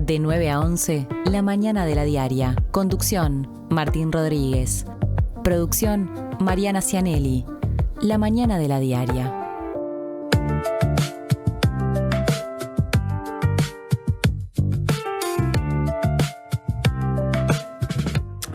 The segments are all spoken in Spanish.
De 9 a 11, La Mañana de la Diaria. Conducción, Martín Rodríguez. Producción, Mariana Cianelli. La Mañana de la Diaria.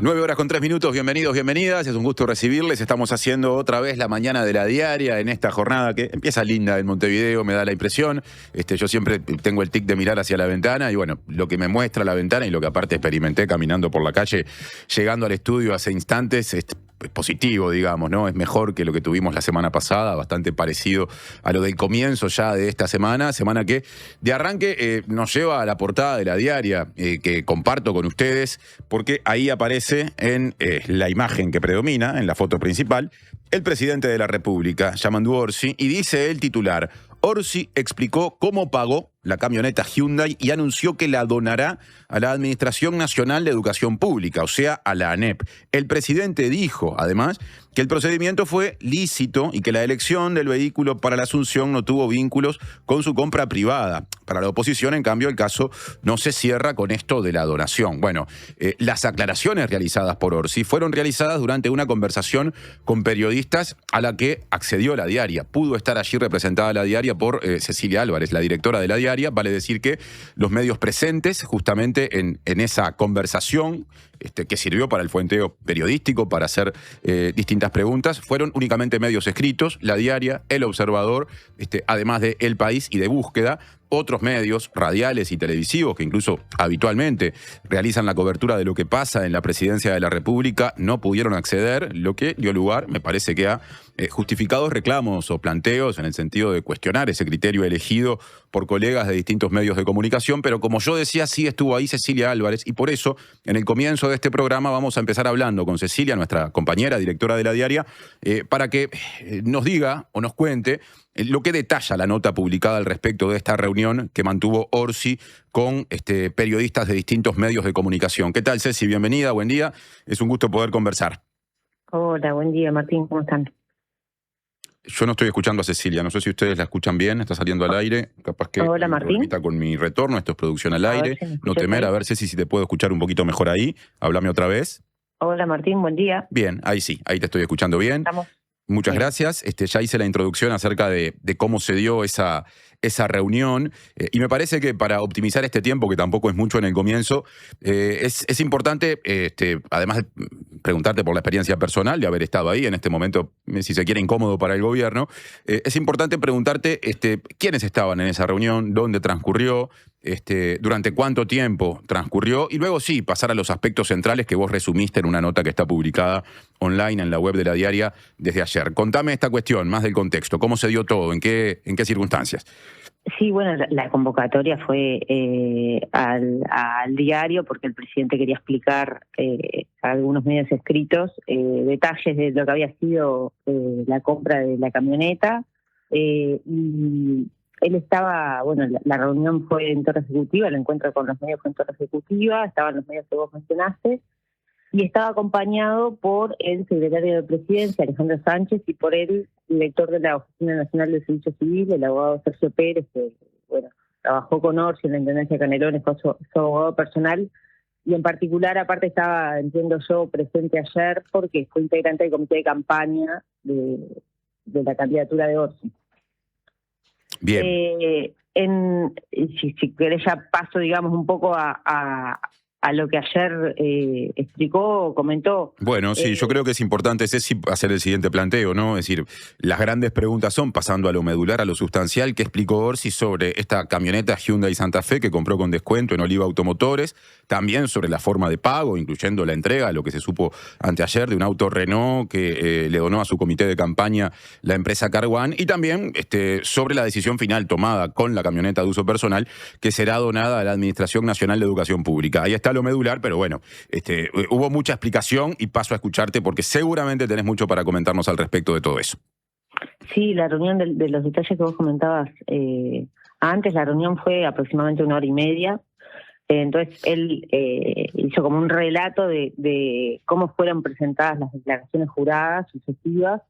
9 horas con 3 minutos, bienvenidos, bienvenidas, es un gusto recibirles. Estamos haciendo otra vez La Mañana de la Diaria en esta jornada que empieza linda en Montevideo, me da la impresión. Yo siempre tengo el tic de mirar hacia la ventana y bueno, lo que me muestra la ventana y lo que aparte experimenté caminando por la calle, llegando al estudio hace instantes, es positivo, digamos, ¿no? Es mejor que lo que tuvimos la semana pasada, bastante parecido a lo del comienzo ya de esta semana que de arranque nos lleva a la portada de la Diaria que comparto con ustedes, porque ahí aparece en la imagen que predomina, en la foto principal, el presidente de la República, Yamandu Orsi, y dice el titular: Orsi explicó cómo pagó la camioneta Hyundai y anunció que la donará a la Administración Nacional de Educación Pública, o sea, a la ANEP. El presidente dijo, además, que el procedimiento fue lícito y que la elección del vehículo para la Asunción no tuvo vínculos con su compra privada. Para la oposición, en cambio, el caso no se cierra con esto de la donación. Bueno, las aclaraciones realizadas por Orsi fueron realizadas durante una conversación con periodistas a la que accedió la Diaria. Pudo estar allí representada la Diaria por Cecilia Álvarez, la directora de la Diaria. Vale decir que los medios presentes justamente en esa conversación que sirvió para el fuenteo periodístico, para hacer distintas preguntas, fueron únicamente medios escritos, La Diaria, El Observador, además de El País y de Búsqueda. Otros medios radiales y televisivos que incluso habitualmente realizan la cobertura de lo que pasa en la presidencia de la República no pudieron acceder, lo que dio lugar, me parece que a justificados reclamos o planteos en el sentido de cuestionar ese criterio elegido por colegas de distintos medios de comunicación, pero como yo decía, sí estuvo ahí Cecilia Álvarez y por eso en el comienzo de este programa vamos a empezar hablando con Cecilia, nuestra compañera, directora de la Diaria, para que nos diga o nos cuente lo que detalla la nota publicada al respecto de esta reunión que mantuvo Orsi con periodistas de distintos medios de comunicación. ¿Qué tal, Ceci? Bienvenida, buen día. Es un gusto poder conversar. Hola, buen día, Martín. ¿Cómo están? Yo no estoy escuchando a Cecilia, no sé si ustedes la escuchan bien, está saliendo al aire, capaz que Hola, Martín. con mi retorno, esto es producción al aire, Si no temer, a ver Ceci si te puedo escuchar un poquito mejor ahí, háblame otra vez. Hola, Martín, buen día. Bien, ahí sí, ahí te estoy escuchando bien. Estamos. Muchas gracias. Ya hice la introducción acerca de cómo se dio esa reunión y me parece que para optimizar este tiempo, que tampoco es mucho en el comienzo, es importante, además de preguntarte por la experiencia personal de haber estado ahí en este momento, si se quiere, incómodo para el gobierno, es importante preguntarte quiénes estaban en esa reunión, dónde transcurrió, durante cuánto tiempo transcurrió y luego sí, pasar a los aspectos centrales que vos resumiste en una nota que está publicada online en la web de la Diaria desde ayer. Contame esta cuestión, más del contexto, cómo se dio todo, en qué circunstancias. Sí, bueno, la convocatoria fue al diario porque el presidente quería explicar a algunos medios escritos detalles de lo que había sido la compra de la camioneta y él estaba, bueno, la reunión fue en torre ejecutiva, el encuentro con los medios fue en torre ejecutiva, estaban los medios que vos mencionaste, y estaba acompañado por el secretario de Presidencia, Alejandro Sánchez, y por el director de la Oficina Nacional de Servicio Civil, el abogado Sergio Pérez, que, bueno, trabajó con Orsi en la Intendencia de Canelones, fue su abogado personal, y en particular, aparte estaba, entiendo yo, presente ayer porque fue integrante del comité de campaña de la candidatura de Orsi. Bien. Si querés ya paso, digamos, un poco a lo que ayer explicó o comentó. Bueno, sí, yo creo que es importante, Ceci, hacer el siguiente planteo, ¿no? Es decir, las grandes preguntas son, pasando a lo medular, a lo sustancial, ¿qué explicó Orsi sobre esta camioneta Hyundai Santa Fe que compró con descuento en Oliva Automotores? También sobre la forma de pago, incluyendo la entrega, lo que se supo anteayer, de un auto Renault que le donó a su comité de campaña la empresa Car One, y también sobre la decisión final tomada con la camioneta de uso personal que será donada a la Administración Nacional de Educación Pública. Ahí está lo medular, pero bueno, hubo mucha explicación y paso a escucharte porque seguramente tenés mucho para comentarnos al respecto de todo eso. Sí, la reunión de los detalles que vos comentabas antes, la reunión fue aproximadamente 1 hora y media. Entonces él hizo como un relato de cómo fueron presentadas las declaraciones juradas sucesivas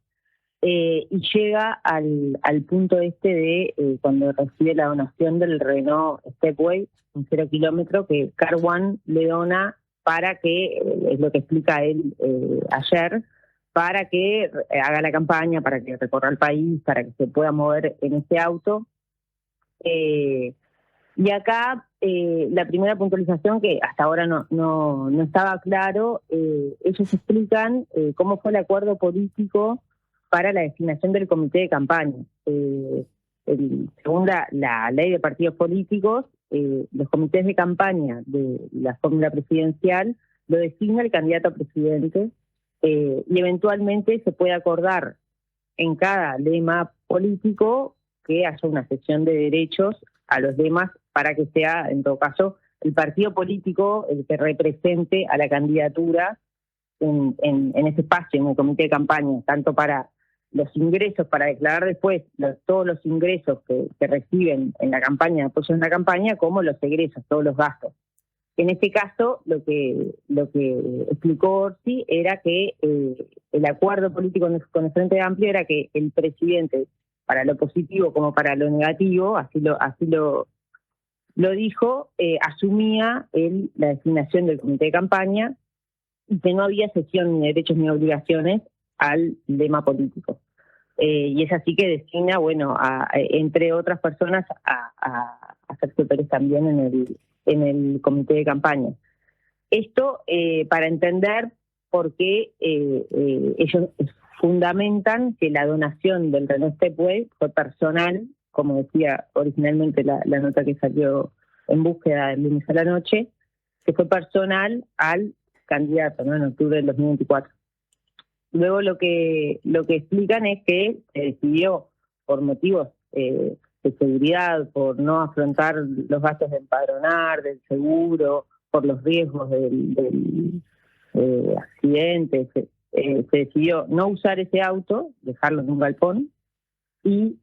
y llega al punto de cuando recibe la donación del Renault Stepway, un 0 kilómetro, que Car One le dona para que, es lo que explica él ayer, para que haga la campaña, para que recorra el país, para que se pueda mover en ese auto. Y acá la primera puntualización, que hasta ahora no estaba claro, ellos explican cómo fue el acuerdo político para la designación del comité de campaña. Según la ley de partidos políticos, los comités de campaña de la fórmula presidencial lo designa el candidato a presidente, y eventualmente se puede acordar en cada lema político que haya una cesión de derechos a los demás para que sea, en todo caso, el partido político el que represente a la candidatura en ese espacio, en el comité de campaña, tanto para los ingresos, para declarar después todos los ingresos que reciben en la campaña, apoyo en la campaña, como los egresos, todos los gastos. En este caso, lo que explicó Orsi era que el acuerdo político con el Frente Amplio era que el presidente, para lo positivo como para lo negativo, así lo dijo, asumía la designación del comité de campaña y que no había cesión ni derechos ni obligaciones al lema político. Y es así que designa, bueno, entre otras personas, a Sergio Pérez también en el comité de campaña. Esto para entender por qué ellos fundamentan que la donación del Renault Stepway fue personal, como decía originalmente la nota que salió en búsqueda el lunes a la noche, que fue personal al candidato, ¿no?, en octubre del 2024. Luego lo que explican es que se decidió por motivos de seguridad, por no afrontar los gastos de empadronar, del seguro, por los riesgos del accidente, se decidió no usar ese auto, dejarlo en un galpón, y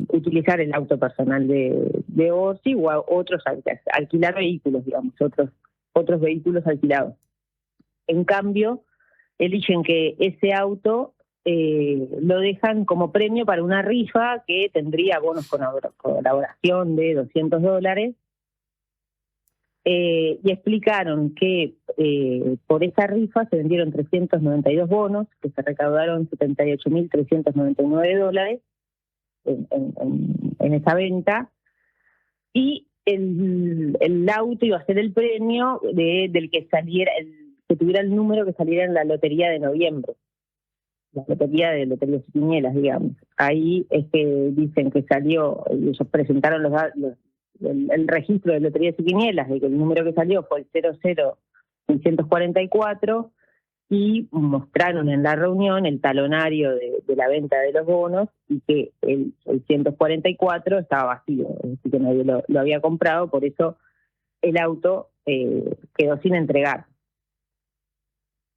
utilizar el auto personal de Orsi o a otros, alquilar vehículos, digamos, otros vehículos alquilados. En cambio, eligen que ese auto lo dejan como premio para una rifa que tendría bonos con colaboración de $200, y explicaron que por esa rifa se vendieron 392 bonos, que se recaudaron $78.399 en esa venta, y el auto iba a ser el premio del que saliera, que tuviera el número que saliera en la lotería de noviembre, la lotería de loterías y quinielas, digamos. Ahí es que dicen que salió, ellos presentaron el registro de loterías y quinielas, de que el número que salió fue el 00644, y mostraron en la reunión el talonario de la venta de los bonos y que el 644 estaba vacío, es decir, que nadie lo había comprado, por eso el auto quedó sin entregar.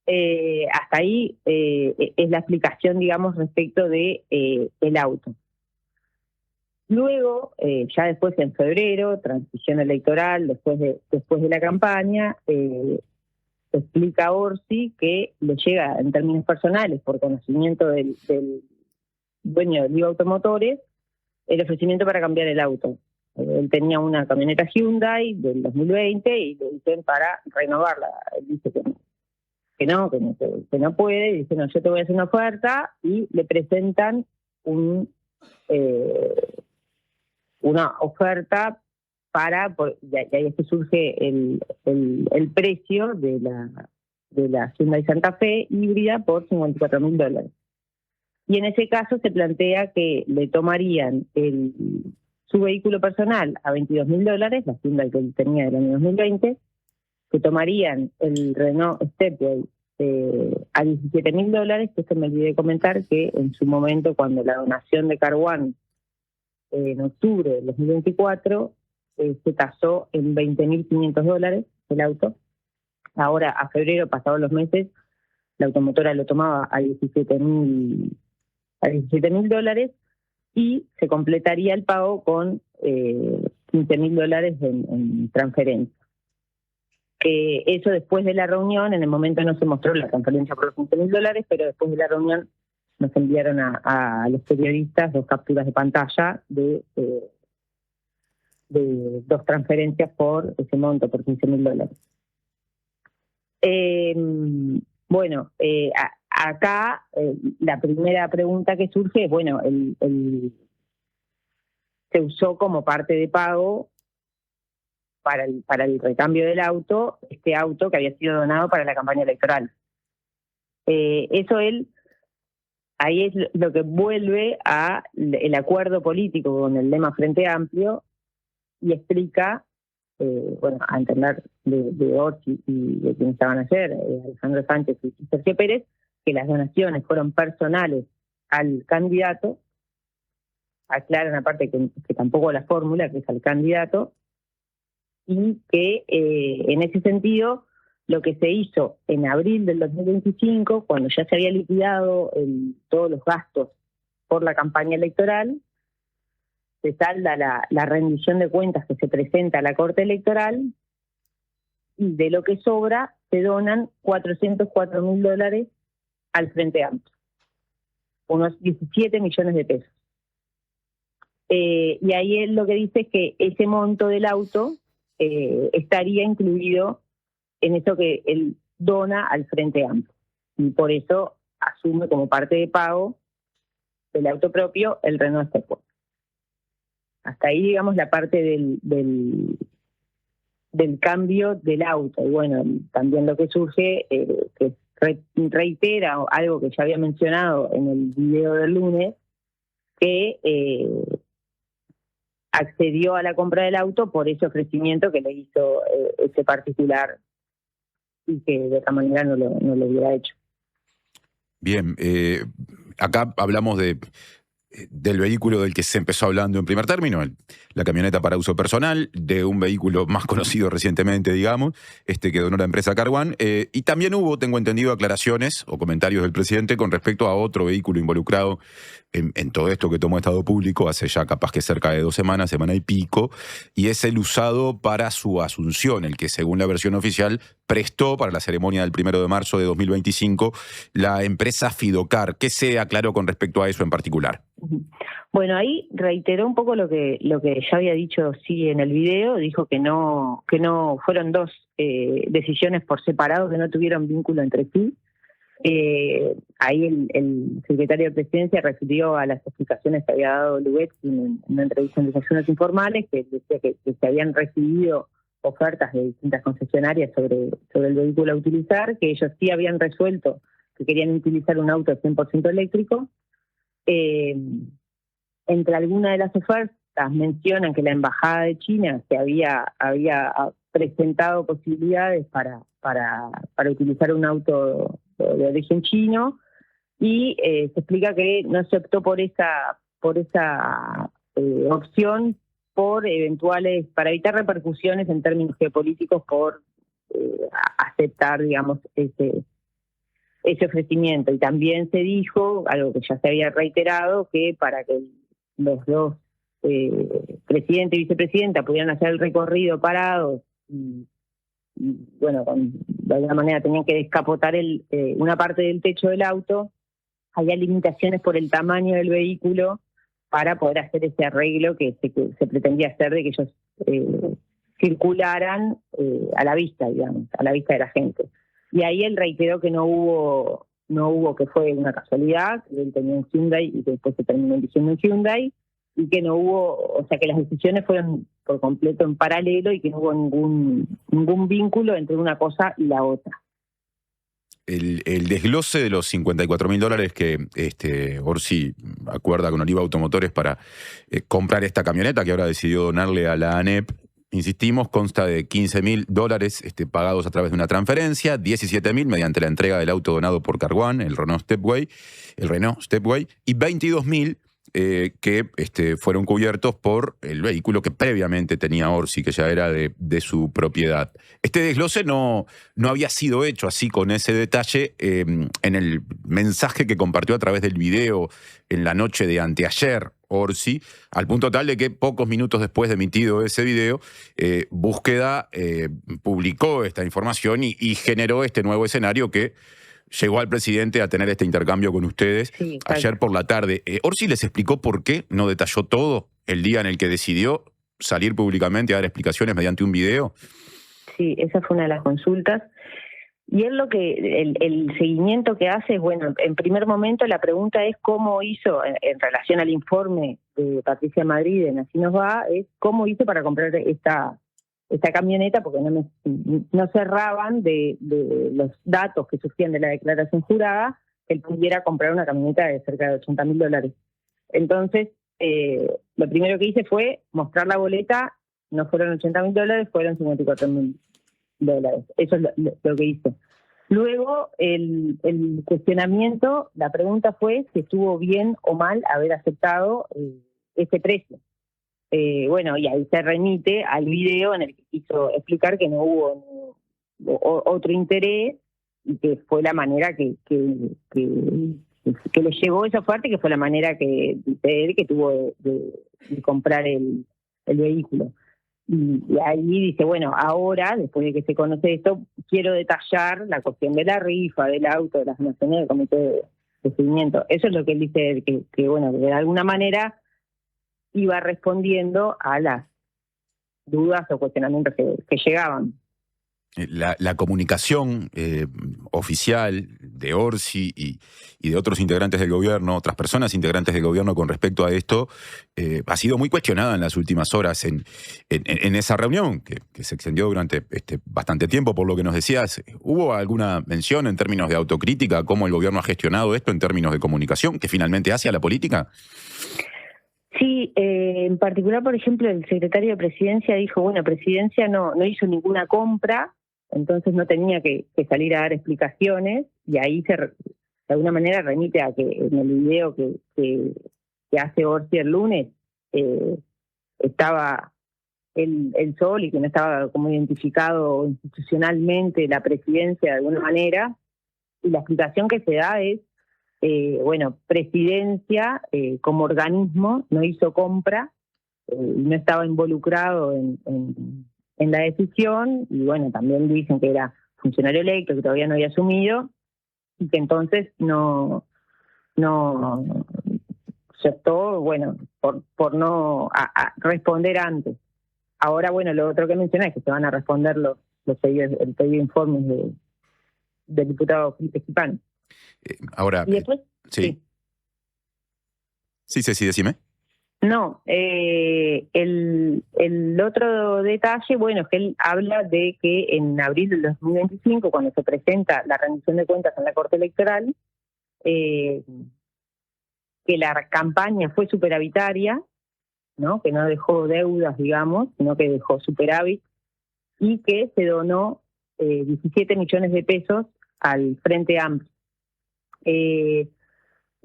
Hasta ahí es la explicación, digamos, respecto de el auto. Luego, ya después en febrero, transición electoral, después de la campaña, explica Orsi que le llega en términos personales, por conocimiento del dueño del Liva Automotores, el ofrecimiento para cambiar el auto. Él tenía una camioneta Hyundai del 2020 y le dicen para renovarla. Él dice que no puede, y dice, no, yo te voy a hacer una oferta, y le presentan una oferta y ahí es que surge el precio de la Hyundai Santa Fe híbrida por $54.000. Y en ese caso se plantea que le tomarían su vehículo personal a $22.000, la Hyundai que él tenía del año 2020, que tomarían el Renault Stepway a $17.000, que esto me olvidé comentar, que en su momento, cuando la donación de Car One en octubre del 2024, se tasó en $20.500 el auto. Ahora, a febrero, pasados los meses, la automotora lo tomaba a $17.000 y se completaría el pago con $15.000 en transferencia. Eso después de la reunión, en el momento no se mostró la transferencia por los $15.000, pero después de la reunión nos enviaron a los periodistas 2 capturas de pantalla de 2 transferencias por ese monto, por $15.000. Bueno, acá la primera pregunta que surge es, bueno, se usó como parte de pago para el recambio del auto, este auto que había sido donado para la campaña electoral. Ahí es lo que vuelve a el acuerdo político con el lema Frente Amplio y explica, a entender de Orsi y de quienes estaban ayer, Alejandro Sánchez y Sergio Pérez, que las donaciones fueron personales al candidato. Aclaran aparte que tampoco la fórmula, que es al candidato, y que en ese sentido lo que se hizo en abril del 2025, cuando ya se había liquidado todos los gastos por la campaña electoral, se salda la rendición de cuentas que se presenta a la Corte Electoral, y de lo que sobra se donan $404.000 al Frente Amplio, unos 17 millones de pesos. Y ahí él lo que dice es que ese monto del auto estaría incluido en eso que él dona al Frente Amplio, y por eso asume como parte de pago del auto propio el Renault Stepway. Hasta ahí, digamos, la parte del cambio del auto. Y bueno, también lo que surge, que reitera algo que ya había mencionado en el video del lunes, que accedió a la compra del auto por ese ofrecimiento que le hizo ese particular, y que de otra manera no lo hubiera hecho. Bien, acá hablamos del vehículo del que se empezó hablando en primer término, la camioneta para uso personal, de un vehículo más conocido recientemente, digamos, que donó la empresa Car One, y también hubo, tengo entendido, aclaraciones o comentarios del presidente con respecto a otro vehículo involucrado en todo esto que tomó Estado Público hace ya capaz que cerca de 2 semanas, semana y pico, y es el usado para su asunción, el que según la versión oficial prestó para la ceremonia del 1 de marzo de 2025 la empresa Fidocar. ¿Qué se aclaró con respecto a eso en particular? Bueno, ahí reiteró un poco lo que ya había dicho en el video. Dijo que no fueron 2 decisiones por separado, que no tuvieron vínculo entre sí. Ahí el secretario de Presidencia refirió a las explicaciones que había dado Lubetzky en una entrevista en Desayunos Informales, que decía que se habían recibido ofertas de distintas concesionarias sobre el vehículo a utilizar, que ellos sí habían resuelto que querían utilizar un auto 100% eléctrico. Entre algunas de las ofertas mencionan que la Embajada de China se había presentado posibilidades para utilizar un auto de origen chino, y se explica que no se optó por esa opción para evitar repercusiones en términos geopolíticos, por aceptar, digamos, ese ofrecimiento. Y también se dijo, algo que ya se había reiterado, que para que los 2 presidente y vicepresidenta pudieran hacer el recorrido parados, y bueno, de alguna manera tenían que descapotar una parte del techo del auto, había limitaciones por el tamaño del vehículo para poder hacer ese arreglo que se pretendía hacer, de que ellos circularan a la vista, digamos, a la vista de la gente. Y ahí él reiteró que no hubo, que fue una casualidad, que él tenía un Hyundai y que después se terminó eligiendo un Hyundai, y que no hubo, o sea, que las decisiones fueron por completo en paralelo y que no hubo ningún vínculo entre una cosa y la otra. El desglose de los $54.000 que Orsi acuerda con Oliva Automotores para comprar esta camioneta, que ahora decidió donarle a la ANEP, insistimos, consta de $15.000 pagados a través de una transferencia, $17.000 mediante la entrega del auto donado por Car One, el Renault Stepway, y $22.000 que fueron cubiertos por el vehículo que previamente tenía Orsi, que ya era de su propiedad. Este desglose no había sido hecho así, con ese detalle, en el mensaje que compartió a través del video en la noche de anteayer Orsi, al punto tal de que pocos minutos después de emitido ese video, Búsqueda publicó esta información y generó este nuevo escenario que llegó al presidente a tener este intercambio con ustedes ayer por la tarde. ¿Orsi les explicó por qué no detalló todo el día en el que decidió salir públicamente a dar explicaciones mediante un video? Sí, esa fue una de las consultas. Y él el seguimiento que hace es, bueno, en primer momento la pregunta es cómo hizo, en relación al informe de Patricia Madrid en Así Nos Va, es cómo hizo para comprar esta camioneta, porque no cerraban de los datos que surgían de la declaración jurada, que él pudiera comprar una camioneta de cerca de $80.000. Entonces, lo primero que hice fue mostrar la boleta, no fueron $80.000, fueron $54.000. Eso es lo que hice. Luego, el cuestionamiento, la pregunta fue si estuvo bien o mal haber aceptado ese precio. Bueno, y ahí se remite al video en el que quiso explicar que no hubo otro interés y que fue la manera que le llevó esa oferta, que fue la manera que dice él que tuvo de comprar el vehículo. Y ahí dice, bueno, ahora, después de que se conoce esto, quiero detallar la cuestión de la rifa, del auto, de las donaciones del comité de seguimiento. Eso es lo que él dice, que bueno, que de alguna manera iba respondiendo a las dudas o cuestionamientos que llegaban. La comunicación oficial de Orsi y de otros integrantes del gobierno, otras personas integrantes del gobierno con respecto a esto, ha sido muy cuestionada en las últimas horas en esa reunión, que se extendió durante bastante tiempo, por lo que nos decías. ¿Hubo alguna mención en términos de autocrítica, cómo el gobierno ha gestionado esto en términos de comunicación, que finalmente hace a la política? Sí, en particular, por ejemplo, el secretario de Presidencia dijo, bueno, Presidencia no hizo ninguna compra, entonces no tenía que salir a dar explicaciones, y ahí de alguna manera remite a que en el video que hace Orsi el lunes estaba el sol y que no estaba como identificado institucionalmente la Presidencia de alguna manera, y la explicación que se da es, bueno, Presidencia como organismo no hizo compra, no estaba involucrado en la decisión, y bueno, también dicen que era funcionario electo, que todavía no había asumido, y que entonces no se optó, bueno, por no responder antes. Ahora, bueno, lo otro que menciona es que se van a responder el pedido de informes del diputado Felipe Schipán. Ahora, y después, sí, decime. No, el otro detalle, bueno, es que él habla de que en abril del 2025, cuando se presenta la rendición de cuentas en la Corte Electoral, que la campaña fue superavitaria, ¿no? Que no dejó deudas, digamos, sino que dejó superávit, y que se donó 17 millones de pesos al Frente Amplio.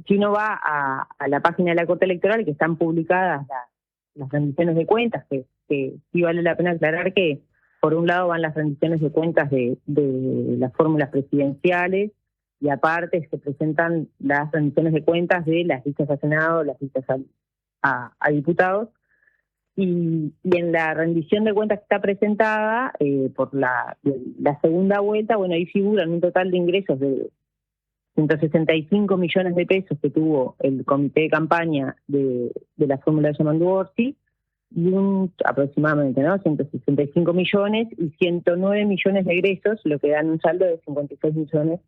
Si uno va a la página de la Corte Electoral, que están publicadas las rendiciones de cuentas, que sí vale la pena aclarar que por un lado van las rendiciones de cuentas de las fórmulas presidenciales, y aparte se presentan las rendiciones de cuentas de las listas a Senado, las listas a diputados, y en la rendición de cuentas que está presentada por la segunda vuelta, bueno, ahí figuran un total de ingresos de 165 millones de pesos que tuvo el comité de campaña de la fórmula de Yamandu Orsi, y aproximadamente, ¿no? 165 millones y 109 millones de egresos, lo que dan un saldo de 56 millones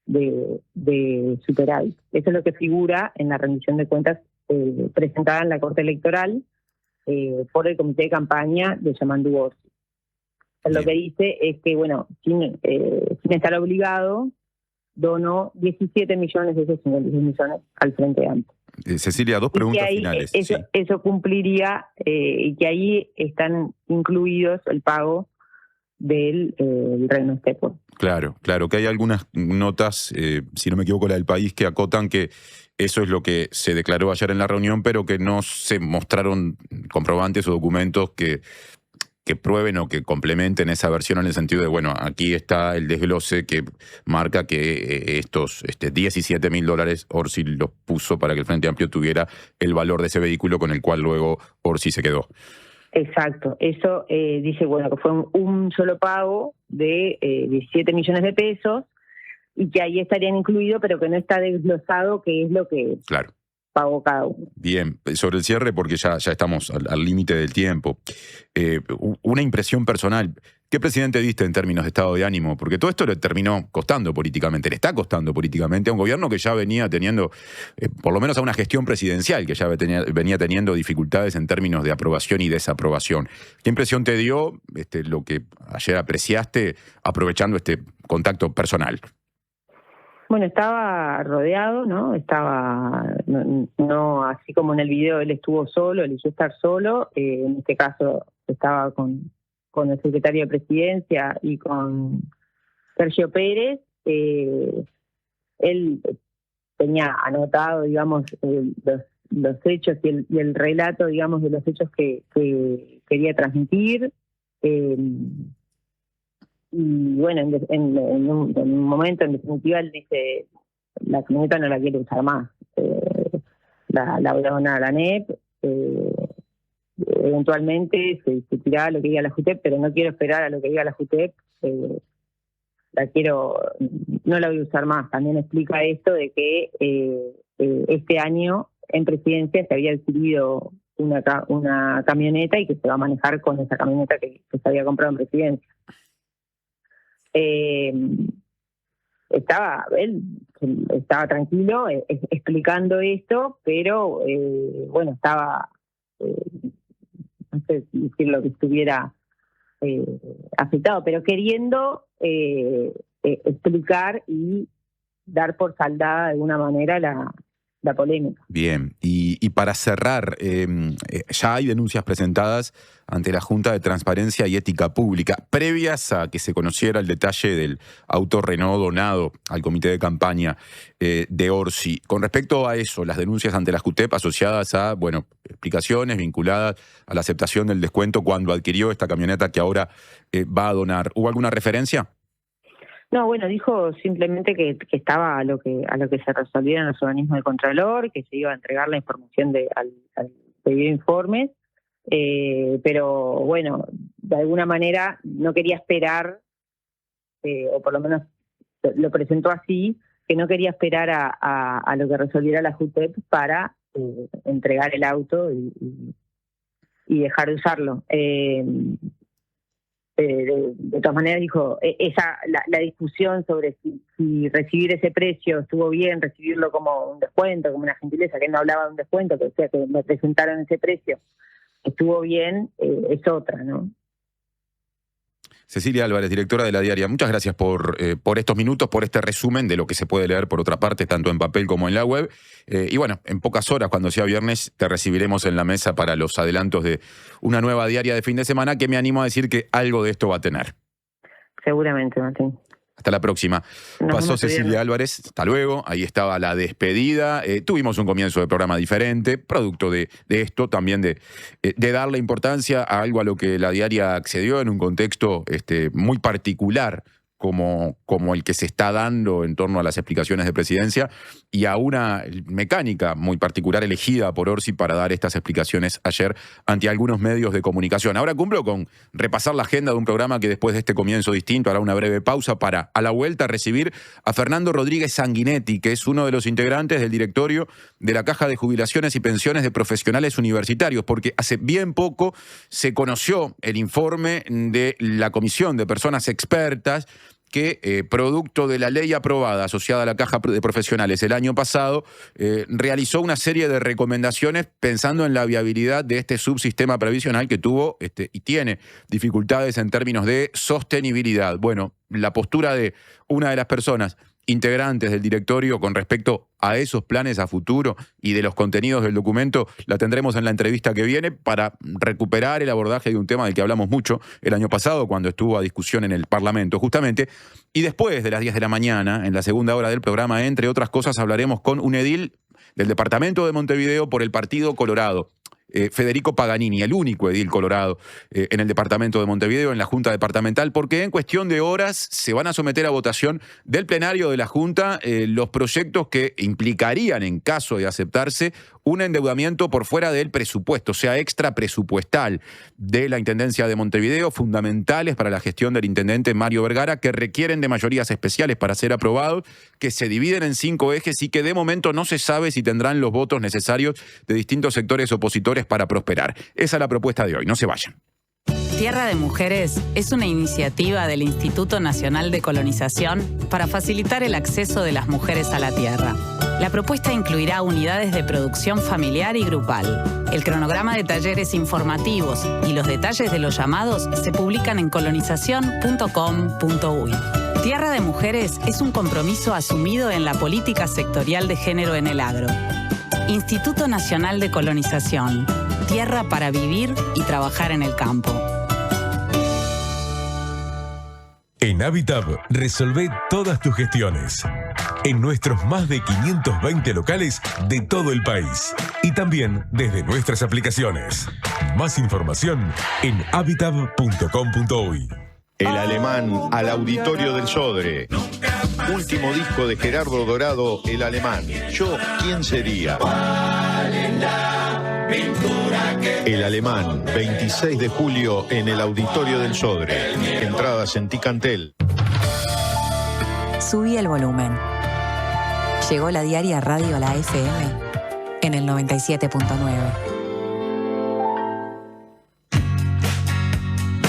de superávit. Eso es lo que figura en la rendición de cuentas presentada en la Corte Electoral por el comité de campaña de Yamandu Orsi. Lo que dice es que, bueno, sin estar obligado, donó 17 millones de esos 56 millones al Frente Amplio. Cecilia, dos preguntas finales. Eso cumpliría, y que ahí están incluidos el pago del Reino Estepo. Claro, que hay algunas notas, si no me equivoco, la del País, que acotan que eso es lo que se declaró ayer en la reunión, pero que no se mostraron comprobantes o documentos que prueben o que complementen esa versión, en el sentido de, bueno, aquí está el desglose que marca que estos $17.000 Orsi los puso para que el Frente Amplio tuviera el valor de ese vehículo con el cual luego Orsi se quedó. Exacto, eso dice, bueno, que fue un solo pago de 17 millones de pesos, y que ahí estarían incluidos, pero que no está desglosado qué es lo que Claro. pagó cada uno. Bien, sobre el cierre, porque ya estamos al límite del tiempo. Una impresión personal. ¿Qué presidente diste en términos de estado de ánimo? Porque todo esto le terminó costando políticamente, le está costando políticamente a un gobierno que ya venía teniendo, por lo menos a una gestión presidencial, que ya venía teniendo dificultades en términos de aprobación y desaprobación. ¿Qué impresión te dio lo que ayer apreciaste aprovechando este contacto personal? Bueno, estaba rodeado, ¿no? No así como en el video él estuvo solo, eligió estar solo. En este caso estaba con el secretario de Presidencia y con Sergio Pérez. Él tenía anotado, digamos, los hechos y el relato, digamos, de los hechos que quería transmitir. Y bueno, en un momento, en definitiva, él dice, la camioneta no la quiero usar más, la voy a donar a la ANEP, eventualmente se tirará lo que diga la JUTEP, pero no quiero esperar a lo que diga la JUTEP, no la voy a usar más. También explica esto de que este año en Presidencia se había adquirido una camioneta y que se va a manejar con esa camioneta que se había comprado en Presidencia. Él estaba tranquilo explicando esto, pero bueno, estaba, no sé decir lo que estuviera afectado, pero queriendo explicar y dar por saldada de alguna manera la polémica. Bien, y para cerrar, ya hay denuncias presentadas ante la Junta de Transparencia y Ética Pública, previas a que se conociera el detalle del auto Renault donado al comité de campaña de Orsi. Con respecto a eso, las denuncias ante la JUTEP asociadas a, bueno, explicaciones vinculadas a la aceptación del descuento cuando adquirió esta camioneta que ahora va a donar, ¿hubo alguna referencia? No, bueno, dijo simplemente que estaba a lo que se resolvieron los organismos de Contralor, que se iba a entregar la información al pedido de informes, pero bueno, de alguna manera no quería esperar, o por lo menos lo presentó así, que no quería esperar a lo que resolviera la JUTEP para entregar el auto y dejar de usarlo. De todas maneras dijo, la discusión sobre si recibir ese precio estuvo bien, recibirlo como un descuento, como una gentileza, que él no hablaba de un descuento, que decía que me presentaron ese precio, estuvo bien, es otra, ¿no? Cecilia Álvarez, directora de La Diaria, muchas gracias por estos minutos, por este resumen de lo que se puede leer por otra parte, tanto en papel como en la web. Y bueno, en pocas horas, cuando sea viernes, te recibiremos en la mesa para los adelantos de una nueva diaria de fin de semana que me animo a decir que algo de esto va a tener. Seguramente, Martín. Hasta la próxima. Pasó Cecilia Álvarez, hasta luego. Ahí estaba la despedida. Tuvimos un comienzo de programa diferente, producto de esto, también de darle importancia a algo a lo que La Diaria accedió en un contexto muy particular, como el que se está dando en torno a las explicaciones de Presidencia, y a una mecánica muy particular elegida por Orsi para dar estas explicaciones ayer ante algunos medios de comunicación. Ahora cumplo con repasar la agenda de un programa que después de este comienzo distinto hará una breve pausa para, a la vuelta, recibir a Fernando Rodríguez Sanguinetti, que es uno de los integrantes del directorio de la Caja de Jubilaciones y Pensiones de Profesionales Universitarios, porque hace bien poco se conoció el informe de la Comisión de Personas Expertas que, producto de la ley aprobada asociada a la Caja de Profesionales el año pasado, realizó una serie de recomendaciones pensando en la viabilidad de este subsistema previsional que tuvo y tiene dificultades en términos de sostenibilidad. Bueno, la postura de una de las personas integrantes del directorio con respecto a esos planes a futuro y de los contenidos del documento la tendremos en la entrevista que viene para recuperar el abordaje de un tema del que hablamos mucho el año pasado cuando estuvo a discusión en el Parlamento justamente. Y después de las 10 de la mañana, en la segunda hora del programa, entre otras cosas, hablaremos con un edil del departamento de Montevideo por el Partido Colorado. Federico Paganini, el único edil colorado en el departamento de Montevideo, en la Junta Departamental, porque en cuestión de horas se van a someter a votación del plenario de la Junta los proyectos que implicarían, en caso de aceptarse, un endeudamiento por fuera del presupuesto, o sea, extra presupuestal de la Intendencia de Montevideo, fundamentales para la gestión del intendente Mario Vergara, que requieren de mayorías especiales para ser aprobados, que se dividen en 5 ejes y que de momento no se sabe si tendrán los votos necesarios de distintos sectores opositores para prosperar. Esa es la propuesta de hoy. No se vayan. Tierra de Mujeres es una iniciativa del Instituto Nacional de Colonización para facilitar el acceso de las mujeres a la tierra. La propuesta incluirá unidades de producción familiar y grupal. El cronograma de talleres informativos y los detalles de los llamados se publican en colonización.com.uy. Tierra de Mujeres es un compromiso asumido en la política sectorial de género en el agro. Instituto Nacional de Colonización. Tierra para vivir y trabajar en el campo. En Habitab resolvé todas tus gestiones. En nuestros más de 520 locales de todo el país. Y también desde nuestras aplicaciones. Más información en habitab.com.uy. El Alemán al Auditorio del Sodre. Último disco de Gerardo Dorado, El Alemán. Yo, ¿quién sería? El Alemán, 26 de julio en el Auditorio del Sodre. Entradas en Ticantel. Subí el volumen. Llegó la diaria Radio a la FM en el 97.9.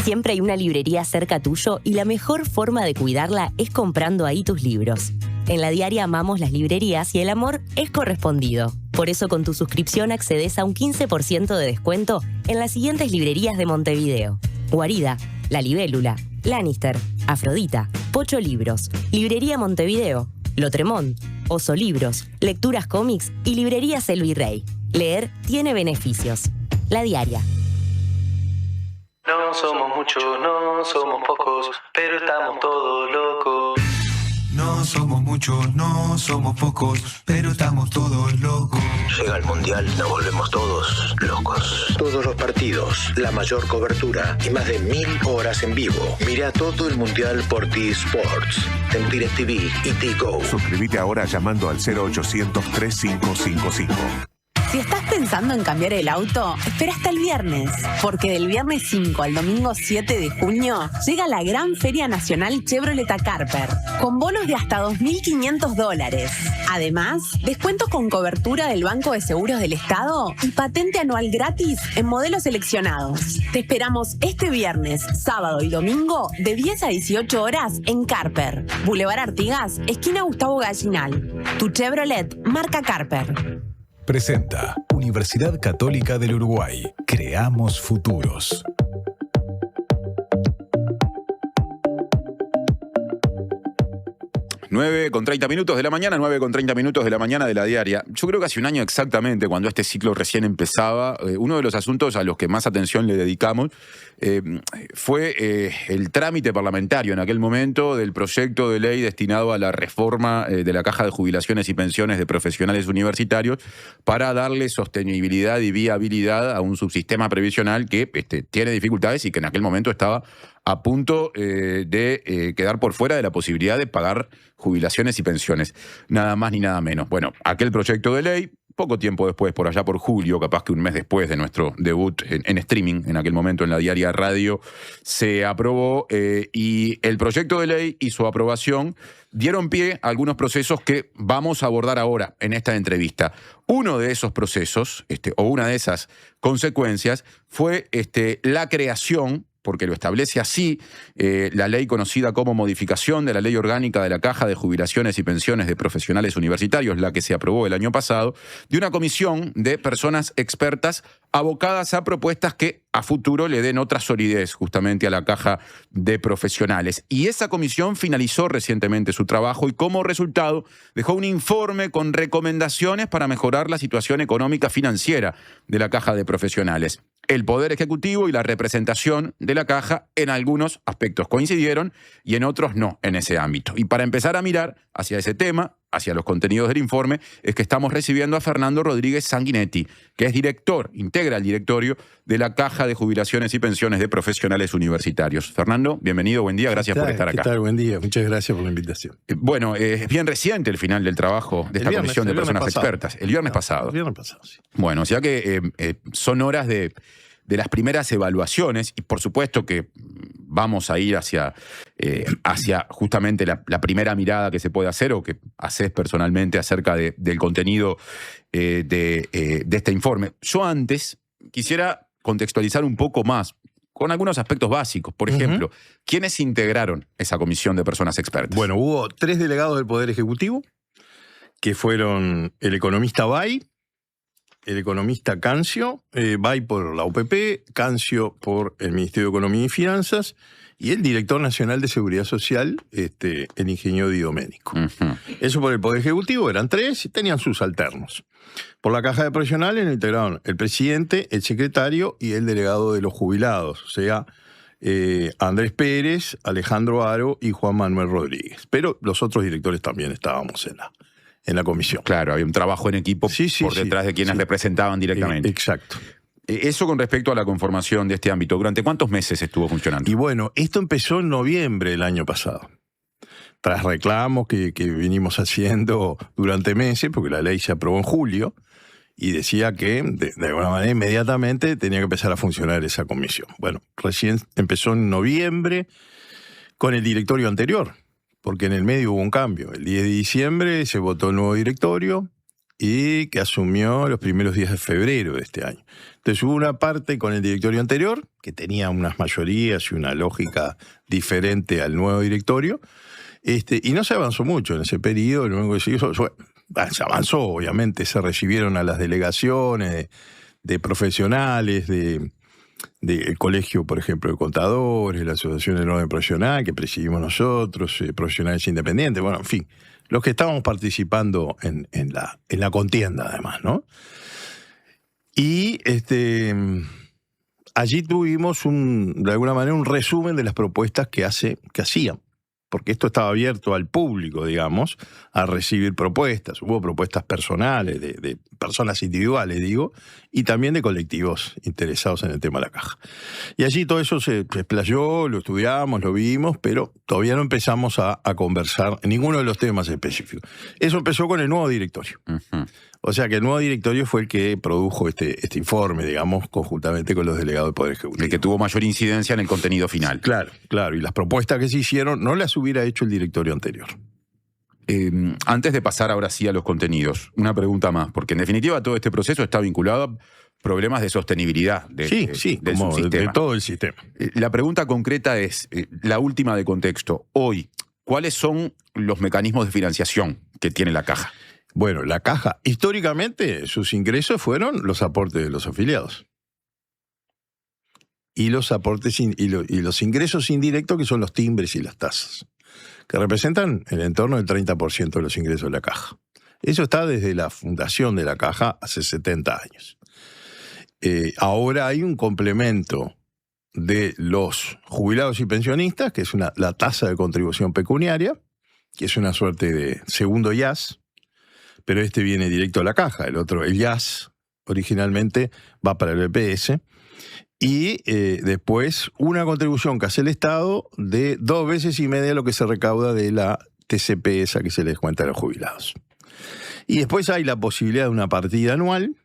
Siempre hay una librería cerca tuyo y la mejor forma de cuidarla es comprando ahí tus libros. En la diaria amamos las librerías y el amor es correspondido. Por eso con tu suscripción accedes a un 15% de descuento en las siguientes librerías de Montevideo: Guarida, La Libélula, Lannister, Afrodita, Pocho Libros, Librería Montevideo, Lotremont, Oso Libros, Lecturas Cómics y Librerías El Virrey. Leer tiene beneficios. La diaria. No somos muchos, no somos pocos, pero estamos todos locos. No somos muchos, no somos pocos, pero estamos todos locos. Llega el Mundial, nos volvemos todos locos. Todos los partidos, la mayor cobertura y más de 1000 horas en vivo. Mira todo el Mundial por T-Sports, en DirecTV y T-Go. Suscríbete ahora llamando al 0800-3555. Si estás pensando en cambiar el auto, espera hasta el viernes, porque del viernes 5 al domingo 7 de junio llega la gran Feria Nacional Chevrolet a Carper, con bonos de hasta $2.500. Además, descuentos con cobertura del Banco de Seguros del Estado y patente anual gratis en modelos seleccionados. Te esperamos este viernes, sábado y domingo de 10 a 18 horas en Carper, Boulevard Artigas, esquina Gustavo Gallinal. Tu Chevrolet marca Carper. Presenta Universidad Católica del Uruguay. Creamos futuros. 9:30 de la mañana, 9:30 de la mañana de la diaria. Yo creo que hace un año exactamente, cuando este ciclo recién empezaba, uno de los asuntos a los que más atención le dedicamos fue el trámite parlamentario en aquel momento del proyecto de ley destinado a la reforma de la Caja de Jubilaciones y Pensiones de Profesionales Universitarios para darle sostenibilidad y viabilidad a un subsistema previsional que tiene dificultades y que en aquel momento estaba a punto de quedar por fuera de la posibilidad de pagar jubilaciones y pensiones. Nada más ni nada menos. Bueno, aquel proyecto de ley, poco tiempo después, por allá por julio, capaz que un mes después de nuestro debut en streaming, en aquel momento en la diaria Radio, se aprobó y el proyecto de ley y su aprobación dieron pie a algunos procesos que vamos a abordar ahora en esta entrevista. Uno de esos procesos, o una de esas consecuencias, fue la creación, porque lo establece así la ley conocida como modificación de la Ley Orgánica de la Caja de Jubilaciones y Pensiones de Profesionales Universitarios, la que se aprobó el año pasado, de una comisión de personas expertas abocadas a propuestas que a futuro le den otra solidez justamente a la Caja de Profesionales. Y esa comisión finalizó recientemente su trabajo y como resultado dejó un informe con recomendaciones para mejorar la situación económica financiera de la Caja de Profesionales. El Poder Ejecutivo y la representación de la Caja en algunos aspectos coincidieron y en otros no en ese ámbito. Y para empezar a mirar hacia ese tema, hacia los contenidos del informe, es que estamos recibiendo a Fernando Rodríguez Sanguinetti, que es integra el directorio de la Caja de Jubilaciones y Pensiones de Profesionales Universitarios. Fernando, bienvenido, buen día, gracias por estar acá. ¿Qué tal? Buen día, muchas gracias por la invitación. Bueno, es bien reciente el final del trabajo de esta comisión de personas expertas. El viernes pasado. El viernes pasado, sí. Bueno, o sea que son horas de las primeras evaluaciones y por supuesto que vamos a ir hacia justamente la primera mirada que se puede hacer o que haces personalmente acerca del contenido de este informe. Yo antes quisiera contextualizar un poco más con algunos aspectos básicos. Por ejemplo, ¿quiénes integraron esa comisión de personas expertas? Bueno, hubo 3 delegados del Poder Ejecutivo, que fueron el economista Bay, el economista Cancio, Bay por la UPP, Cancio por el Ministerio de Economía y Finanzas, y el director nacional de Seguridad Social, el ingeniero Di Domenico. Eso por el Poder Ejecutivo, eran 3 y tenían sus alternos. Por la Caja de Profesionales lo integraron el presidente, el secretario y el delegado de los jubilados, o sea, Andrés Pérez, Alejandro Aro y Juan Manuel Rodríguez. Pero los otros directores también estábamos en la comisión. Claro, había un trabajo en equipo por detrás de quienes representaban directamente. Exacto. Eso con respecto a la conformación de este ámbito. ¿Durante cuántos meses estuvo funcionando? Y bueno, esto empezó en noviembre del año pasado. Tras reclamos que vinimos haciendo durante meses, porque la ley se aprobó en julio, y decía que, de alguna manera, inmediatamente tenía que empezar a funcionar esa comisión. Bueno, recién empezó en noviembre con el directorio anterior, porque en el medio hubo un cambio. El 10 de diciembre se votó el nuevo directorio y que asumió los primeros días de febrero de este año. Entonces hubo una parte con el directorio anterior, que tenía unas mayorías y una lógica diferente al nuevo directorio, y no se avanzó mucho en ese periodo. Lo único que se hizo se avanzó, obviamente, se recibieron a las delegaciones de profesionales, del colegio, por ejemplo, de contadores, la Asociación del Orden Profesional, que presidimos nosotros, profesionales independientes, bueno, en fin, los que estábamos participando en la contienda, además, ¿no? Y allí tuvimos, de alguna manera, un resumen de las propuestas que hacían, porque esto estaba abierto al público, digamos, a recibir propuestas. Hubo propuestas personales, de personas individuales, digo, y también de colectivos interesados en el tema de la caja. Y allí todo eso se explayó, lo estudiamos, lo vimos, pero todavía no empezamos a conversar en ninguno de los temas específicos. Eso empezó con el nuevo directorio. O sea que el nuevo directorio fue el que produjo este informe, digamos, conjuntamente con los delegados del Poder Ejecutivo. El que tuvo mayor incidencia en el contenido final. Claro, claro. Y las propuestas que se hicieron no las hubiera hecho el directorio anterior. Antes de pasar ahora sí a los contenidos, una pregunta más, porque en definitiva todo este proceso está vinculado a problemas de sostenibilidad del subsistema. De todo el sistema. La pregunta concreta es, la última de contexto. Hoy, ¿cuáles son los mecanismos de financiación que tiene la Caja? Bueno, la Caja, históricamente, sus ingresos fueron los aportes de los afiliados. Y los aportes y los ingresos indirectos, que son los timbres y las tasas, que representan el entorno del 30% de los ingresos de la Caja. Eso está desde la fundación de la Caja hace 70 años. Ahora hay un complemento de los jubilados y pensionistas, que es la tasa de contribución pecuniaria, que es una suerte de segundo IAS, pero viene directo a la Caja. El otro, el IAS, originalmente va para el BPS. Y después una contribución que hace el Estado de 2 veces y media lo que se recauda de la TCP esa que se les cuenta a los jubilados. Y después hay la posibilidad de una partida anual,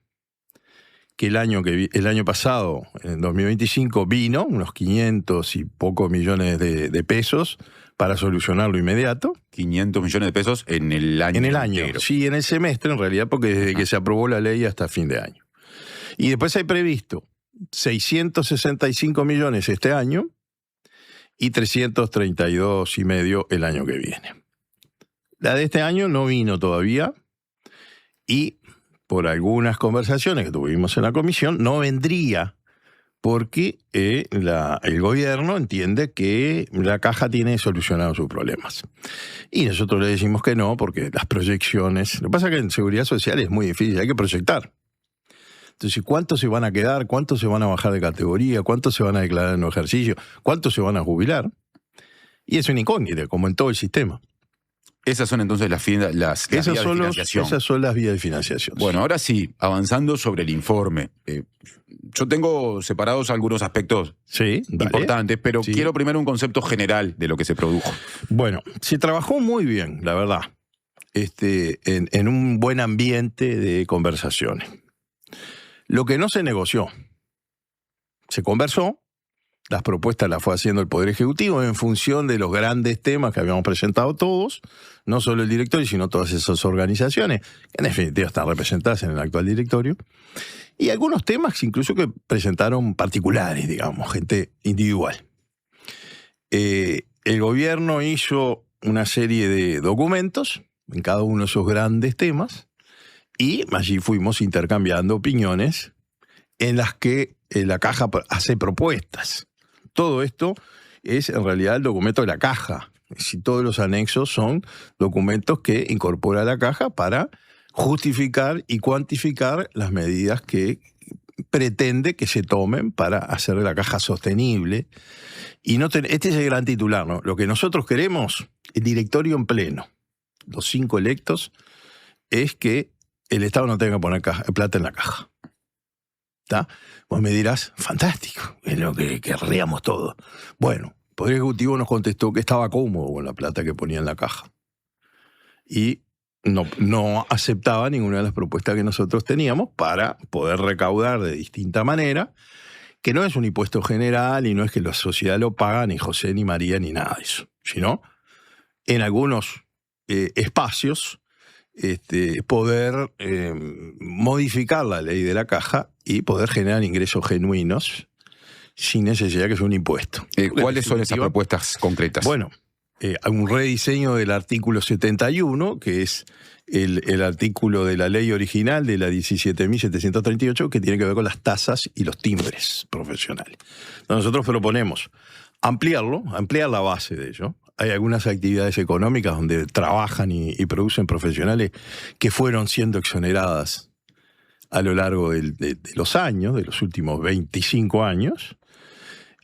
que el año pasado, en 2025, vino unos 500 y pocos millones de pesos para solucionarlo inmediato. 500 millones de pesos en el año. En el año, entero. Sí, en el semestre en realidad, porque desde que se aprobó la ley hasta fin de año. Y después hay previsto 665 millones este año y 332,5 el año que viene. La de este año no vino todavía y por algunas conversaciones que tuvimos en la comisión no vendría porque el gobierno entiende que la Caja tiene solucionados sus problemas. Y nosotros le decimos que no, porque las proyecciones... Lo que pasa es que en seguridad social es muy difícil, hay que proyectar. Entonces, ¿cuántos se van a quedar? ¿Cuántos se van a bajar de categoría? ¿Cuántos se van a declarar en ejercicio? ¿Cuántos se van a jubilar? Y es una incógnita, como en todo el sistema. Esas son entonces las vías de financiación. Esas son las vías de financiación. Bueno, ahora sí, avanzando sobre el informe. Yo tengo separados algunos aspectos importantes, pero quiero primero un concepto general de lo que se produjo. Bueno, se trabajó muy bien, la verdad, en un buen ambiente de conversaciones. Lo que no se negoció, se conversó. Las propuestas las fue haciendo el Poder Ejecutivo en función de los grandes temas que habíamos presentado todos, no solo el directorio, sino todas esas organizaciones, que en definitiva están representadas en el actual directorio, y algunos temas incluso que presentaron particulares, digamos, gente individual. El gobierno hizo una serie de documentos en cada uno de esos grandes temas, y allí fuimos intercambiando opiniones en las que la Caja hace propuestas. Todo esto es en realidad el documento de la Caja. Si todos los anexos son documentos que incorpora la Caja para justificar y cuantificar las medidas que pretende que se tomen para hacer de la Caja sostenible. Y este es el gran titular, ¿no? Lo que nosotros queremos, el directorio en pleno, los 5 electos, es que el Estado no tenga que poner plata en la Caja. ¿Está? Vos me dirás, fantástico, es lo que querríamos todos. Bueno, el Poder Ejecutivo nos contestó que estaba cómodo con la plata que ponía en la Caja. Y no aceptaba ninguna de las propuestas que nosotros teníamos para poder recaudar de distinta manera, que no es un impuesto general y no es que la sociedad lo paga, ni José, ni María, ni nada de eso, sino en algunos espacios poder modificar la ley de la Caja y poder generar ingresos genuinos sin necesidad que sea un impuesto. ¿Cuáles son esas propuestas concretas? Bueno, un rediseño del artículo 71, que es el artículo de la ley original de la 17.738, que tiene que ver con las tasas y los timbres profesionales. Nosotros proponemos ampliar la base de ello. Hay algunas actividades económicas donde trabajan y producen profesionales que fueron siendo exoneradas a lo largo de los años, de los últimos 25 años,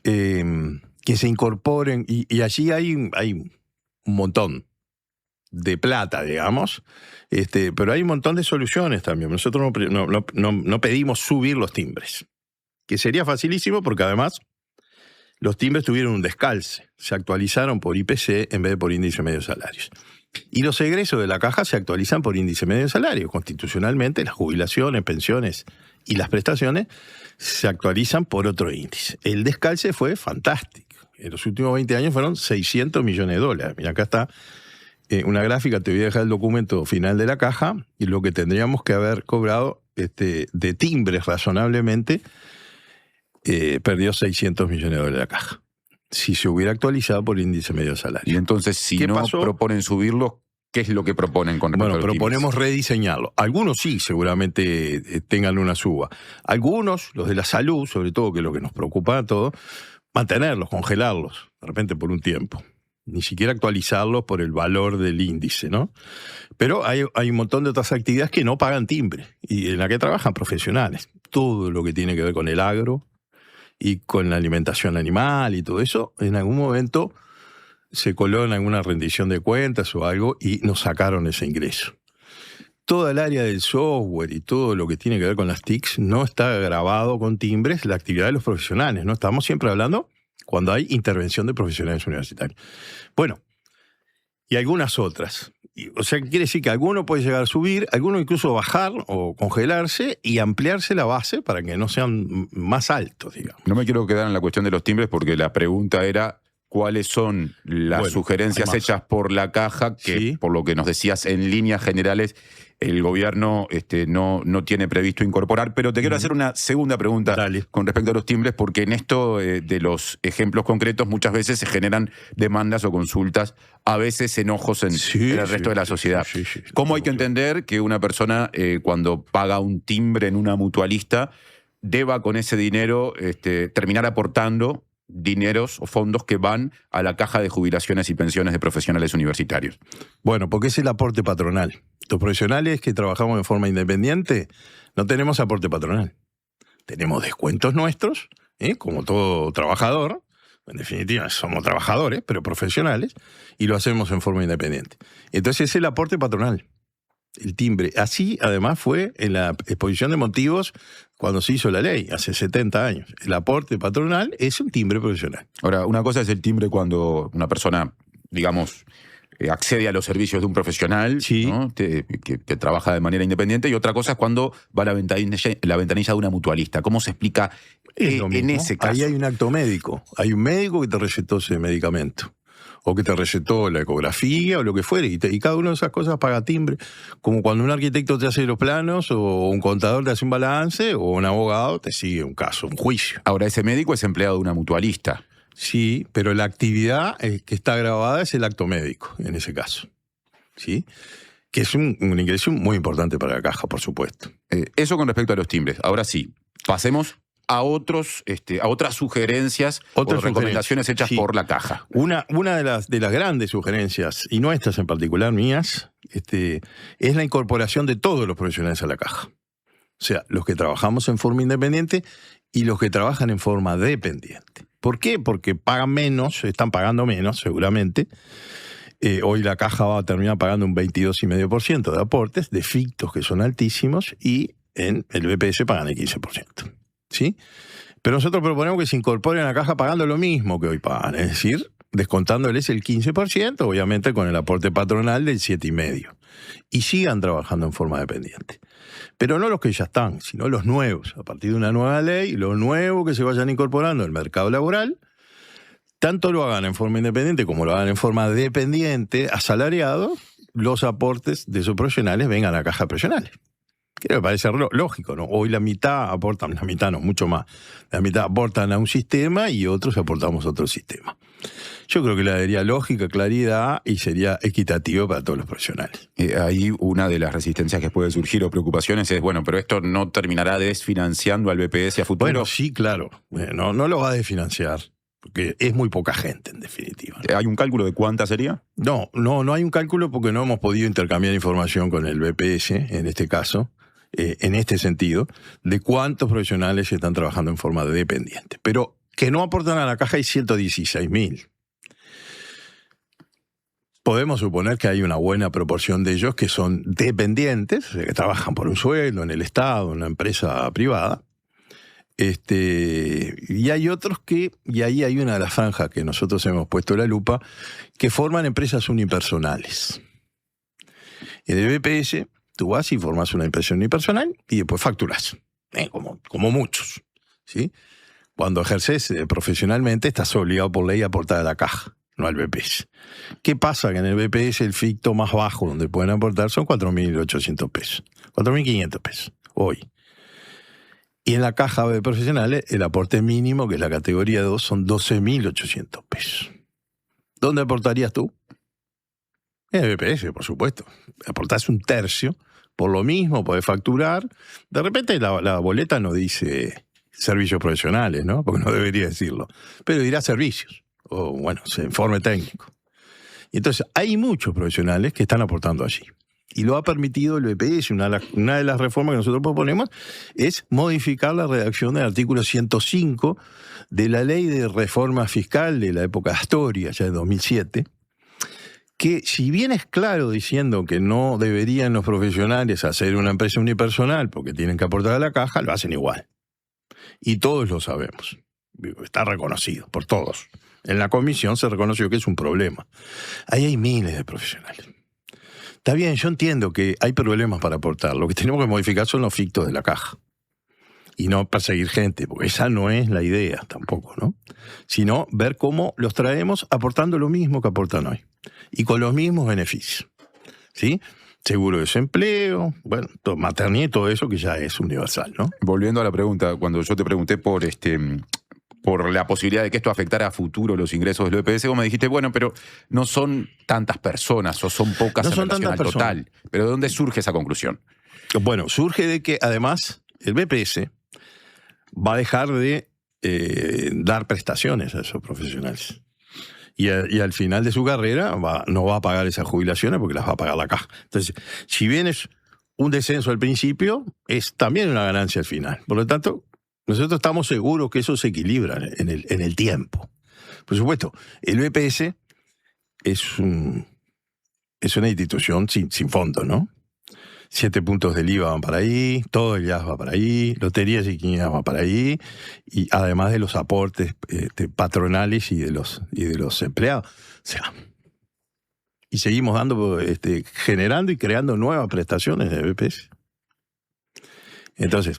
que se incorporen, y allí hay un montón de plata, digamos, pero hay un montón de soluciones también. Nosotros no pedimos subir los timbres, que sería facilísimo porque además los timbres tuvieron un descalce, se actualizaron por IPC en vez de por índice medio de salarios. Y los egresos de la Caja se actualizan por índice medio de salario. Constitucionalmente, las jubilaciones, pensiones y las prestaciones se actualizan por otro índice. El descalce fue fantástico. En los últimos 20 años fueron $600 millones. Mira, acá está una gráfica, te voy a dejar el documento final de la Caja, y lo que tendríamos que haber cobrado de timbres razonablemente, perdió $600 millones de la Caja. Si se hubiera actualizado por índice medio de salario. Y entonces, si no proponen subirlo, ¿qué es lo que proponen con respecto a los timbres? Proponemos rediseñarlo. Algunos sí, seguramente tengan una suba. Algunos, los de la salud, sobre todo, que es lo que nos preocupa a todos, mantenerlos, congelarlos, de repente por un tiempo. Ni siquiera actualizarlos por el valor del índice, ¿no? Pero hay un montón de otras actividades que no pagan timbre y en la que trabajan profesionales. Todo lo que tiene que ver con el agro y con la alimentación animal y todo eso, en algún momento se coló en alguna rendición de cuentas o algo y nos sacaron ese ingreso. Toda el área del software y todo lo que tiene que ver con las TICs no está grabado con timbres la actividad de los profesionales, ¿no? Estamos siempre hablando cuando hay intervención de profesionales universitarios. Bueno, y algunas otras. O sea, quiere decir que alguno puede llegar a subir, alguno incluso bajar o congelarse y ampliarse la base para que no sean más altos, digamos. No me quiero quedar en la cuestión de los timbres porque la pregunta era cuáles son las sugerencias hechas por la Caja, que por lo que nos decías en líneas generales el gobierno no tiene previsto incorporar. Pero te quiero hacer una segunda pregunta con respecto a los timbres, porque en esto de los ejemplos concretos muchas veces se generan demandas o consultas, a veces enojos en el resto de la sociedad. ¿Cómo hay que entender que una persona cuando paga un timbre en una mutualista deba con ese dinero terminar aportando dineros o fondos que van a la Caja de Jubilaciones y Pensiones de Profesionales Universitarios? Bueno, porque es el aporte patronal. Los profesionales que trabajamos de forma independiente no tenemos aporte patronal. Tenemos descuentos nuestros, como todo trabajador, En definitiva, somos trabajadores, pero profesionales, y lo hacemos en forma independiente. Entonces es el aporte patronal, el timbre. Así, además, fue en la exposición de motivos cuando se hizo la ley, hace 70 años. El aporte patronal es un timbre profesional. Ahora, una cosa es el timbre cuando una persona, digamos, accede a los servicios de un profesional, sí, ¿no? que trabaja de manera independiente, y otra cosa es cuando va a la ventanilla de una mutualista. ¿Cómo se explica en ese caso? Ahí hay un acto médico. Hay un médico que te recetó ese medicamento, o que te recetó la ecografía, o lo que fuere, y cada una de esas cosas paga timbre. Como cuando un arquitecto te hace los planos, o un contador te hace un balance, o un abogado te sigue un caso, un juicio. Ahora, ese médico es empleado de una mutualista. Sí, pero la actividad que está grabada es el acto médico, en ese caso. ¿Sí? Que es un ingreso muy importante para la caja, por supuesto. Eso con respecto a los timbres. Ahora sí, pasemos a otras sugerencias o recomendaciones hechas por la caja. Una de las grandes sugerencias, y nuestras en particular, mías, es la incorporación de todos los profesionales a la caja. O sea, los que trabajamos en forma independiente y los que trabajan en forma dependiente. ¿Por qué? Porque pagan menos, están pagando menos, seguramente. Hoy la caja va a terminar pagando un 22,5% de aportes, de fictos que son altísimos, y en el BPS pagan el 15%. ¿Sí? Pero nosotros proponemos que se incorporen a la caja pagando lo mismo que hoy pagan, es decir, descontándoles el 15%, obviamente con el aporte patronal del 7,5%. Y sigan trabajando en forma dependiente. Pero no los que ya están, sino los nuevos. A partir de una nueva ley, los nuevos que se vayan incorporando al mercado laboral, tanto lo hagan en forma independiente como lo hagan en forma dependiente, asalariado, los aportes de esos profesionales vengan a cajas profesionales. Que me parece lógico, ¿no? Hoy la mitad aportan, la mitad no, mucho más. La mitad aportan a un sistema y otros aportamos a otro sistema. Yo creo que le daría lógica, claridad y sería equitativo para todos los profesionales. Ahí una de las resistencias que puede surgir o preocupaciones es, bueno, pero esto no terminará desfinanciando al BPS a futuro. Bueno, sí, claro. No lo va a desfinanciar, porque es muy poca gente, en definitiva. ¿Hay un cálculo de cuánta sería? No hay un cálculo porque no hemos podido intercambiar información con el BPS, en este caso, en este sentido, de cuántos profesionales están trabajando en forma dependiente. Pero que no aportan a la caja hay 116.000. Podemos suponer que hay una buena proporción de ellos que son dependientes, que trabajan por un sueldo en el Estado, en una empresa privada. Y hay otros que, y ahí hay una de las franjas que nosotros hemos puesto la lupa, que forman empresas unipersonales. En el BPS, tú vas y formas una empresa unipersonal y después facturas, como muchos, ¿sí? Cuando ejerces profesionalmente, estás obligado por ley a aportar a la caja, no al BPS. ¿Qué pasa? Que en el BPS el ficto más bajo donde pueden aportar son 4.800 pesos, 4.500 pesos hoy. Y en la caja de profesionales el aporte mínimo, que es la categoría 2, son 12.800 pesos. ¿Dónde aportarías tú? En el BPS, por supuesto. Aportás un tercio, por lo mismo podés facturar. De repente la boleta no dice servicios profesionales, ¿no? Porque no debería decirlo. Pero dirá servicios, o bueno, informe técnico. Y entonces hay muchos profesionales que están aportando allí. Y lo ha permitido el BPS. Una de las reformas que nosotros proponemos es modificar la redacción del artículo 105 de la Ley de Reforma Fiscal de la época de Astoria, ya de 2007, que si bien es claro diciendo que no deberían los profesionales hacer una empresa unipersonal porque tienen que aportar a la caja, lo hacen igual. Y todos lo sabemos. Está reconocido por todos. En la comisión se reconoció que es un problema. Ahí hay miles de profesionales. Está bien, yo entiendo que hay problemas para aportar. Lo que tenemos que modificar son los fictos de la caja. Y no perseguir gente, porque esa no es la idea tampoco, ¿no? Sino ver cómo los traemos aportando lo mismo que aportan hoy. Y con los mismos beneficios. ¿Sí? Seguro de desempleo, bueno, maternidad y todo eso que ya es universal, ¿no? Volviendo a la pregunta, cuando yo te pregunté por la posibilidad de que esto afectara a futuro los ingresos del BPS, vos me dijiste, bueno, pero no son tantas personas o son pocas en relación al total. ¿Pero de dónde surge esa conclusión? Bueno, surge de que además el BPS va a dejar de dar prestaciones a esos profesionales. Y al final de su carrera no va a pagar esas jubilaciones porque las va a pagar la caja. Entonces, si bien es un descenso al principio, es también una ganancia al final. Por lo tanto, nosotros estamos seguros que eso se equilibra en el tiempo. Por supuesto, el BPS es una institución sin fondo, ¿no? 7 puntos del IVA van para ahí, todo el IAS va para ahí, loterías y quinielas va para ahí, y además de los aportes patronales y de los empleados. O sea, y seguimos generando y creando nuevas prestaciones de BPS. Entonces,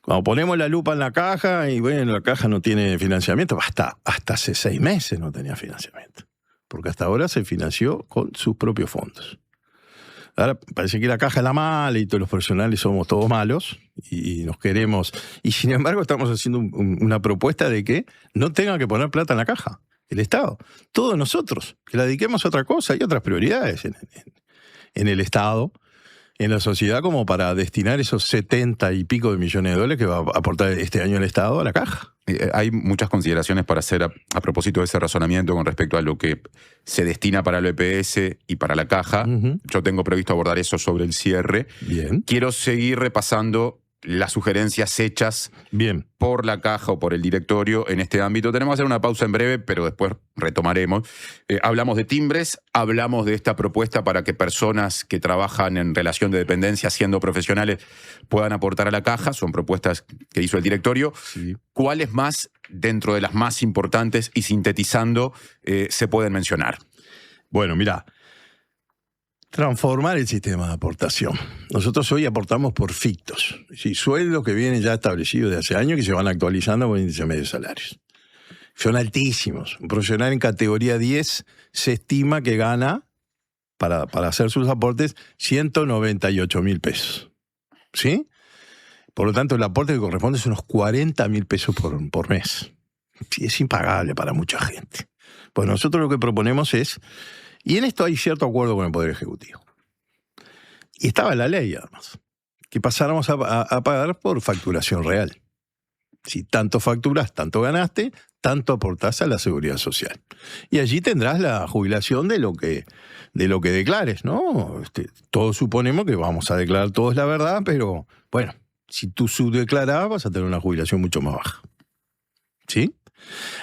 cuando ponemos la lupa en la caja, y bueno, la caja no tiene financiamiento, hasta hace 6 meses no tenía financiamiento, porque hasta ahora se financió con sus propios fondos. Ahora parece que la caja es la mala y todos los profesionales somos todos malos y nos queremos. Y sin embargo estamos haciendo una propuesta de que no tengan que poner plata en la caja, el Estado. Todos nosotros, que la dediquemos a otra cosa y otras prioridades en el Estado, en la sociedad, como para destinar esos 70 y pico de millones de dólares que va a aportar este año el Estado a la caja. Hay muchas consideraciones para hacer a propósito de ese razonamiento con respecto a lo que se destina para el EPS y para la caja. Yo tengo previsto abordar eso sobre el cierre. Bien. Quiero seguir repasando las sugerencias hechas por la caja o por el directorio en este ámbito. Tenemos que hacer una pausa en breve, pero después retomaremos. Hablamos de timbres, hablamos de esta propuesta para que personas que trabajan en relación de dependencia, siendo profesionales, puedan aportar a la caja. Son propuestas que hizo el directorio. Sí. ¿Cuáles más, dentro de las más importantes y sintetizando, se pueden mencionar? Bueno, mirá. Transformar el sistema de aportación. Nosotros hoy aportamos por fictos, ¿sí? Sueldos que vienen ya establecidos de hace años que se van actualizando con índice medio de salarios. Son altísimos. Un profesional en categoría 10 se estima que gana, para hacer sus aportes, 198.000 pesos. ¿Sí? Por lo tanto, el aporte que corresponde es unos 40.000 pesos por mes. Sí, es impagable para mucha gente. Pues nosotros lo que proponemos es... Y en esto hay cierto acuerdo con el Poder Ejecutivo. Y estaba en la ley, además, que pasáramos a pagar por facturación real. Si tanto facturas, tanto ganaste, tanto aportás a la Seguridad Social. Y allí tendrás la jubilación de lo que declares, ¿no? Todos suponemos que vamos a declarar todos la verdad, pero bueno, si tú subdeclarás vas a tener una jubilación mucho más baja. ¿Sí?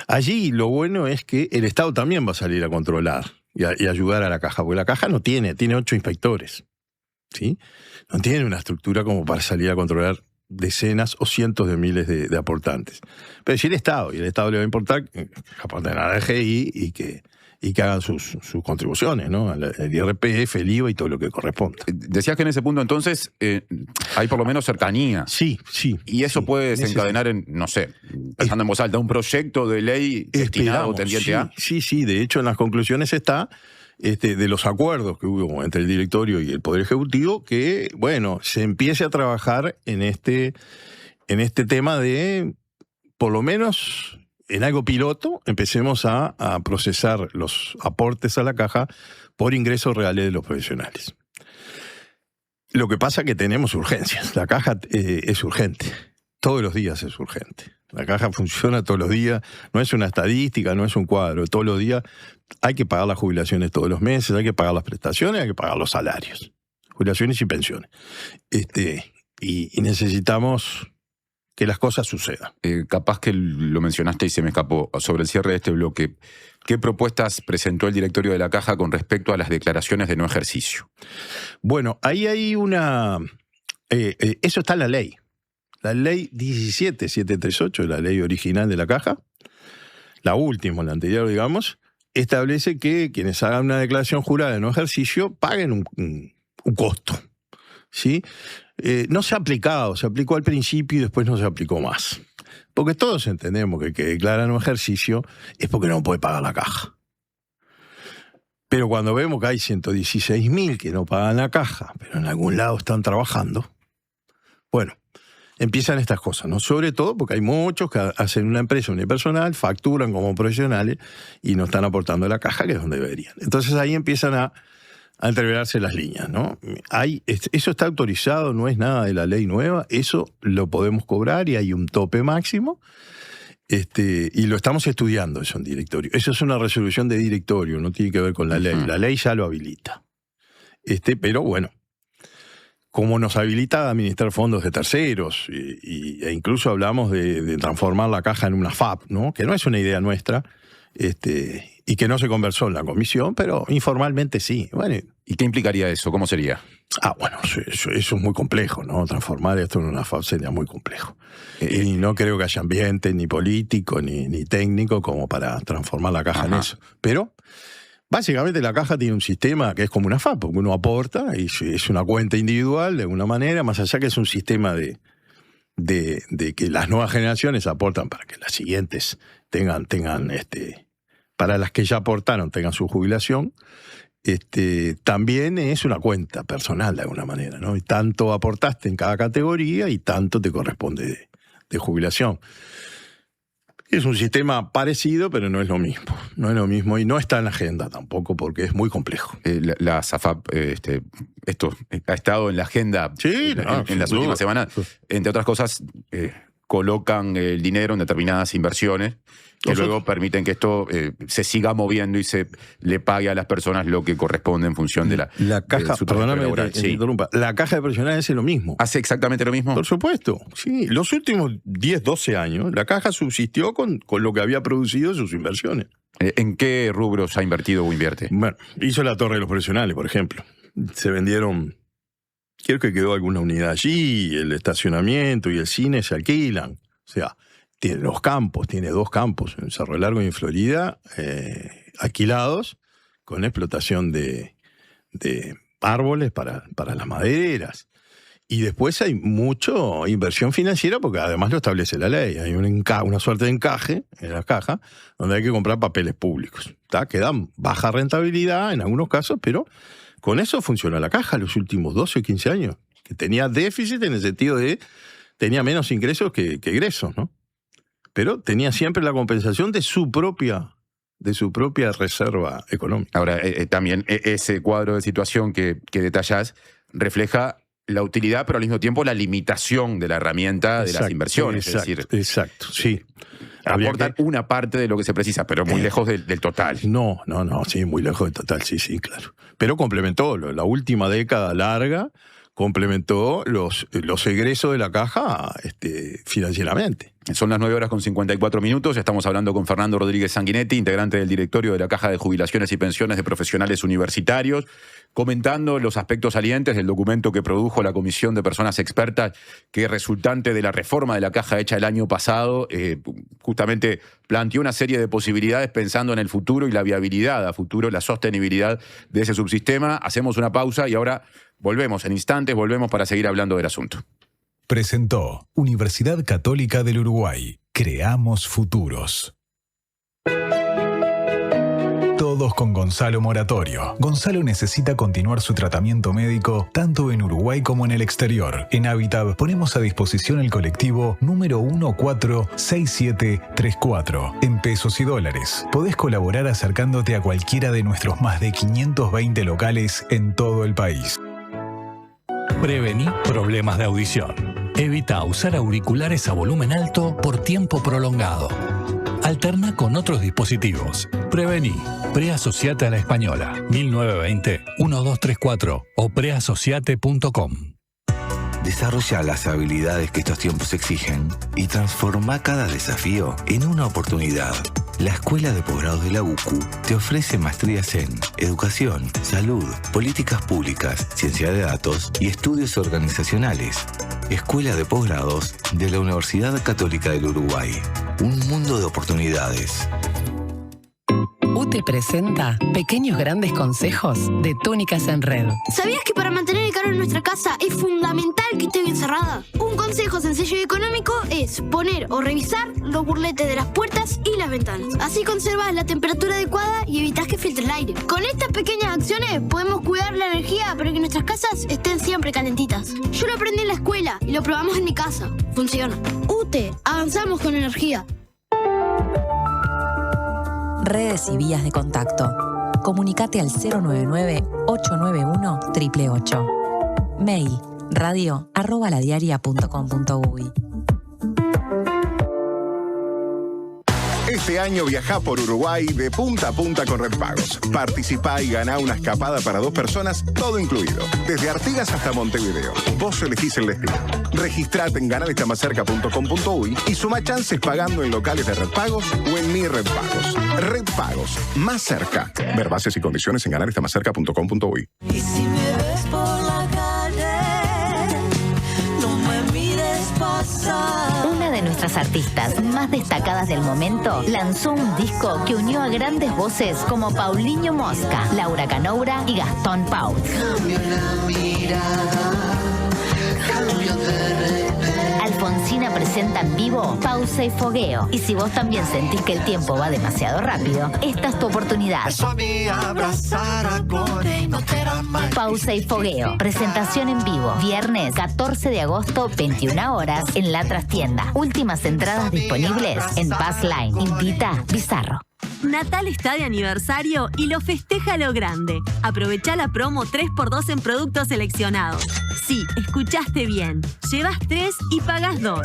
Allí lo bueno es que el Estado también va a salir a controlar y ayudar a la caja, porque la caja no tiene 8 inspectores, ¿sí? No tiene una estructura como para salir a controlar decenas o cientos de miles de aportantes. Pero sí el Estado, y el Estado le va a importar que aporten a la DGI y que hagan sus contribuciones, ¿no? El IRPF, el IVA y todo lo que corresponda. Decías que en ese punto entonces hay por lo menos cercanía. Sí. Y eso puede desencadenar en, no sé, pensando en voz alta, un proyecto de ley destinado o tendiente a... Sí. De hecho, en las conclusiones está de los acuerdos que hubo entre el directorio y el Poder Ejecutivo que, bueno, se empiece a trabajar en este tema de, por lo menos... En algo piloto, empecemos a procesar los aportes a la caja por ingresos reales de los profesionales. Lo que pasa es que tenemos urgencias. La caja es urgente. Todos los días es urgente. La caja funciona todos los días. No es una estadística, no es un cuadro. Todos los días hay que pagar las jubilaciones todos los meses, hay que pagar las prestaciones, hay que pagar los salarios. Jubilaciones y pensiones. Y necesitamos... que las cosas sucedan. Capaz que lo mencionaste y se me escapó sobre el cierre de este bloque. ¿Qué propuestas presentó el directorio de la Caja con respecto a las declaraciones de no ejercicio? Bueno, ahí hay una... eso está en la ley. La ley 17738, la ley original de la Caja, la última, la anterior, digamos, establece que quienes hagan una declaración jurada de no ejercicio paguen un costo. ¿Sí? No se ha aplicado, se aplicó al principio y después no se aplicó más. Porque todos entendemos que el que declara no ejercicio es porque no puede pagar la caja. Pero cuando vemos que hay 116.000 que no pagan la caja, pero en algún lado están trabajando, bueno, empiezan estas cosas, ¿no? Sobre todo porque hay muchos que hacen una empresa unipersonal, facturan como profesionales y no están aportando a la caja, que es donde deberían. Entonces ahí empiezan a entreverarse las líneas, ¿no? Eso está autorizado, no es nada de la ley nueva, eso lo podemos cobrar y hay un tope máximo, y lo estamos estudiando eso en directorio. Eso es una resolución de directorio, no tiene que ver con la ley. La ley ya lo habilita. Pero bueno, como nos habilita a administrar fondos de terceros, e incluso hablamos de transformar la caja en una FAP, ¿no? Que no es una idea nuestra, y que no se conversó en la comisión, pero informalmente sí. Bueno, ¿y qué implicaría eso? ¿Cómo sería? Bueno, eso es muy complejo, ¿no? Transformar esto en una FAP sería muy complejo. Y no creo que haya ambiente ni político ni técnico como para transformar la caja en eso. Pero básicamente la caja tiene un sistema que es como una FAP, porque uno aporta y es una cuenta individual de alguna manera, más allá que es un sistema de que las nuevas generaciones aportan para que las siguientes tengan para las que ya aportaron tengan su jubilación. También es una cuenta personal de alguna manera, ¿no? Y tanto aportaste en cada categoría y tanto te corresponde de jubilación. Es un sistema parecido, pero no es lo mismo. No es lo mismo y no está en la agenda tampoco porque es muy complejo. La SAFAP, esto ha estado en la agenda en las últimas semanas. Entre otras cosas, colocan el dinero en determinadas inversiones que luego permiten que esto se siga moviendo y se le pague a las personas lo que corresponde en función de la caja. De su perdóname que te interrumpa. La caja de profesionales es lo mismo. ¿Hace exactamente lo mismo? Por supuesto. Sí. Los últimos 10, 12 años, la caja subsistió con lo que había producido sus inversiones. ¿En qué rubros ha invertido o invierte? Bueno, hizo la Torre de los Profesionales, por ejemplo. Se vendieron, creo que quedó alguna unidad allí, el estacionamiento y el cine se alquilan. O sea, tiene los campos, tiene 2 campos, en Cerro Largo y en Florida, alquilados, con explotación de árboles para las madereras. Y después hay mucha inversión financiera, porque además lo establece la ley. Hay una suerte de encaje en la caja, donde hay que comprar papeles públicos, que dan baja rentabilidad en algunos casos, pero con eso funciona la caja los últimos 12 o 15 años, que tenía déficit en el sentido de tenía menos ingresos que egresos, ¿no? Pero tenía siempre la compensación de su propia reserva económica. Ahora, también ese cuadro de situación que detallás refleja la utilidad, pero al mismo tiempo la limitación de la herramienta de las inversiones. Exacto, sí. Aportan una parte de lo que se precisa, pero muy lejos del total. No, sí, muy lejos del total, sí, claro. Pero complementó, la última década larga, complementó los egresos de la caja financieramente. Son las 9:54. Estamos hablando con Fernando Rodríguez Sanguinetti, integrante del directorio de la Caja de Jubilaciones y Pensiones de Profesionales Universitarios, comentando los aspectos salientes del documento que produjo la Comisión de Personas Expertas, que resultante de la reforma de la Caja hecha el año pasado, justamente planteó una serie de posibilidades pensando en el futuro y la viabilidad a futuro, la sostenibilidad de ese subsistema. Hacemos una pausa y ahora volvemos en instantes, para seguir hablando del asunto. Presentó Universidad Católica del Uruguay. Creamos futuros. Todos con Gonzalo Moratorio. Gonzalo necesita continuar su tratamiento médico tanto en Uruguay como en el exterior. En Habitat ponemos a disposición el colectivo número 146734 en pesos y dólares. Podés colaborar acercándote a cualquiera de nuestros más de 520 locales en todo el país. Prevení problemas de audición. Evita usar auriculares a volumen alto por tiempo prolongado. Alterna con otros dispositivos. Prevení. Preasociate a la Española. 1920-1234 o preasociate.com. Desarrolla las habilidades que estos tiempos exigen y transforma cada desafío en una oportunidad. La Escuela de Posgrados de la UCU te ofrece maestrías en Educación, Salud, Políticas Públicas, Ciencia de Datos y Estudios Organizacionales. Escuela de Posgrados de la Universidad Católica del Uruguay. Un mundo de oportunidades. UTE presenta Pequeños Grandes Consejos de Túnicas en Red. ¿Sabías que para mantener el calor en nuestra casa es fundamental que esté bien cerrada? Un consejo sencillo y económico es poner o revisar los burletes de las puertas y las ventanas. Así conservas la temperatura adecuada y evitas que filtre el aire. Con estas pequeñas acciones podemos cuidar la energía para que nuestras casas estén siempre calentitas. Yo lo aprendí en la escuela y lo probamos en mi casa. Funciona. UTE, avanzamos con energía. Redes y vías de contacto. Comunicate al 099-891-888. Mail radio@ladiaria.com.uy. Este año viajá por Uruguay de punta a punta con Red Pagos. Participá y ganá una escapada para 2 personas, todo incluido. Desde Artigas hasta Montevideo. Vos elegís el destino. Registrate en ganalestamacerca.com.uy y suma chances pagando en locales de Red Pagos o en Mi Red Pagos. Red Pagos, más cerca. Ver bases y condiciones en ganaresmacerca.com.uy. Y si me ves por la calle, no me mires pasar. Una de nuestras artistas más destacadas del momento lanzó un disco que unió a grandes voces como Paulinho Mosca, Laura Canoura y Gastón Pauls. Cambio la mirada, cambio de repente. Alfonsina presenta en vivo Pausa y Fogueo. Y si vos también sentís que el tiempo va demasiado rápido, esta es tu oportunidad. Pausa y Fogueo. Presentación en vivo. Viernes 14 de agosto, 21 horas, en la trastienda. Últimas entradas disponibles en Pass Line. Invita Bizarro. Natal está de aniversario y lo festeja a lo grande. Aprovecha la promo 3x2 en productos seleccionados. Sí, escuchaste bien. Llevas 3 y pagas 2.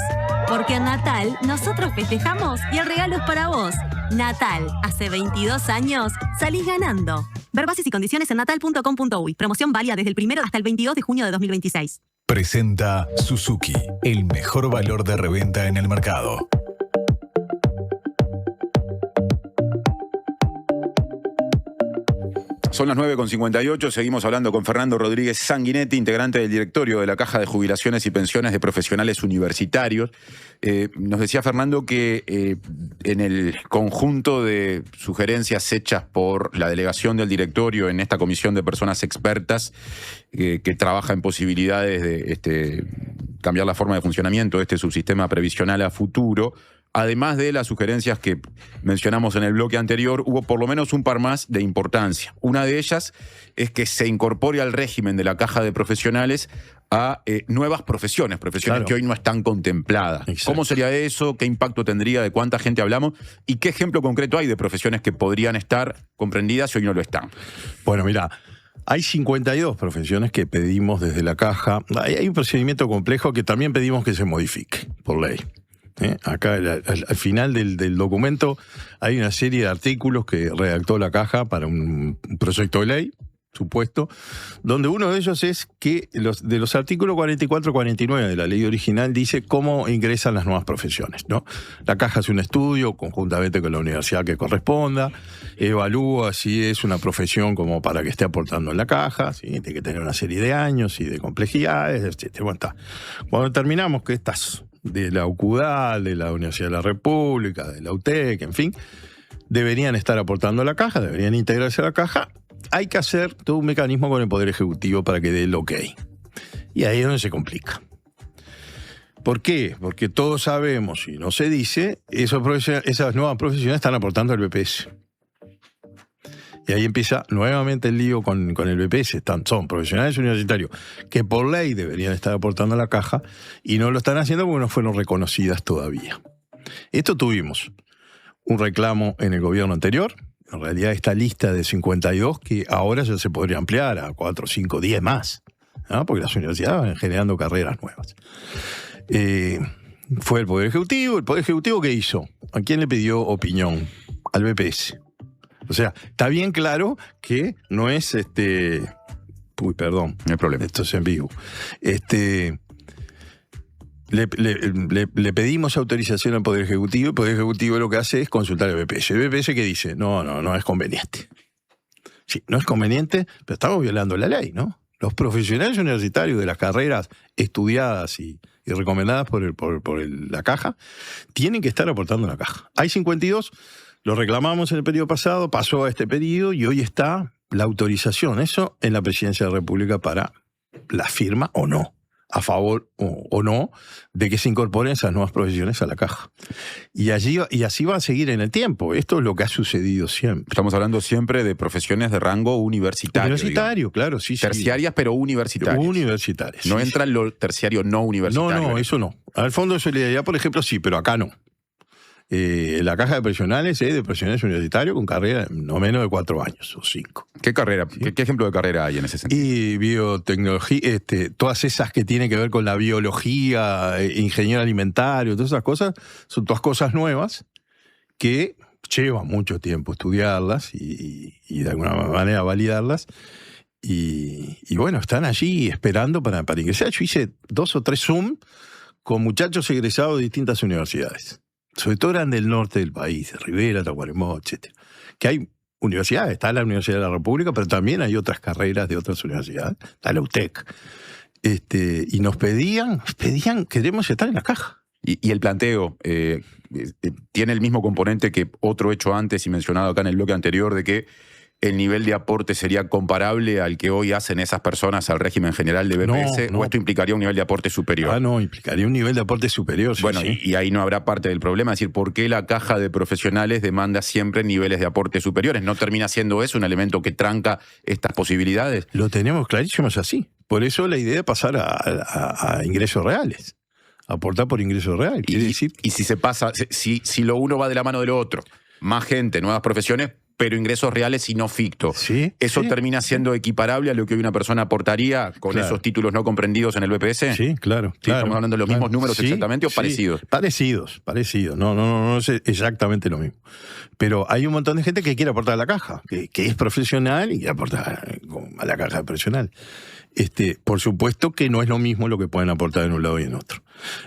Porque en Natal nosotros festejamos y el regalo es para vos. Natal, hace 22 años, salís ganando. Ver bases y condiciones en natal.com.uy. Promoción válida desde el 1 hasta el 22 de junio de 2026. Presenta Suzuki, el mejor valor de reventa en el mercado. Son las 9:58, seguimos hablando con Fernando Rodríguez Sanguinetti, integrante del directorio de la Caja de Jubilaciones y Pensiones de Profesionales Universitarios. Nos decía Fernando que en el conjunto de sugerencias hechas por la delegación del directorio en esta comisión de personas expertas que trabaja en posibilidades de cambiar la forma de funcionamiento de este subsistema previsional a futuro, además de las sugerencias que mencionamos en el bloque anterior, hubo por lo menos un par más de importancia. Una de ellas es que se incorpore al régimen de la Caja de Profesionales a nuevas profesiones claro, que hoy no están contempladas. Exacto. ¿Cómo sería eso? ¿Qué impacto tendría? ¿De cuánta gente hablamos? ¿Y qué ejemplo concreto hay de profesiones que podrían estar comprendidas y hoy no lo están? Bueno, mira, hay 52 profesiones que pedimos desde la Caja. Hay un procedimiento complejo que también pedimos que se modifique por ley. Acá al final del documento hay una serie de artículos que redactó la Caja para un proyecto de ley, supuesto, donde uno de ellos es que de los artículos 44 y 49 de la ley original dice cómo ingresan las nuevas profesiones, ¿no? La Caja hace un estudio conjuntamente con la universidad que corresponda, evalúa si es una profesión como para que esté aportando en la Caja, ¿sí? Tiene que tener una serie de años y de complejidades, etc. Bueno, está. Cuando determinamos que estas de la UCUDAL, de la Universidad de la República, de la UTEC, en fin, deberían estar aportando a la Caja, deberían integrarse a la Caja. Hay que hacer todo un mecanismo con el Poder Ejecutivo para que dé el ok. Y ahí es donde se complica. ¿Por qué? Porque todos sabemos, y no se dice, esas nuevas profesiones están aportando al BPS. Y ahí empieza nuevamente el lío con el BPS. Son profesionales universitarios que por ley deberían estar aportando a la Caja y no lo están haciendo porque no fueron reconocidas todavía. Esto tuvimos un reclamo en el gobierno anterior. En realidad esta lista de 52 que ahora ya se podría ampliar a 4, 5, 10 más, ¿no? Porque las universidades van generando carreras nuevas. Fue el Poder Ejecutivo. ¿El Poder Ejecutivo qué hizo? ¿A quién le pidió opinión? Al BPS. O sea, está bien claro que no es Uy, perdón. No hay problema. Esto es en vivo. Le pedimos autorización al Poder Ejecutivo. El Poder Ejecutivo lo que hace es consultar al BPS. El BPS que dice, no es conveniente. Sí, no es conveniente, pero estamos violando la ley, ¿no? Los profesionales universitarios de las carreras estudiadas y recomendadas por la Caja tienen que estar aportando a la Caja. Hay 52. Lo reclamamos en el periodo pasado, pasó a este periodo y hoy está la autorización, eso en la Presidencia de la República para la firma o no, a favor o no, de que se incorporen esas nuevas profesiones a la Caja. Y así va a seguir en el tiempo. Esto es lo que ha sucedido siempre. Estamos hablando siempre de profesiones de rango universitario. Universitario, claro, sí. Terciarias, pero universitarias. Universitarias. No entra en lo terciario no universitario. No, eso no. Al Fondo de Solidaridad, por ejemplo, sí, pero acá no. La Caja de Profesionales es de profesionales universitarios con carrera no menos de 4 años o 5. ¿Qué carrera? ¿Sí? ¿Qué ejemplo de carrera hay en ese sentido? Y biotecnología, todas esas que tienen que ver con la biología, ingeniero alimentario, todas esas cosas, son todas cosas nuevas que llevan mucho tiempo estudiarlas y de alguna manera validarlas. Y bueno, están allí esperando para ingresar. Yo hice 2 o 3 Zoom con muchachos egresados de distintas universidades. sobre todo eran del norte del país, de Rivera, Tacuarembó, etc. Que hay universidades, está la Universidad de la República, pero también hay otras carreras de otras universidades, está la UTEC. Y nos pedían, queremos estar en la caja. Y el planteo tiene el mismo componente que otro hecho antes y mencionado acá en el bloque anterior, de que el nivel de aporte sería comparable al que hoy hacen esas personas al régimen general de BPS, ¿o esto implicaría un nivel de aporte superior? No, implicaría un nivel de aporte superior. Sí, bueno, sí. Y ahí no habrá parte del problema, es decir, ¿por qué la caja de profesionales demanda siempre niveles de aporte superiores? ¿No termina siendo eso un elemento que tranca estas posibilidades? Lo tenemos clarísimo, es así. Por eso la idea es pasar a ingresos reales. Aportar por ingresos reales. Y si se pasa, si lo uno va de la mano de lo otro, más gente, nuevas profesiones, pero ingresos reales y no fictos. ¿Sí? ¿Eso termina siendo equiparable a lo que hoy una persona aportaría con esos títulos no comprendidos en el BPS? Sí, claro. ¿Sí? ¿Estamos hablando de los mismos números exactamente o parecidos? Parecidos. No es exactamente lo mismo. Pero hay un montón de gente que quiere aportar a la caja, que es profesional y quiere aportar a la caja profesional. Por supuesto que no es lo mismo lo que pueden aportar en un lado y en otro.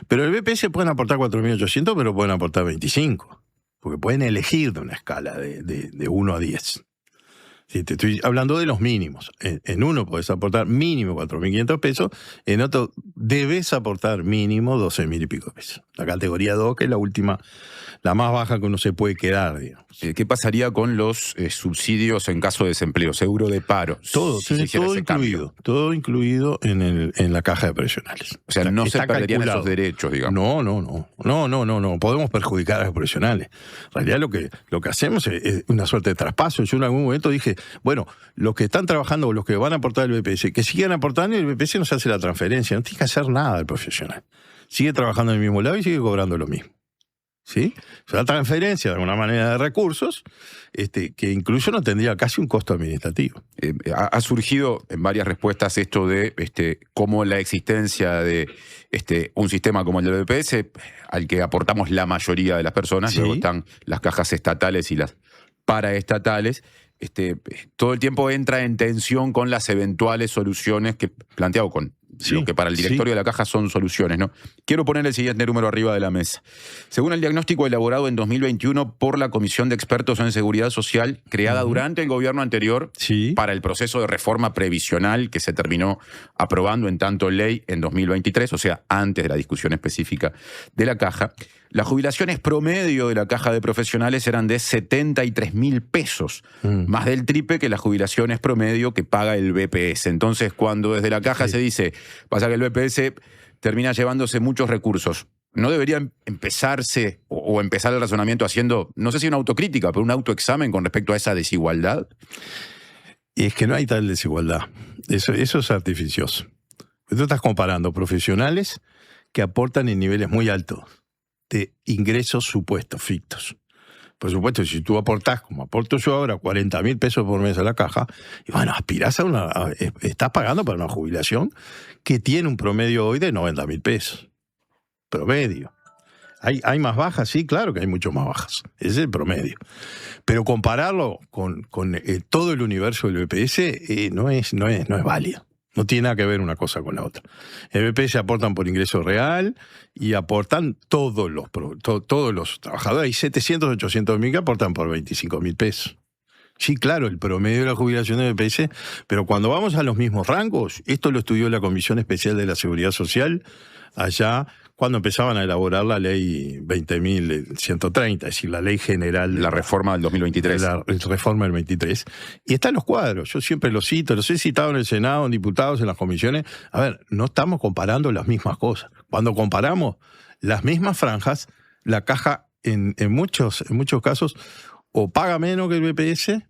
Pero el BPS pueden aportar 4.800, pero pueden aportar 25. Porque pueden elegir de una escala de 1 a 10. Sí, te estoy hablando de los mínimos. En uno podés aportar mínimo 4.500 pesos, en otro debes aportar mínimo 12.000 y pico pesos. La categoría 2, que es la última, la más baja que uno se puede quedar, digamos. ¿Qué pasaría con los subsidios en caso de desempleo, seguro de paro? Todo, todo incluido en la caja de profesionales. O sea, no se perderían esos derechos, digamos. No. Podemos perjudicar a los profesionales. En realidad lo que hacemos es una suerte de traspaso. Yo en algún momento dije, bueno, los que están trabajando o los que van a aportar el BPS, que sigan aportando y el BPS nos hace la transferencia. No tiene que hacer nada el profesional. Sigue trabajando en el mismo lado y sigue cobrando lo mismo. ¿Sí? Es una transferencia de alguna manera de recursos que incluso no tendría casi un costo administrativo. Ha surgido en varias respuestas esto de cómo la existencia de un sistema como el del BPS, al que aportamos la mayoría de las personas, ¿sí? Luego están las cajas estatales y las paraestatales, todo el tiempo entra en tensión con las eventuales soluciones que planteado con lo que para el directorio de la caja son soluciones, ¿no? Quiero poner el siguiente número arriba de la mesa. Según el diagnóstico elaborado en 2021 por la Comisión de Expertos en Seguridad Social, creada durante el gobierno anterior para el proceso de reforma previsional que se terminó aprobando en tanto ley en 2023, o sea, antes de la discusión específica de la caja, las jubilaciones promedio de la caja de profesionales eran de 73.000 pesos, más del triple que las jubilaciones promedio que paga el BPS. Entonces, cuando desde la caja se dice, pasa que el BPS termina llevándose muchos recursos, ¿no debería empezarse o empezar el razonamiento haciendo, no sé si una autocrítica, pero un autoexamen con respecto a esa desigualdad? Y es que no hay tal desigualdad. Eso es artificioso. Tú estás comparando profesionales que aportan en niveles muy altos de ingresos supuestos, fictos. Por supuesto, si tú aportás, como aporto yo ahora, 40.000 pesos por mes a la caja, y bueno, aspirás estás pagando para una jubilación que tiene un promedio hoy de 90.000 pesos. Promedio. ¿Hay más bajas? Sí, claro que hay mucho más bajas. Ese es el promedio. Pero compararlo con todo el universo del BPS no es válido. No tiene nada que ver una cosa con la otra. El BPS aportan por ingreso real y aportan todos los trabajadores. Hay 700, 800.000 que aportan por 25.000 pesos. Sí, claro, el promedio de la jubilación del BPS, pero cuando vamos a los mismos rangos, esto lo estudió la Comisión Especial de la Seguridad Social allá cuando empezaban a elaborar la ley 20.130, es decir, la ley general. La reforma del 2023. La reforma del 23. Y están los cuadros, yo siempre los cito, los he citado en el Senado, en diputados, en las comisiones. A ver, no estamos comparando las mismas cosas. Cuando comparamos las mismas franjas, la caja en muchos casos o paga menos que el BPS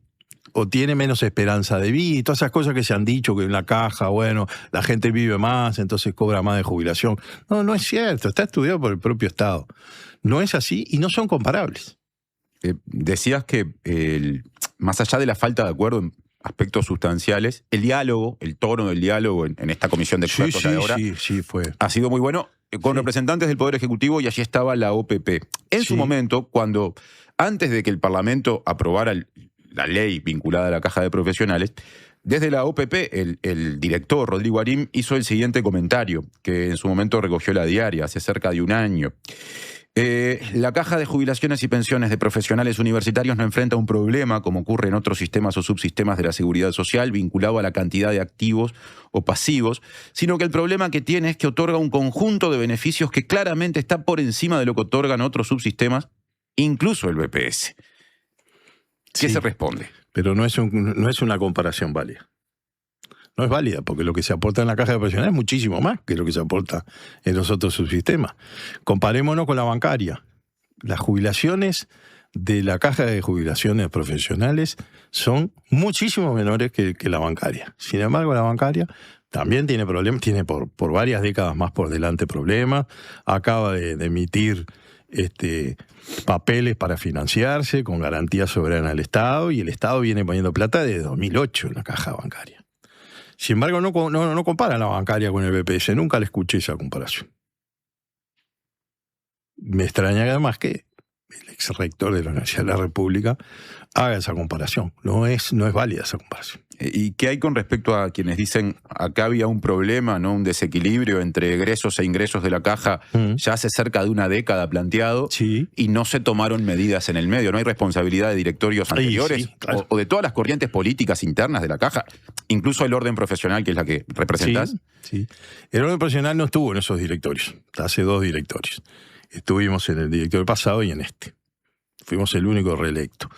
o tiene menos esperanza de vida y todas esas cosas que se han dicho, que en la caja, bueno, la gente vive más, entonces cobra más de jubilación. No es cierto, está estudiado por el propio Estado. No es así y no son comparables. Decías que más allá de la falta de acuerdo en aspectos sustanciales, el diálogo, el tono del diálogo en esta comisión de expertos de ahora ha sido muy bueno con representantes del Poder Ejecutivo y allí estaba la OPP. En su momento, antes de que el Parlamento aprobara la ley vinculada a la caja de profesionales, desde la OPP, el director Rodrigo Arim hizo el siguiente comentario, que en su momento recogió La Diaria hace cerca de un año. La Caja de Jubilaciones y Pensiones de Profesionales Universitarios no enfrenta un problema, como ocurre en otros sistemas o subsistemas de la seguridad social, vinculado a la cantidad de activos o pasivos, sino que el problema que tiene es que otorga un conjunto de beneficios que claramente está por encima de lo que otorgan otros subsistemas, incluso el BPS. ¿Qué se responde? Pero no es una comparación válida. No es válida, porque lo que se aporta en la caja de profesionales es muchísimo más que lo que se aporta en los otros subsistemas. Comparémonos con la bancaria. Las jubilaciones de la caja de jubilaciones profesionales son muchísimo menores que la bancaria. Sin embargo, la bancaria también tiene problemas, tiene por varias décadas más por delante problemas, acaba de emitir papeles para financiarse con garantía soberana del Estado, y el Estado viene poniendo plata desde 2008 en la caja bancaria. Sin embargo, no comparan la bancaria con el BPS. Nunca le escuché esa comparación. Me extraña además que el ex rector de la Universidad de la República haga esa comparación. No es válida esa comparación. ¿Y qué hay con respecto a quienes dicen acá había un problema, ¿no? Un desequilibrio entre egresos e ingresos de la caja ya hace cerca de una década planteado, y no se tomaron medidas en el medio? ¿No hay responsabilidad de directorios anteriores claro, o de todas las corrientes políticas internas de la caja? Incluso el orden profesional, que es la que representás. Sí. El orden profesional no estuvo en esos directorios. Hace 2 directorios. Estuvimos en el directorio pasado y en este. Fuimos el único reelecto.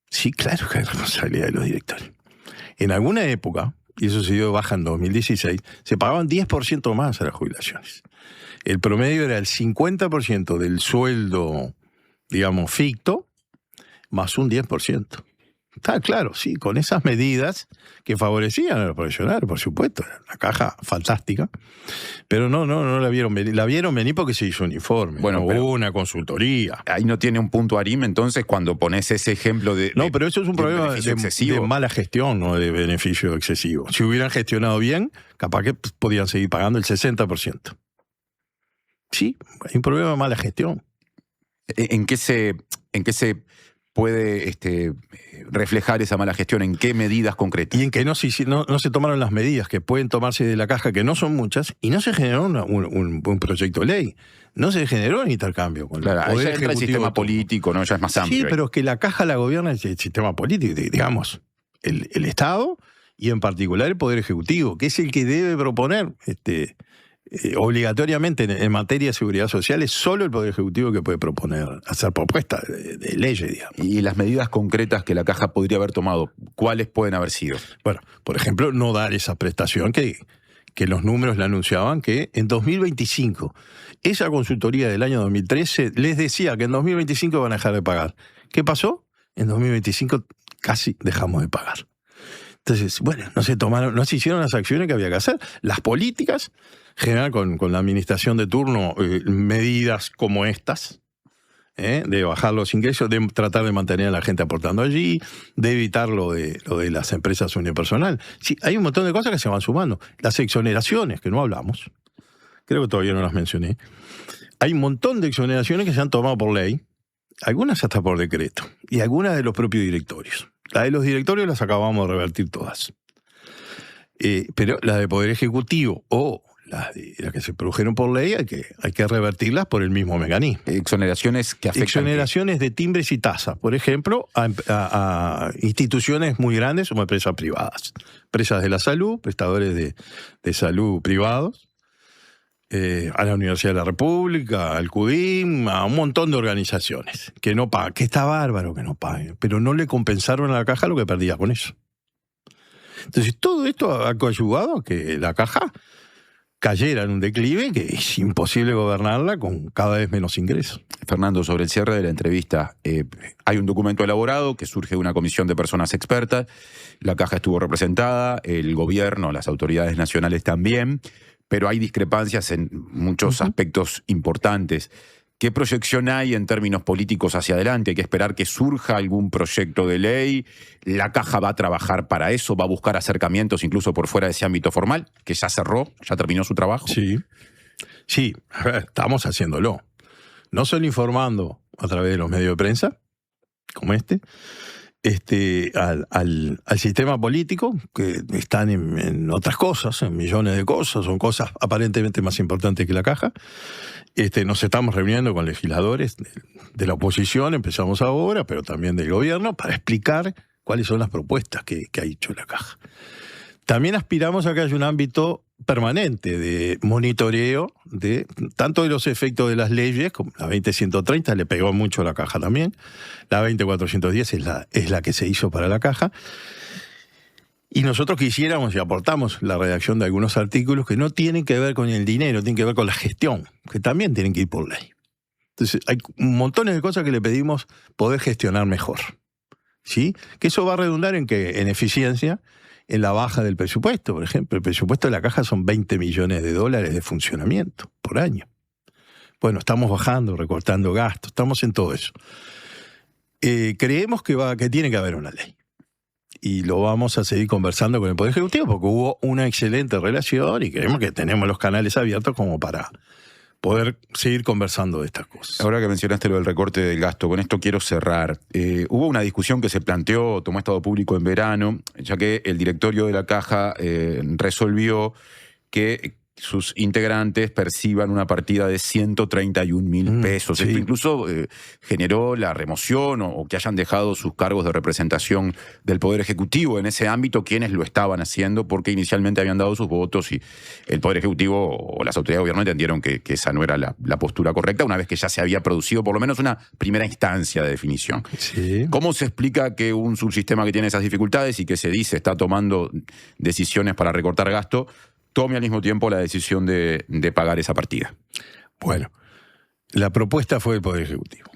Sí, claro que hay responsabilidad de los directores. En alguna época, y eso se dio de baja en 2016, se pagaban 10% más a las jubilaciones. El promedio era el 50% del sueldo, digamos, ficto, más un 10%. Está claro, sí, con esas medidas que favorecían a los profesionales, por supuesto. La caja fantástica. Pero no la vieron venir. La vieron venir porque se hizo un informe. Bueno, hubo una consultoría. Ahí no tiene un punto ARIM, entonces, cuando pones ese ejemplo de. No, pero eso es un problema de mala gestión, no de beneficio excesivo. Si hubieran gestionado bien, capaz que podían seguir pagando el 60%. Sí, hay un problema de mala gestión. ¿En qué se puede reflejar esa mala gestión? ¿En qué medidas concretas? Y en que no se tomaron las medidas que pueden tomarse de la caja, que no son muchas, y no se generó un proyecto de ley. No se generó un intercambio con claro, el poder ejecutivo. El sistema político, ¿no? Ya es más amplio. Sí, pero es que la caja la gobierna el sistema político, digamos, el Estado, y en particular el Poder Ejecutivo, que es el que debe proponer obligatoriamente en materia de seguridad social. Es solo el Poder Ejecutivo que puede proponer, hacer propuestas de leyes, digamos. Y las medidas concretas que la caja podría haber tomado, ¿cuáles pueden haber sido? Bueno, por ejemplo, no dar esa prestación que los números le anunciaban que en 2025, esa consultoría del año 2013 les decía que en 2025 van a dejar de pagar. ¿Qué pasó? En 2025 casi dejamos de pagar. Entonces, bueno, no se hicieron las acciones que había que hacer. Las políticas, generar con la administración de turno medidas como estas, de bajar los ingresos, de tratar de mantener a la gente aportando allí, de evitar lo de las empresas unipersonal. Sí, hay un montón de cosas que se van sumando. Las exoneraciones, que no hablamos, creo que todavía no las mencioné. Hay un montón de exoneraciones que se han tomado por ley, algunas hasta por decreto, y algunas de los propios directorios. La de los directorios las acabamos de revertir todas. Pero la de Poder Ejecutivo o las que se produjeron por ley hay que revertirlas por el mismo mecanismo. Exoneraciones que afectan. Exoneraciones de timbres y tasas, por ejemplo, a instituciones muy grandes o empresas privadas. Empresas de la salud, prestadores de salud privados, a la Universidad de la República, al CUDIM, a un montón de organizaciones que no pagan, que está bárbaro que no paguen, pero no le compensaron a la caja lo que perdía con eso. Entonces, todo esto ha coadyuvado a que la caja cayera en un declive que es imposible gobernarla con cada vez menos ingresos. Fernando, sobre el cierre de la entrevista, hay un documento elaborado que surge de una comisión de personas expertas, la caja estuvo representada, el gobierno, las autoridades nacionales también, pero hay discrepancias en muchos aspectos importantes. ¿Qué proyección hay en términos políticos hacia adelante? ¿Hay que esperar que surja algún proyecto de ley? ¿La caja va a trabajar para eso? ¿Va a buscar acercamientos incluso por fuera de ese ámbito formal? ¿Que ya cerró? ¿Ya terminó su trabajo? Sí, estamos haciéndolo. No solo informando a través de los medios de prensa, como este, al sistema político, que están en otras cosas, en millones de cosas, son cosas aparentemente más importantes que la caja. Nos estamos reuniendo con legisladores de la oposición, empezamos ahora, pero también del gobierno, para explicar cuáles son las propuestas que ha hecho la caja. También aspiramos a que haya un ámbito permanente de monitoreo tanto de los efectos de las leyes, como la 20.130 le pegó mucho a la caja también, la 20.410 es la que se hizo para la caja, y nosotros quisiéramos y aportamos la redacción de algunos artículos que no tienen que ver con el dinero, tienen que ver con la gestión, que también tienen que ir por ley. Entonces hay montones de cosas que le pedimos poder gestionar mejor, ¿sí? Que eso va a redundar en eficiencia, en la baja del presupuesto. Por ejemplo, el presupuesto de la caja son $20 millones de funcionamiento por año. Bueno, estamos bajando, recortando gastos, estamos en todo eso. Creemos que tiene que haber una ley. Y lo vamos a seguir conversando con el Poder Ejecutivo porque hubo una excelente relación y creemos que tenemos los canales abiertos como para poder seguir conversando de estas cosas. Ahora que mencionaste lo del recorte del gasto, con esto quiero cerrar. Hubo una discusión que se planteó, tomó estado público en verano, ya que el directorio de la Caja resolvió que sus integrantes perciban una partida de 131.000 pesos. Sí. Esto incluso generó la remoción o que hayan dejado sus cargos de representación del Poder Ejecutivo en ese ámbito, quienes lo estaban haciendo, porque inicialmente habían dado sus votos y el Poder Ejecutivo o las autoridades de gobierno entendieron que esa no era la postura correcta, una vez que ya se había producido por lo menos una primera instancia de definición. Sí. ¿Cómo se explica que un subsistema que tiene esas dificultades y que se dice está tomando decisiones para recortar gasto, tome al mismo tiempo la decisión de pagar esa partida? Bueno, la propuesta fue del Poder Ejecutivo.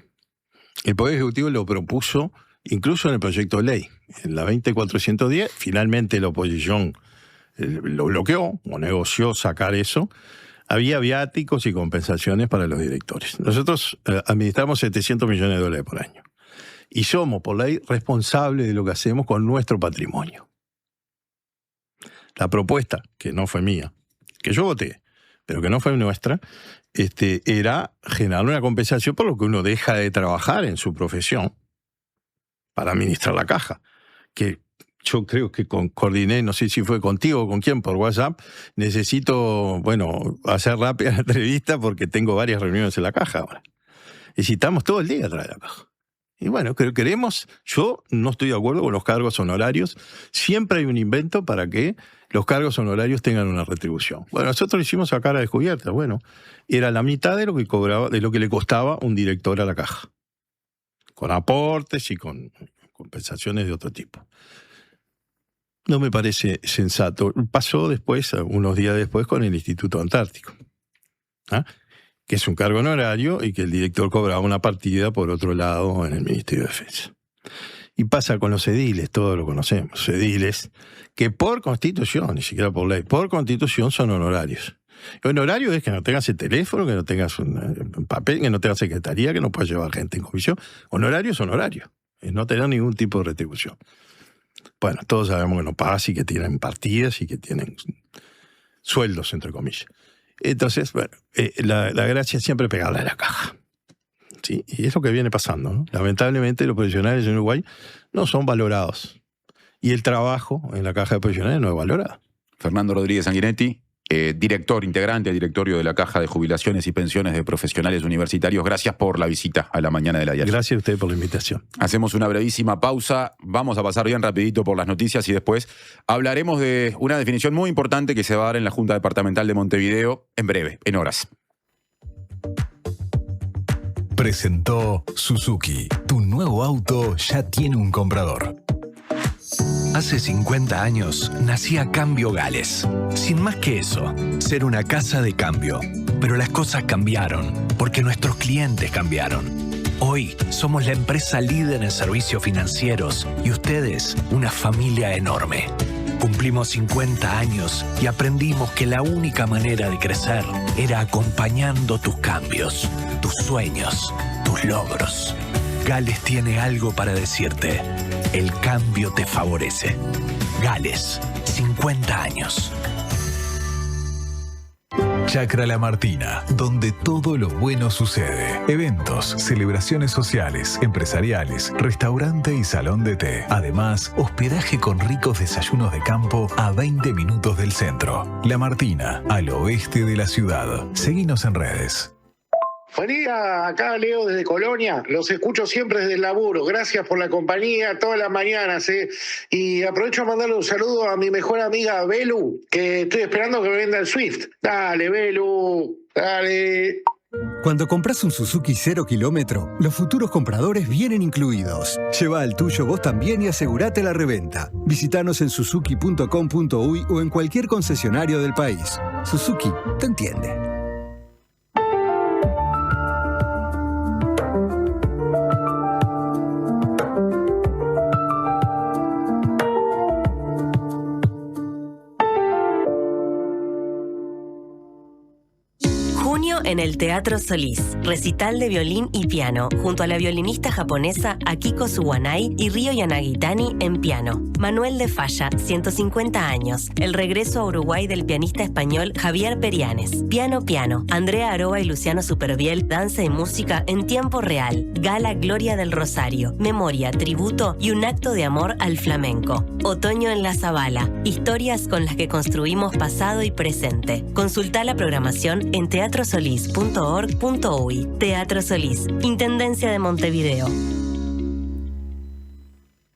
El Poder Ejecutivo lo propuso incluso en el proyecto de ley. En la 20.410, finalmente la oposición lo bloqueó o negoció sacar eso. Había viáticos y compensaciones para los directores. Nosotros administramos $700 millones por año. Y somos, por ley, responsables de lo que hacemos con nuestro patrimonio. La propuesta, que no fue mía, que yo voté, pero que no fue nuestra, era generar una compensación por lo que uno deja de trabajar en su profesión para administrar la caja. Que yo creo que coordiné, no sé si fue contigo o con quién, por WhatsApp, necesito, hacer rápida la entrevista porque tengo varias reuniones en la caja ahora. Necesitamos todo el día atrás de la caja. Y bueno, yo no estoy de acuerdo con los cargos honorarios. Siempre hay un invento para que los cargos honorarios tengan una retribución. Bueno, nosotros lo hicimos a cara descubierta. Bueno, era la mitad de lo que cobraba, de lo que le costaba un director a la caja. Con aportes y con compensaciones de otro tipo. No me parece sensato. Pasó después, unos días después, con el Instituto Antártico. Que es un cargo honorario y que el director cobraba una partida por otro lado en el Ministerio de Defensa. Y pasa con los ediles, todos lo conocemos, ediles que por constitución, ni siquiera por ley, por constitución son honorarios. El honorario es que no tengas el teléfono, que no tengas un papel, que no tengas secretaría, que no puedas llevar gente en comisión. Honorario es honorario, es no tener ningún tipo de retribución. Bueno, todos sabemos que no pasa y que tienen partidas y que tienen sueldos, entre comillas. Entonces, la gracia es siempre pegarle a la caja. ¿Sí? Y es lo que viene pasando, ¿no? Lamentablemente los profesionales en Uruguay no son valorados. Y el trabajo en la caja de profesionales no es valorado. Fernando Rodríguez Sanguinetti, director integrante del directorio de la Caja de Jubilaciones y Pensiones de Profesionales Universitarios. Gracias por la visita a la mañana de la diaria. Gracias a usted por la invitación. Hacemos una brevísima pausa. Vamos a pasar bien rapidito por las noticias y después hablaremos de una definición muy importante que se va a dar en la Junta Departamental de Montevideo en breve, en horas. Presentó Suzuki. Tu nuevo auto ya tiene un comprador. Hace 50 años nacía Cambio Gales. Sin más que eso, ser una casa de cambio. Pero las cosas cambiaron, porque nuestros clientes cambiaron. Hoy somos la empresa líder en servicios financieros y ustedes una familia enorme. Cumplimos 50 años y aprendimos que la única manera de crecer era acompañando tus cambios, tus sueños, tus logros. Gales tiene algo para decirte. El cambio te favorece. Gales, 50 años. Chacra La Martina, donde todo lo bueno sucede. Eventos, celebraciones sociales, empresariales, restaurante y salón de té. Además, hospedaje con ricos desayunos de campo a 20 minutos del centro. La Martina, al oeste de la ciudad. Seguinos en redes. Buen día, acá Leo desde Colonia, los escucho siempre desde el laburo, gracias por la compañía todas las mañanas, y aprovecho a mandarle un saludo a mi mejor amiga Belu, que estoy esperando que me venda el Swift. Dale, Belu, dale. Cuando compras un Suzuki 0 kilómetro, los futuros compradores vienen incluidos. Lleva al tuyo vos también y asegurate la reventa. Visítanos en suzuki.com.uy o en cualquier concesionario del país. Suzuki te entiende. En el Teatro Solís, recital de violín y piano, junto a la violinista japonesa Akiko Suwanai y Ryo Yanagitani en piano. Manuel de Falla, 150 años. El regreso a Uruguay del pianista español Javier Perianes. Piano Piano. Andrea Aroa y Luciano Superviel, danza y música en tiempo real. Gala Gloria del Rosario. Memoria, tributo y un acto de amor al flamenco. Otoño en la Zabala. Historias con las que construimos pasado y presente. Consulta la programación en teatrosolís.org.uy. Teatro Solís, Intendencia de Montevideo.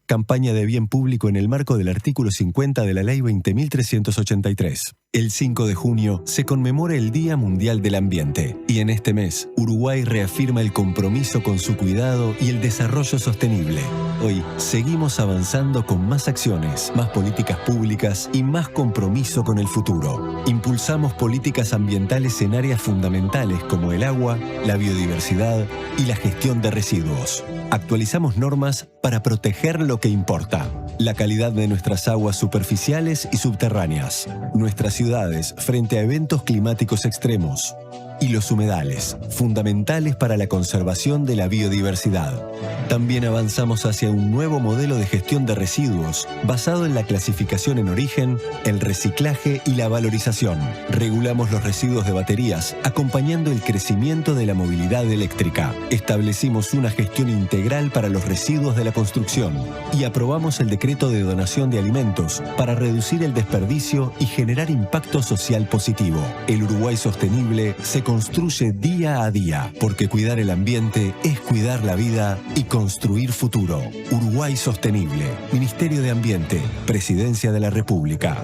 Campaña de bien público en el marco del artículo 50 de la Ley 20.383. El 5 de junio se conmemora el Día Mundial del Ambiente y en este mes Uruguay reafirma el compromiso con su cuidado y el desarrollo sostenible. Hoy seguimos avanzando con más acciones, más políticas públicas y más compromiso con el futuro. Impulsamos políticas ambientales en áreas fundamentales como el agua, la biodiversidad y la gestión de residuos. Actualizamos normas para proteger lo que importa: la calidad de nuestras aguas superficiales y subterráneas, nuestras ciudades frente a eventos climáticos extremos, y los humedales, fundamentales para la conservación de la biodiversidad. También avanzamos hacia un nuevo modelo de gestión de residuos basado en la clasificación en origen, el reciclaje y la valorización. Regulamos los residuos de baterías, acompañando el crecimiento de la movilidad eléctrica. Establecimos una gestión integral para los residuos de la construcción y aprobamos el decreto de donación de alimentos para reducir el desperdicio y generar impacto social positivo. El Uruguay sostenible se construye día a día, porque cuidar el ambiente es cuidar la vida y construir futuro. Uruguay Sostenible, Ministerio de Ambiente, Presidencia de la República.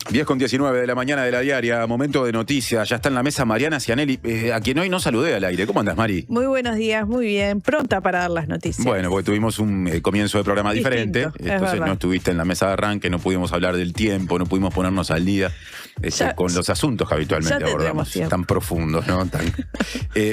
Diez con 19 de la mañana de la diaria, momento de noticias. Ya está en la mesa Mariana Cianelli, a quien hoy no saludé al aire. ¿Cómo andas, Mari? Muy buenos días, muy bien. Pronta para dar las noticias. Bueno, porque tuvimos un comienzo de programa diferente. Entonces no estuviste en la mesa de arranque, no pudimos hablar del tiempo, no pudimos ponernos al día con los asuntos que habitualmente abordamos. Tan profundos, ¿no?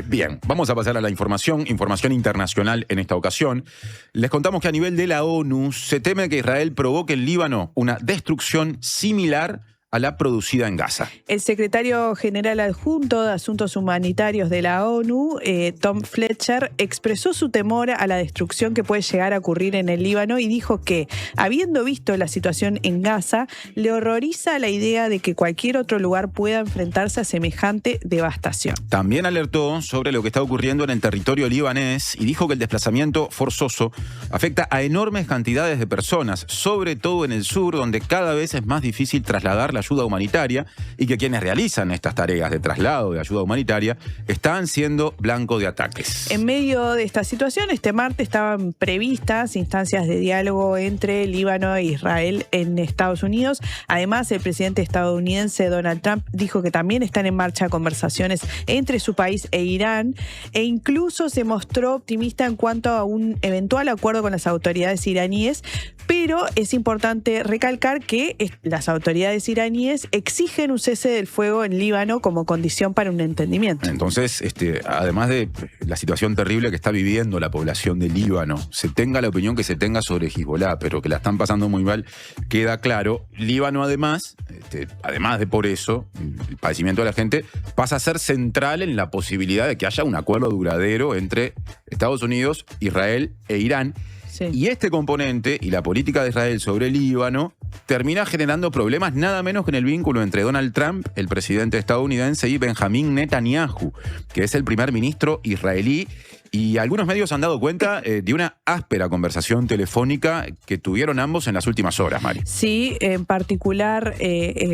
Bien, vamos a pasar a la información internacional en esta ocasión. Les contamos que a nivel de la ONU se teme que Israel provoque en Líbano una destrucción similar a la producida en Gaza. El secretario general adjunto de Asuntos Humanitarios de la ONU, Tom Fletcher, expresó su temor a la destrucción que puede llegar a ocurrir en el Líbano y dijo que, habiendo visto la situación en Gaza, le horroriza la idea de que cualquier otro lugar pueda enfrentarse a semejante devastación. También alertó sobre lo que está ocurriendo en el territorio libanés y dijo que el desplazamiento forzoso afecta a enormes cantidades de personas, sobre todo en el sur, donde cada vez es más difícil trasladar la ayuda humanitaria y que quienes realizan estas tareas de traslado de ayuda humanitaria están siendo blanco de ataques. En medio de esta situación, este martes estaban previstas instancias de diálogo entre Líbano e Israel en Estados Unidos. Además, el presidente estadounidense Donald Trump dijo que también están en marcha conversaciones entre su país e Irán, e incluso se mostró optimista en cuanto a un eventual acuerdo con las autoridades iraníes, pero es importante recalcar que las autoridades iraníes iraníes exigen un cese del fuego en Líbano como condición para un entendimiento. Entonces, además de la situación terrible que está viviendo la población de Líbano, se tenga la opinión que se tenga sobre Hezbollah, pero que la están pasando muy mal, queda claro. Líbano además de por eso, el padecimiento de la gente, pasa a ser central en la posibilidad de que haya un acuerdo duradero entre Estados Unidos, Israel e Irán. Sí. Y este componente y la política de Israel sobre el Líbano termina generando problemas nada menos que en el vínculo entre Donald Trump, el presidente estadounidense, y Benjamín Netanyahu, que es el primer ministro israelí. Y algunos medios han dado cuenta de una áspera conversación telefónica que tuvieron ambos en las últimas horas, Mari. Sí, en particular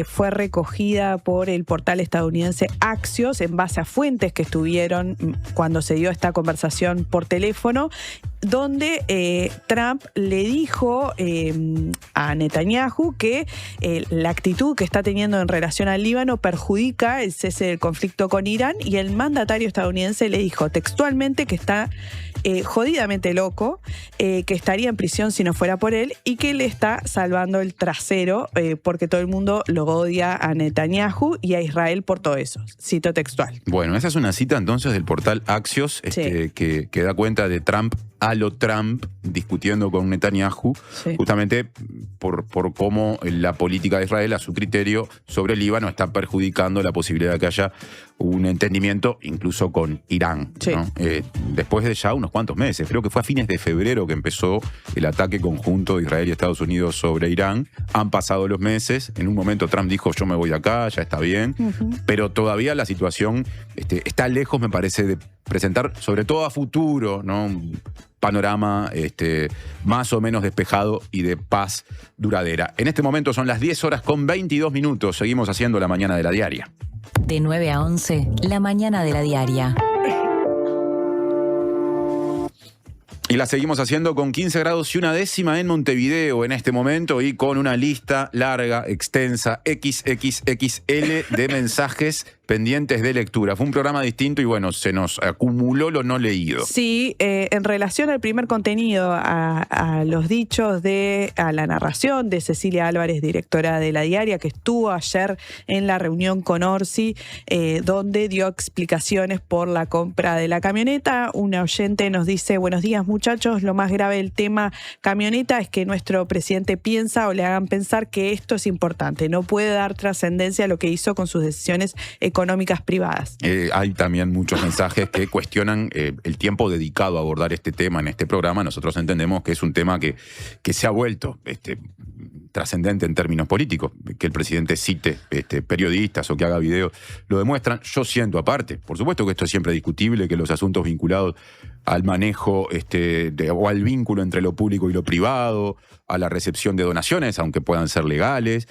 fue recogida por el portal estadounidense Axios en base a fuentes que estuvieron cuando se dio esta conversación por teléfono, donde Trump le dijo a Netanyahu que la actitud que está teniendo en relación al Líbano perjudica el cese del conflicto con Irán, y el mandatario estadounidense le dijo textualmente que está jodidamente loco, que estaría en prisión si no fuera por él, y que le está salvando el trasero porque todo el mundo lo odia a Netanyahu y a Israel por todo eso. Cito textual. Bueno, esa es una cita entonces del portal Axios, Sí. que da cuenta de Trump a lo Trump discutiendo con Netanyahu, Sí. justamente por cómo la política de Israel, a su criterio, sobre el Líbano está perjudicando la posibilidad de que haya un entendimiento incluso con Irán, Sí. ¿no? Después de ya unos cuantos meses, creo que fue a fines de febrero que empezó el ataque conjunto de Israel y Estados Unidos sobre Irán. Han pasado los meses, en un momento Trump dijo yo me voy de acá, ya está bien, pero todavía la situación está lejos, me parece, de presentar, sobre todo a futuro, ¿no?, un panorama más o menos despejado y de paz duradera. En este momento son las 10:22. Seguimos haciendo la mañana de la diaria. De 9 a 11, la mañana de la diaria. Y la seguimos haciendo con 15 grados y una décima en Montevideo en este momento, y con una lista larga, extensa, XXXL de mensajes pendientes de lectura. Fue un programa distinto y bueno, se nos acumuló lo no leído. Sí, en relación al primer contenido, a los dichos a la narración de Cecilia Álvarez, directora de La Diaria, que estuvo ayer en la reunión con Orsi, donde dio explicaciones por la compra de la camioneta. Una oyente nos dice: buenos días, muchachos, lo más grave del tema camioneta es que nuestro presidente piensa o le hagan pensar que esto es importante. No puede dar trascendencia a lo que hizo con sus decisiones económicas privadas. Hay también muchos mensajes que cuestionan el tiempo dedicado a abordar este tema en este programa. Nosotros entendemos que es un tema que se ha vuelto trascendente en términos políticos. Que el presidente cite periodistas o que haga videos lo demuestran. Yo siento aparte, por supuesto que esto es siempre discutible, que los asuntos vinculados al manejo o al vínculo entre lo público y lo privado, a la recepción de donaciones, aunque puedan ser legales,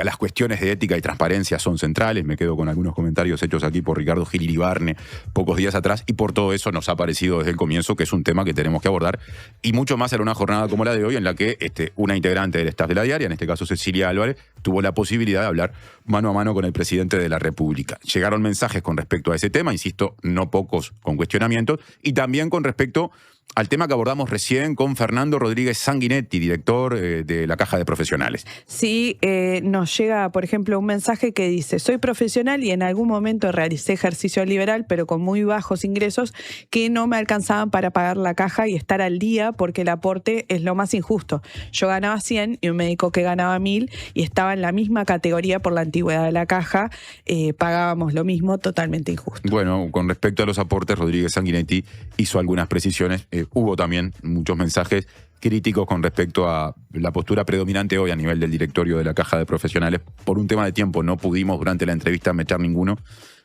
a las cuestiones de ética y transparencia son centrales. Me quedo con algunos comentarios hechos aquí por Ricardo Gil Iribarne pocos días atrás, y por todo eso nos ha parecido desde el comienzo que es un tema que tenemos que abordar, y mucho más en una jornada como la de hoy, en la que una integrante del staff de La Diaria, en este caso Cecilia Álvarez, tuvo la posibilidad de hablar mano a mano con el presidente de la República. Llegaron mensajes con respecto a ese tema, insisto, no pocos con cuestionamientos, y también con respecto al tema que abordamos recién con Fernando Rodríguez Sanguinetti, director de la Caja de Profesionales. Sí, nos llega, por ejemplo, un mensaje que dice: soy profesional y en algún momento realicé ejercicio liberal, pero con muy bajos ingresos que no me alcanzaban para pagar la caja y estar al día, porque el aporte es lo más injusto. Yo ganaba 100 y un médico que ganaba 1000 y estaba en la misma categoría por la antigüedad de la caja, pagábamos lo mismo, totalmente injusto. Bueno, con respecto a los aportes, Rodríguez Sanguinetti hizo algunas precisiones. Hubo también muchos mensajes críticos con respecto a la postura predominante hoy a nivel del directorio de la Caja de Profesionales. Por un tema de tiempo no pudimos durante la entrevista meter ninguno.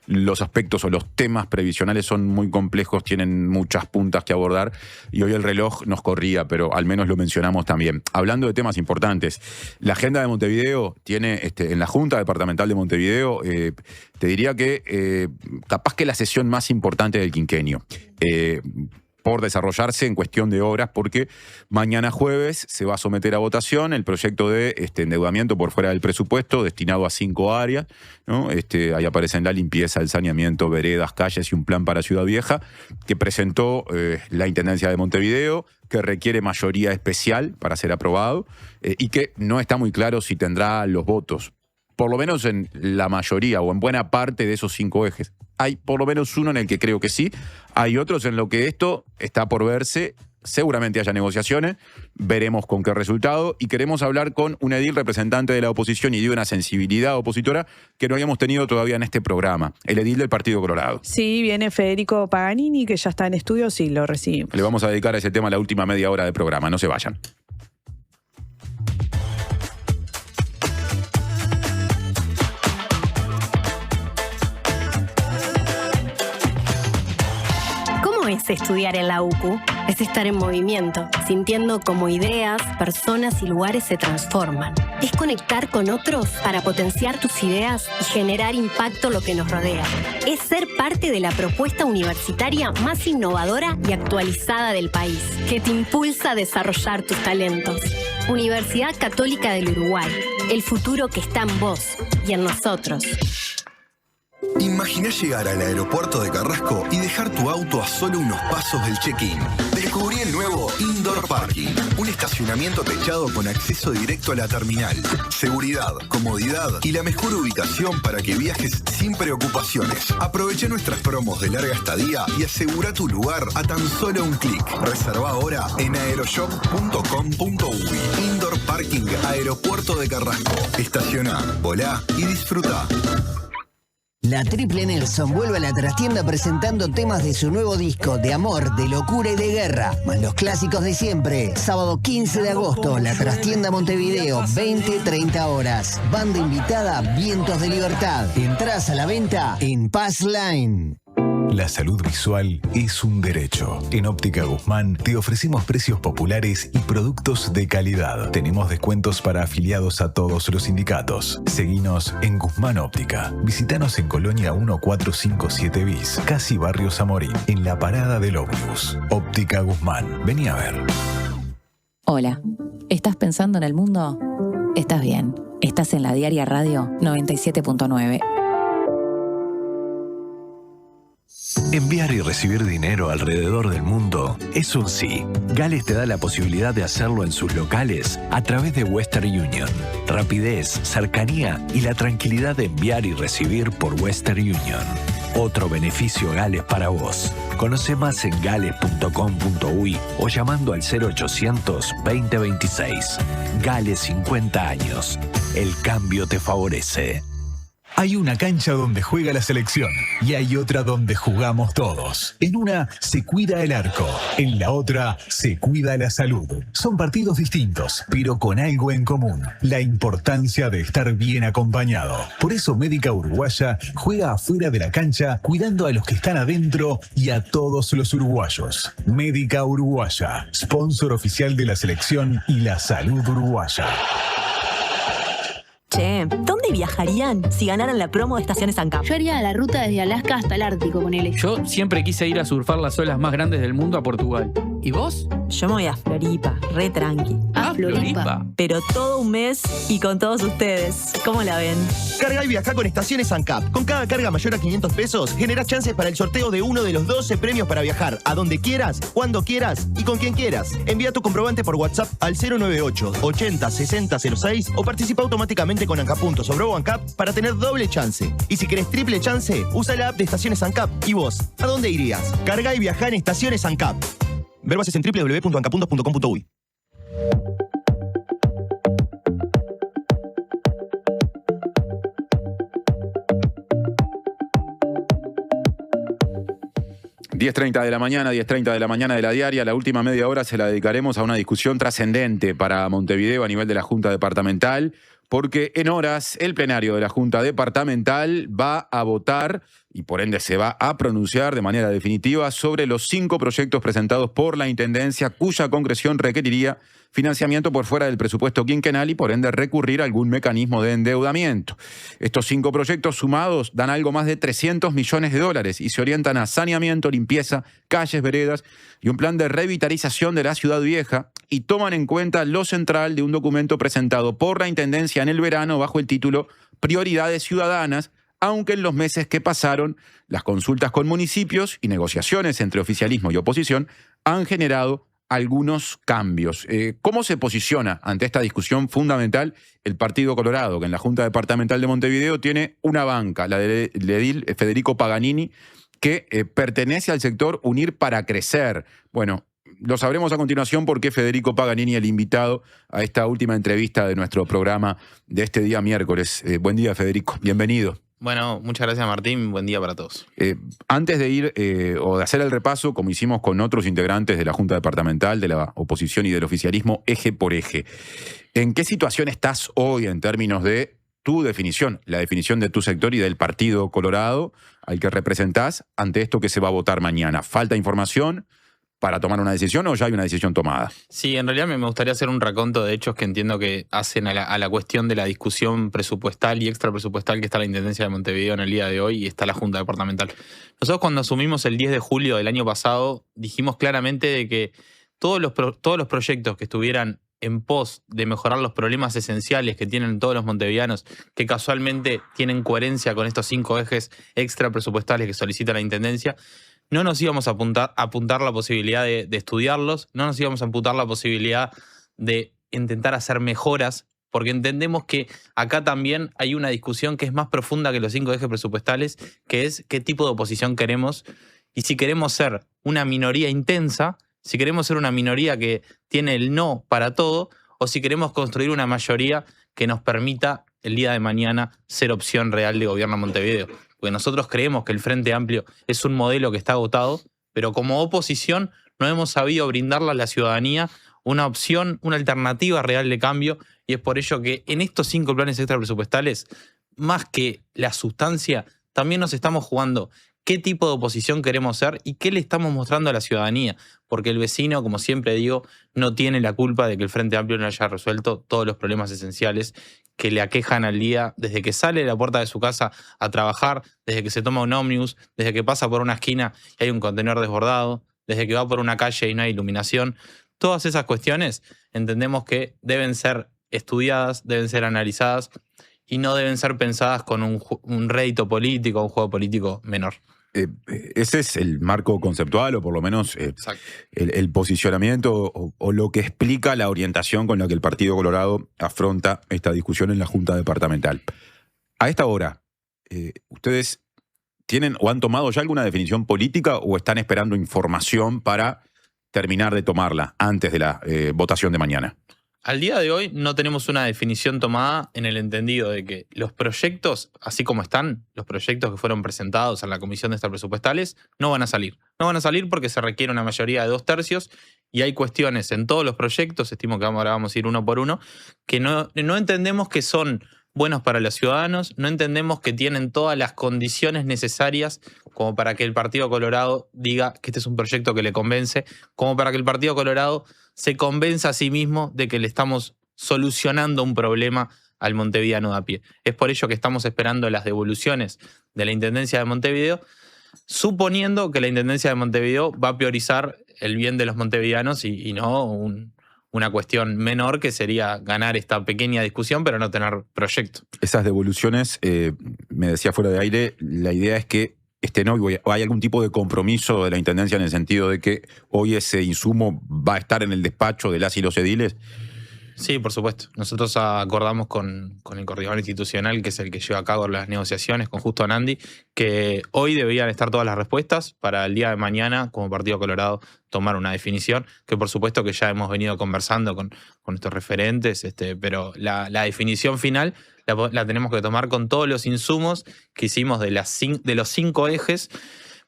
Los aspectos o los temas previsionales son muy complejos, tienen muchas puntas que abordar, y hoy el reloj nos corría, pero al menos lo mencionamos también. Hablando de temas importantes, la agenda de Montevideo tiene, en la Junta Departamental de Montevideo, te diría que capaz que la sesión más importante del quinquenio. Por desarrollarse en cuestión de horas, porque mañana jueves se va a someter a votación el proyecto de endeudamiento por fuera del presupuesto destinado a 5 áreas, ¿no? Ahí aparecen la limpieza, el saneamiento, veredas, calles y un plan para Ciudad Vieja, que presentó la Intendencia de Montevideo, que requiere mayoría especial para ser aprobado, y que no está muy claro si tendrá los votos por lo menos en la mayoría o en buena parte de esos 5 ejes. Hay por lo menos uno en el que creo que sí, hay otros en lo que esto está por verse. Seguramente haya negociaciones, veremos con qué resultado, y queremos hablar con un edil representante de la oposición y de una sensibilidad opositora que no habíamos tenido todavía en este programa, el edil del Partido Colorado. Sí, viene Federico Paganini, que ya está en estudios y lo recibimos. Le vamos a dedicar a ese tema la última media hora del programa, no se vayan. ¿Cómo es estudiar en la UCU? Es estar en movimiento, sintiendo cómo ideas, personas y lugares se transforman. Es conectar con otros para potenciar tus ideas y generar impacto en lo que nos rodea. Es ser parte de la propuesta universitaria más innovadora y actualizada del país, que te impulsa a desarrollar tus talentos. Universidad Católica del Uruguay, el futuro que está en vos y en nosotros. Imaginá llegar al aeropuerto de Carrasco y dejar tu auto a solo unos pasos del check-in. Descubrí el nuevo Indoor Parking, un estacionamiento techado con acceso directo a la terminal. Seguridad, comodidad y la mejor ubicación para que viajes sin preocupaciones. Aprovecha nuestras promos de larga estadía y asegura tu lugar a tan solo un clic. Reserva ahora en aeroshop.com.uy. Indoor Parking Aeropuerto de Carrasco. Estaciona, volá y disfruta. La Triple Nelson vuelve a la trastienda presentando temas de su nuevo disco de amor, de locura y de guerra, más los clásicos de siempre. Sábado 15 de agosto, la trastienda Montevideo, 20-30 horas. Banda invitada, Vientos de Libertad. Entrás a la venta en Pass Line. La salud visual es un derecho. En Óptica Guzmán te ofrecemos precios populares y productos de calidad. Tenemos descuentos para afiliados a todos los sindicatos. Seguinos en Guzmán Óptica. Visítanos en Colonia 1457 bis, casi Barrio Zamorín, en la parada del ómnibus. Óptica Guzmán. Vení a ver. Hola, ¿estás pensando en el mundo? Estás bien. Estás en la Diaria Radio 97.9. Enviar y recibir dinero alrededor del mundo es un sí. Gales te da la posibilidad de hacerlo en sus locales a través de Western Union. Rapidez, cercanía y la tranquilidad de enviar y recibir por Western Union. Otro beneficio Gales para vos. Conoce más en gales.com.uy o llamando al 0800 2026. Gales 50 años. El cambio te favorece. Hay una cancha donde juega la selección y hay otra donde jugamos todos. En una se cuida el arco, en la otra se cuida la salud. Son partidos distintos, pero con algo en común: la importancia de estar bien acompañado. Por eso Médica Uruguaya juega afuera de la cancha, cuidando a los que están adentro y a todos los uruguayos. Médica Uruguaya, sponsor oficial de la selección y la salud uruguaya. Che, ¿dónde viajarían si ganaran la promo de Estaciones ANCAP? Yo haría la ruta desde Alaska hasta el Ártico, ponele. Yo siempre quise ir a surfar las olas más grandes del mundo a Portugal. ¿Y vos? Yo me voy a Floripa, re tranqui. Floripa. Pero todo un mes y con todos ustedes. ¿Cómo la ven? Carga y viaja con Estaciones ANCAP. Con cada carga mayor a 500 pesos, generás chances para el sorteo de uno de los 12 premios para viajar a donde quieras, cuando quieras y con quien quieras. Envía tu comprobante por WhatsApp al 098 80 60 06 o participa automáticamente con ANCAP sobre ANCAP para tener doble chance. Y si querés triple chance, usa la app de Estaciones ANCAP. ¿Y vos? ¿A dónde irías? Carga y viaja en Estaciones ANCAP. Ver bases en www.ancapuntos.com.uy. ...10:30 de la mañana, 10:30 de la mañana de la diaria. La última media hora se la dedicaremos a una discusión trascendente para Montevideo a nivel de la Junta Departamental, porque en horas el plenario de la Junta Departamental va a votar y por ende se va a pronunciar de manera definitiva sobre los 5 proyectos presentados por la Intendencia cuya concreción requeriría financiamiento por fuera del presupuesto quinquenal y por ende recurrir a algún mecanismo de endeudamiento. Estos 5 proyectos sumados dan algo más de $300 millones y se orientan a saneamiento, limpieza, calles, veredas y un plan de revitalización de la Ciudad Vieja, y toman en cuenta lo central de un documento presentado por la Intendencia en el verano bajo el título Prioridades Ciudadanas, aunque en los meses que pasaron las consultas con municipios y negociaciones entre oficialismo y oposición han generado algunos cambios. ¿Cómo se posiciona ante esta discusión fundamental el Partido Colorado, que en la Junta Departamental de Montevideo tiene una banca, la del edil Federico Paganini, que pertenece al sector Unir para Crecer? Bueno, lo sabremos a continuación porque Federico Paganini, el invitado a esta última entrevista de nuestro programa de este día miércoles. Buen día, Federico. Bienvenido. Bueno, muchas gracias, Martín. Buen día para todos. Antes de ir o de hacer el repaso, como hicimos con otros integrantes de la Junta Departamental, de la oposición y del oficialismo, eje por eje, ¿en qué situación estás hoy en términos de tu definición, la definición de tu sector y del Partido Colorado al que representás ante esto que se va a votar mañana? ¿Falta información para tomar una decisión o ya hay una decisión tomada? Sí, en realidad me gustaría hacer un raconto de hechos que entiendo que hacen a la cuestión de la discusión presupuestal y extrapresupuestal que está la Intendencia de Montevideo en el día de hoy y está la Junta Departamental. Nosotros cuando asumimos el 10 de julio del año pasado dijimos claramente de que todos los proyectos que estuvieran en pos de mejorar los problemas esenciales que tienen todos los montevideanos, que casualmente tienen coherencia con estos 5 ejes extrapresupuestales que solicita la Intendencia, no nos íbamos a apuntar la posibilidad de estudiarlos, no nos íbamos a apuntar la posibilidad de intentar hacer mejoras, porque entendemos que acá también hay una discusión que es más profunda que los 5 ejes presupuestales, que es qué tipo de oposición queremos y si queremos ser una minoría intensa, si queremos ser una minoría que tiene el no para todo, o si queremos construir una mayoría que nos permita el día de mañana ser opción real de gobierno en Montevideo. Porque nosotros creemos que el Frente Amplio es un modelo que está agotado, pero como oposición no hemos sabido brindarle a la ciudadanía una opción, una alternativa real de cambio, y es por ello que en estos 5 planes extrapresupuestales, más que la sustancia, también nos estamos jugando qué tipo de oposición queremos ser y qué le estamos mostrando a la ciudadanía, porque el vecino, como siempre digo, no tiene la culpa de que el Frente Amplio no haya resuelto todos los problemas esenciales que le aquejan al día desde que sale de la puerta de su casa a trabajar, desde que se toma un ómnibus, desde que pasa por una esquina y hay un contenedor desbordado, desde que va por una calle y no hay iluminación. Todas esas cuestiones entendemos que deben ser estudiadas, deben ser analizadas y no deben ser pensadas con un rédito político, un juego político menor. Ese es el marco conceptual, o por lo menos el posicionamiento o lo que explica la orientación con la que el Partido Colorado afronta esta discusión en la Junta Departamental. A esta hora, ¿ustedes tienen o han tomado ya alguna definición política o están esperando información para terminar de tomarla antes de la votación de mañana? Al día de hoy no tenemos una definición tomada en el entendido de que los proyectos, así como están, los proyectos que fueron presentados en la Comisión de Extrapresupuestales, no van a salir. No van a salir porque se requiere una mayoría de 2/3 y hay cuestiones en todos los proyectos, estimo que ahora vamos a ir uno por uno, que no entendemos que son buenos para los ciudadanos, no entendemos que tienen todas las condiciones necesarias como para que el Partido Colorado diga que este es un proyecto que le convence, como para que el Partido Colorado se convenza a sí mismo de que le estamos solucionando un problema al montevideano de a pie. Es por ello que estamos esperando las devoluciones de la Intendencia de Montevideo, suponiendo que la Intendencia de Montevideo va a priorizar el bien de los montevideanos y no una cuestión menor que sería ganar esta pequeña discusión pero no tener proyecto. Esas devoluciones, me decía fuera de aire, la idea es que hay algún tipo de compromiso de la Intendencia en el sentido de que hoy ese insumo va a estar en el despacho de las y los ediles. Sí, por supuesto. Nosotros acordamos con el coordinador institucional, que es el que lleva a cabo las negociaciones con Justo Anandi, que hoy deberían estar todas las respuestas para el día de mañana, como Partido Colorado, tomar una definición, que por supuesto que ya hemos venido conversando con estos referentes, pero la definición final la tenemos que tomar con todos los insumos que hicimos de los 5 ejes,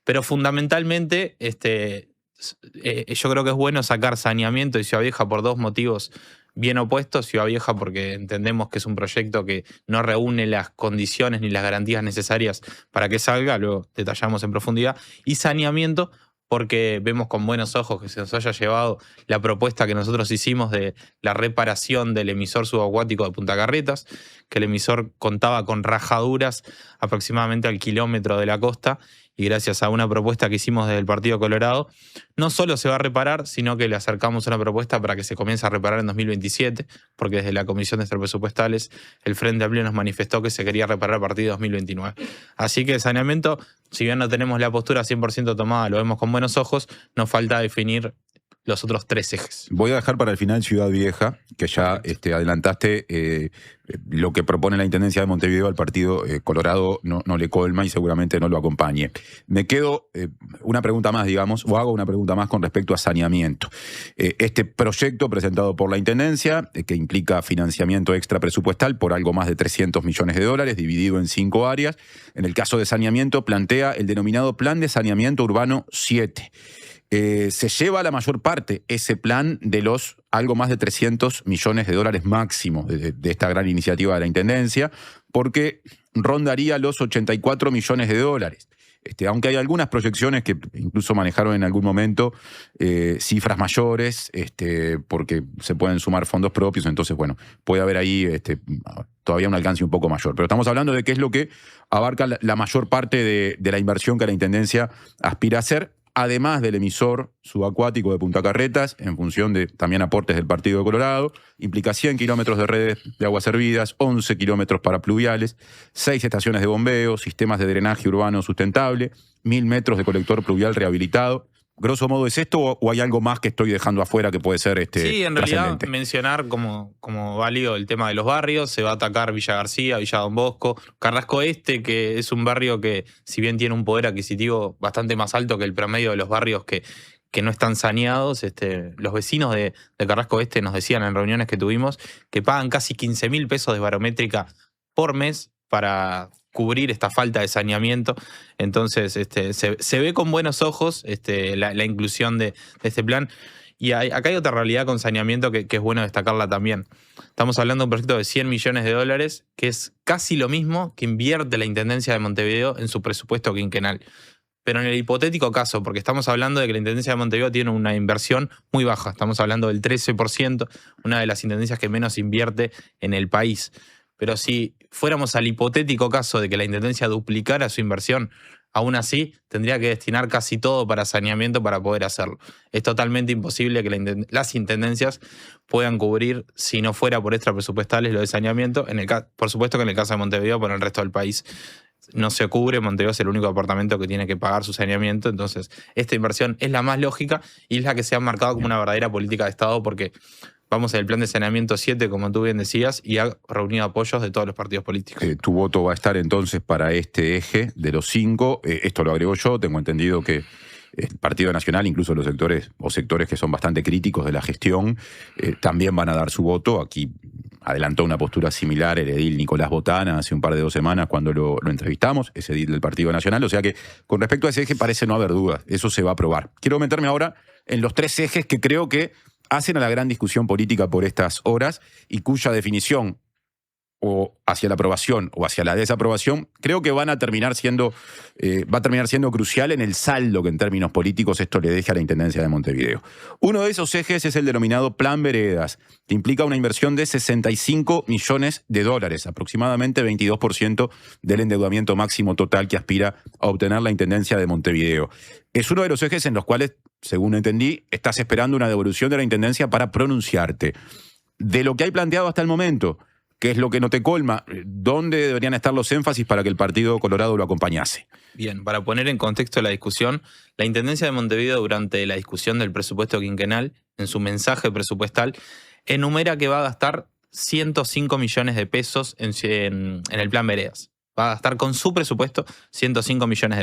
pero fundamentalmente yo creo que es bueno sacar saneamiento y Ciudad Vieja por 2 motivos bien opuestos. Ciudad Vieja porque entendemos que es un proyecto que no reúne las condiciones ni las garantías necesarias para que salga, luego detallamos en profundidad, y saneamiento porque vemos con buenos ojos que se nos haya llevado la propuesta que nosotros hicimos de la reparación del emisor subacuático de Punta Carretas, que el emisor contaba con rajaduras aproximadamente al kilómetro de la costa, y gracias a una propuesta que hicimos desde el Partido Colorado, no solo se va a reparar, sino que le acercamos una propuesta para que se comience a reparar en 2027, porque desde la Comisión de Extrapresupuestales el Frente Amplio nos manifestó que se quería reparar a partir de 2029. Así que el saneamiento, si bien no tenemos la postura 100% tomada, lo vemos con buenos ojos, nos falta definir los otros 3 ejes. Voy a dejar para el final Ciudad Vieja, que ya adelantaste lo que propone la Intendencia de Montevideo al Partido Colorado no le colma y seguramente no lo acompañe. Me quedo una pregunta más, digamos, o hago una pregunta más con respecto a saneamiento. Este proyecto presentado por la Intendencia, que implica financiamiento extra presupuestal por algo más de $300 millones, dividido en 5 áreas. En el caso de saneamiento, plantea el denominado Plan de Saneamiento Urbano 7. Se lleva la mayor parte ese plan de los algo más de $300 millones máximo de esta gran iniciativa de la Intendencia, porque rondaría los $84 millones. Aunque hay algunas proyecciones que incluso manejaron en algún momento cifras mayores, porque se pueden sumar fondos propios, entonces, bueno, puede haber ahí todavía un alcance un poco mayor. Pero estamos hablando de qué es lo que abarca la mayor parte de la inversión que la Intendencia aspira a hacer, además del emisor subacuático de Punta Carretas, en función de también aportes del Partido de Colorado, implica 100 kilómetros de redes de aguas servidas, 11 kilómetros para pluviales, 6 estaciones de bombeo, sistemas de drenaje urbano sustentable, 1.000 metros de colector pluvial rehabilitado. Grosso modo, ¿es esto o hay algo más que estoy dejando afuera que puede ser Sí, en realidad mencionar como válido el tema de los barrios. Se va a atacar Villa García, Villa Don Bosco, Carrasco Este, que es un barrio que, si bien tiene un poder adquisitivo bastante más alto que el promedio de los barrios que no están saneados, los vecinos de Carrasco Este nos decían en reuniones que tuvimos que pagan casi 15.000 pesos de barométrica por mes para cubrir esta falta de saneamiento. Entonces se ve con buenos ojos la inclusión de este plan. Y acá hay otra realidad con saneamiento que es bueno destacarla también. Estamos hablando de un proyecto de $100 millones, que es casi lo mismo que invierte la Intendencia de Montevideo en su presupuesto quinquenal. Pero en el hipotético caso, porque estamos hablando de que la Intendencia de Montevideo tiene una inversión muy baja, estamos hablando del 13%, una de las intendencias que menos invierte en el país. Pero si fuéramos al hipotético caso de que la Intendencia duplicara su inversión, aún así tendría que destinar casi todo para saneamiento para poder hacerlo. Es totalmente imposible que las intendencias puedan cubrir, si no fuera por extrapresupuestales, lo de saneamiento. Por supuesto que en el caso de Montevideo, pero en el resto del país no se cubre. Montevideo es el único departamento que tiene que pagar su saneamiento. Entonces, esta inversión es la más lógica y es la que se ha marcado como una verdadera política de Estado, porque vamos en el plan de saneamiento 7, como tú bien decías, y ha reunido apoyos de todos los partidos políticos. Tu voto va a estar entonces para este eje de los 5. Esto lo agrego yo. Tengo entendido que el Partido Nacional, incluso los sectores que son bastante críticos de la gestión, también van a dar su voto. Aquí adelantó una postura similar el edil Nicolás Botana hace un par de 2 semanas cuando lo entrevistamos, ese edil del Partido Nacional. O sea que con respecto a ese eje parece no haber dudas. Eso se va a aprobar. Quiero meterme ahora en los 3 ejes que creo que hacen a la gran discusión política por estas horas y cuya definición o hacia la aprobación o hacia la desaprobación creo que va a terminar siendo crucial en el saldo que en términos políticos esto le deja a la Intendencia de Montevideo. Uno de esos ejes es el denominado Plan Veredas, que implica una inversión de $65 millones, aproximadamente 22% del endeudamiento máximo total que aspira a obtener la Intendencia de Montevideo. Es uno de los ejes en los cuales, según entendí, estás esperando una devolución de la Intendencia para pronunciarte. De lo que hay planteado hasta el momento, ¿qué es lo que no te colma? ¿Dónde deberían estar los énfasis para que el Partido Colorado lo acompañase? Bien, para poner en contexto la discusión, la Intendencia de Montevideo, durante la discusión del presupuesto quinquenal, en su mensaje presupuestal, enumera que va a gastar $105 millones en el plan Veredas. Va a gastar con su presupuesto $105 millones.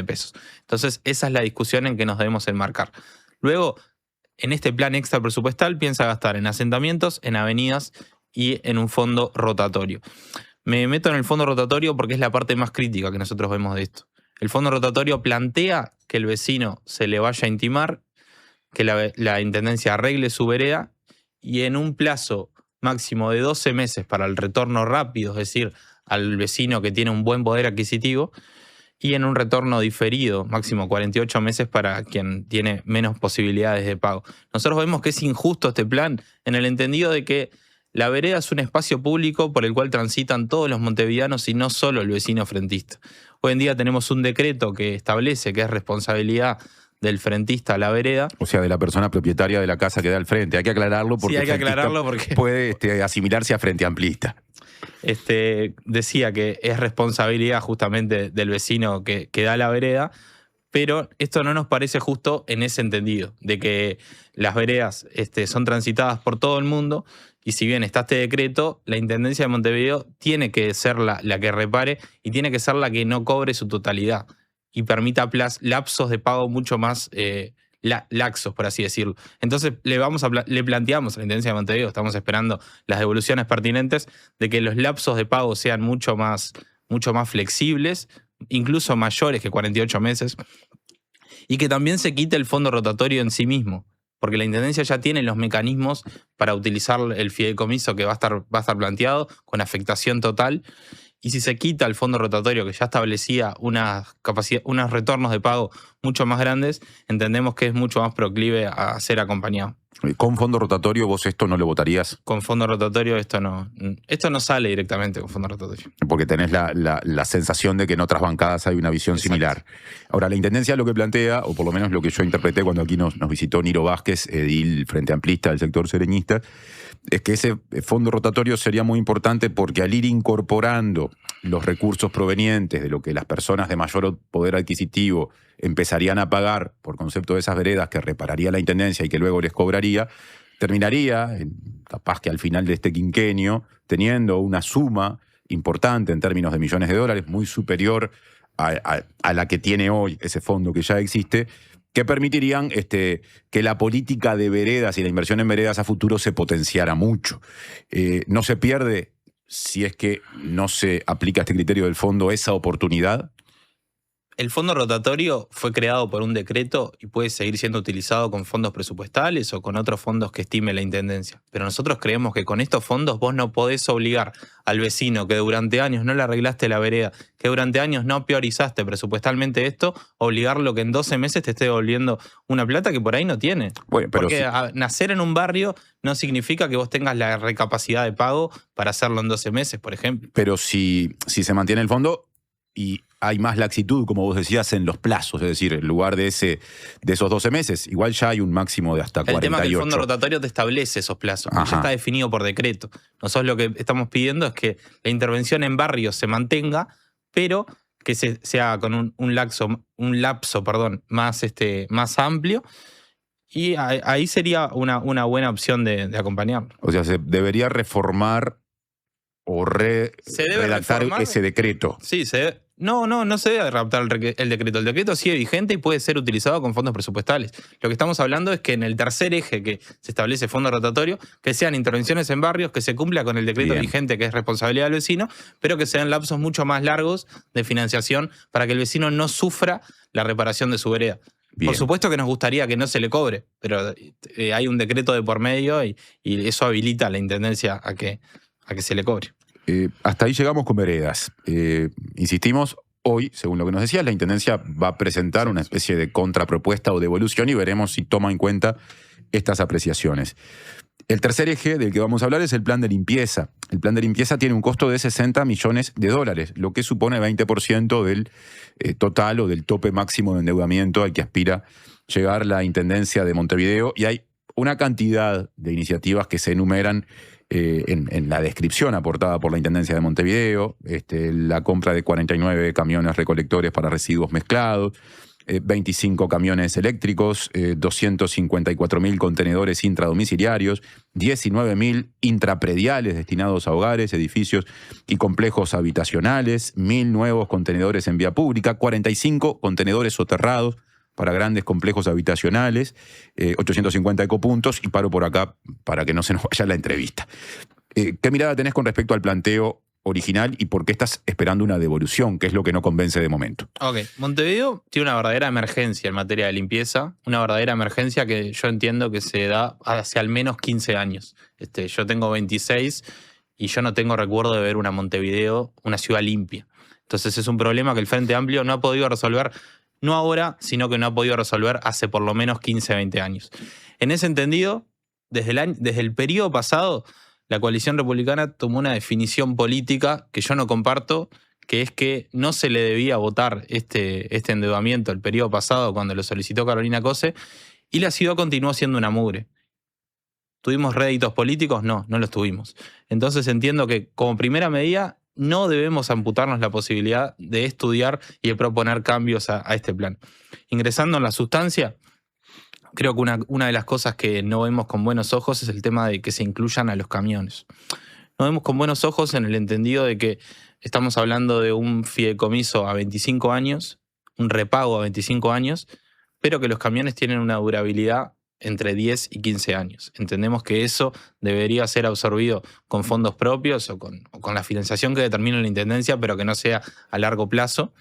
Entonces, esa es la discusión en que nos debemos enmarcar. Luego, en este plan extra presupuestal, piensa gastar en asentamientos, en avenidas y en un fondo rotatorio. Me meto en el fondo rotatorio porque es la parte más crítica que nosotros vemos de esto. El fondo rotatorio plantea que el vecino se le vaya a intimar, que la Intendencia arregle su vereda y en un plazo máximo de 12 meses para el retorno rápido, es decir, al vecino que tiene un buen poder adquisitivo, y en un retorno diferido, máximo 48 meses para quien tiene menos posibilidades de pago. Nosotros vemos que es injusto este plan en el entendido de que la vereda es un espacio público por el cual transitan todos los montevideanos y no solo el vecino frentista. Hoy en día tenemos un decreto que establece que es responsabilidad del frentista la vereda. O sea, de la persona propietaria de la casa que da al frente. Hay que aclararlo porque, sí, hay que aclararlo porque puede asimilarse a frente amplista. Decía que es responsabilidad justamente del vecino que da la vereda, pero esto no nos parece justo en ese entendido, de que las veredas son transitadas por todo el mundo, y si bien está este decreto, la Intendencia de Montevideo tiene que ser la que repare y tiene que ser la que no cobre su totalidad y permita lapsos de pago mucho más laxos, por así decirlo. Entonces le planteamos a la Intendencia de Montevideo, estamos esperando las devoluciones pertinentes, de que los lapsos de pago sean mucho más flexibles, incluso mayores que 48 meses, y que también se quite el fondo rotatorio en sí mismo, porque la Intendencia ya tiene los mecanismos para utilizar el fideicomiso que va a estar planteado con afectación total, y si se quita el fondo rotatorio que ya establecía unos retornos de pago mucho más grandes, entendemos que es mucho más proclive a ser acompañado. ¿Con fondo rotatorio vos esto no lo votarías? Con fondo rotatorio esto no sale directamente con fondo rotatorio. Porque tenés la sensación de que en otras bancadas hay una visión similar. Ahora, la Intendencia lo que plantea, o por lo menos lo que yo interpreté cuando aquí nos visitó Niro Vázquez, edil Frente Amplista del sector sereñista, es que ese fondo rotatorio sería muy importante porque al ir incorporando los recursos provenientes de lo que las personas de mayor poder adquisitivo empezarían a pagar por concepto de esas veredas que repararía la Intendencia y que luego les cobraría, terminaría, capaz que al final de este quinquenio, teniendo una suma importante en términos de millones de dólares, muy superior a la que tiene hoy ese fondo que ya existe, que permitirían que la política de veredas y la inversión en veredas a futuro se potenciara mucho. ¿No se pierde, si es que no se aplica este criterio del fondo, esa oportunidad? El fondo rotatorio fue creado por un decreto y puede seguir siendo utilizado con fondos presupuestales o con otros fondos que estime la Intendencia. Pero nosotros creemos que con estos fondos vos no podés obligar al vecino que durante años no le arreglaste la vereda, que durante años no priorizaste presupuestalmente esto, obligarlo que en 12 meses te esté devolviendo una plata que por ahí no tiene. Bueno, pero porque nacer en un barrio no significa que vos tengas la recapacidad de pago para hacerlo en 12 meses, por ejemplo. Pero si se mantiene el fondo y hay más laxitud, como vos decías, en los plazos, es decir, en lugar de esos 12 meses, igual ya hay un máximo de hasta 48. El tema es que el fondo rotatorio te establece esos plazos, ya está definido por decreto. Nosotros lo que estamos pidiendo es que la intervención en barrios se mantenga, pero que sea con un lapso más amplio, y ahí sería una buena opción de acompañarlo. O sea, se debería reformar o redactar ese decreto. Sí, no se debe adaptar el decreto. El decreto sigue vigente y puede ser utilizado con fondos presupuestales. Lo que estamos hablando es que en el tercer eje que se establece fondo rotatorio, que sean intervenciones en barrios, que se cumpla con el decreto vigente, que es responsabilidad del vecino, pero que sean lapsos mucho más largos de financiación para que el vecino no sufra la reparación de su vereda. Bien. Por supuesto que nos gustaría que no se le cobre, pero hay un decreto de por medio y eso habilita a la Intendencia a que se le cobre. Hasta ahí llegamos con veredas. Insistimos, hoy, según lo que nos decías, la Intendencia va a presentar una especie de contrapropuesta o devolución y veremos si toma en cuenta estas apreciaciones. El tercer eje del que vamos a hablar es el plan de limpieza. El plan de limpieza tiene un costo de $60 millones, lo que supone 20% del total o del tope máximo de endeudamiento al que aspira llegar la Intendencia de Montevideo, y hay una cantidad de iniciativas que se enumeran en la descripción aportada por la Intendencia de Montevideo, la compra de 49 camiones recolectores para residuos mezclados, 25 camiones eléctricos, 254.000 contenedores intradomiciliarios, 19.000 intraprediales destinados a hogares, edificios y complejos habitacionales, 1.000 nuevos contenedores en vía pública, 45 contenedores soterrados para grandes complejos habitacionales, 850 ecopuntos, y paro por acá para que no se nos vaya la entrevista. ¿Qué mirada tenés con respecto al planteo original y por qué estás esperando una devolución, que es lo que no convence de momento? Ok, Montevideo tiene una verdadera emergencia en materia de limpieza, una verdadera emergencia que yo entiendo que se da hace al menos 15 años. Yo tengo 26 y yo no tengo recuerdo de ver una Montevideo, una ciudad limpia. Entonces es un problema que el Frente Amplio no ha podido resolver, no ahora, sino que no ha podido resolver hace por lo menos 15, 20 años. En ese entendido, desde el periodo pasado, la coalición republicana tomó una definición política que yo no comparto, que es que no se le debía votar este endeudamiento el periodo pasado cuando lo solicitó Carolina Cose, y la ciudad continuó siendo una mugre. ¿Tuvimos réditos políticos? No los tuvimos. Entonces entiendo que como primera medida no debemos amputarnos la posibilidad de estudiar y de proponer cambios a este plan. Ingresando en la sustancia, creo que una de las cosas que no vemos con buenos ojos es el tema de que se incluyan a los camiones. No vemos con buenos ojos en el entendido de que estamos hablando de un fideicomiso a 25 años, un repago a 25 años, pero que los camiones tienen una durabilidad entre 10 y 15 años. Entendemos que eso debería ser absorbido con fondos propios o con la financiación que determine la Intendencia, pero que no sea a largo plazo.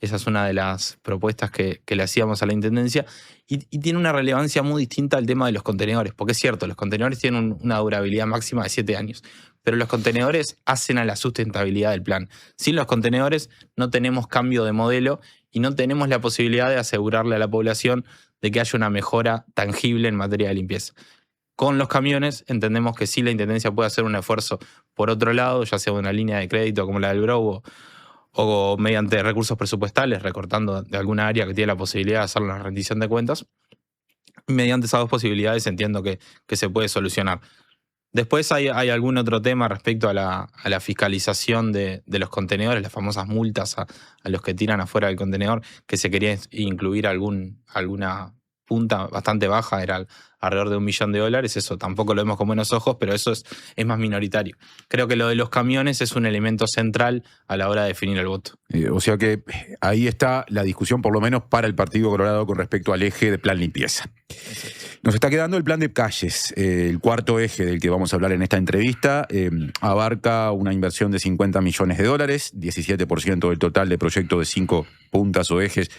Esa es una de las propuestas que le hacíamos a la Intendencia. Y tiene una relevancia muy distinta al tema de los contenedores, porque es cierto, los contenedores tienen una durabilidad máxima de 7 años, pero los contenedores hacen a la sustentabilidad del plan. Sin los contenedores no tenemos cambio de modelo y no tenemos la posibilidad de asegurarle a la población de que haya una mejora tangible en materia de limpieza. Con los camiones entendemos que sí la Intendencia puede hacer un esfuerzo por otro lado, ya sea una línea de crédito como la del Brow o mediante recursos presupuestales, recortando de alguna área que tiene la posibilidad de hacer la rendición de cuentas. Mediante esas dos posibilidades entiendo que se puede solucionar. Después hay algún otro tema respecto a la fiscalización de los contenedores, las famosas multas a los que tiran afuera del contenedor, que se quería incluir alguna punta bastante baja, era alrededor de $1 millón. Eso tampoco lo vemos con buenos ojos, pero eso es más minoritario. Creo que lo de los camiones es un elemento central a la hora de definir el voto. O sea que ahí está la discusión, por lo menos para el Partido Colorado, con respecto al eje de plan limpieza. Nos está quedando el plan de calles, el cuarto eje del que vamos a hablar en esta entrevista. Abarca una inversión de $50 millones, 17% del total de proyecto de 5 puntas o ejes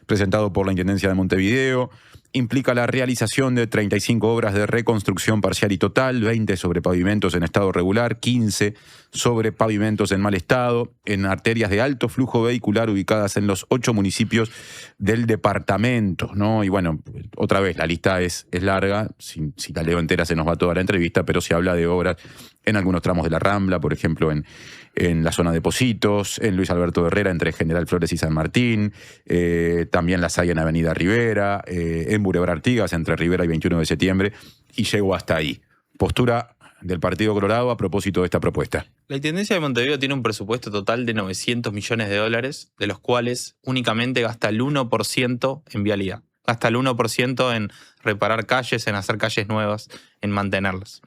presentado por la Intendencia de Montevideo. Implica la realización de 35 obras de reconstrucción parcial y total, 20 sobre pavimentos en estado regular, 15 sobre pavimentos en mal estado, en arterias de alto flujo vehicular ubicadas en los 8 municipios del departamento, ¿no? Y bueno, otra vez, la lista es larga, si la leo entera se nos va toda la entrevista, pero se habla de obras en algunos tramos de la Rambla, por ejemplo, en la zona de Pocitos, en Luis Alberto Herrera, entre General Flores y San Martín, también las hay en Avenida Rivera, en Boulevard Artigas, entre Rivera y 21 de septiembre, y llego hasta ahí. Postura del Partido Colorado a propósito de esta propuesta. La Intendencia de Montevideo tiene un presupuesto total de $900 millones, de los cuales únicamente gasta el 1% en vialidad. Gasta el 1% en reparar calles, en hacer calles nuevas, en mantenerlas.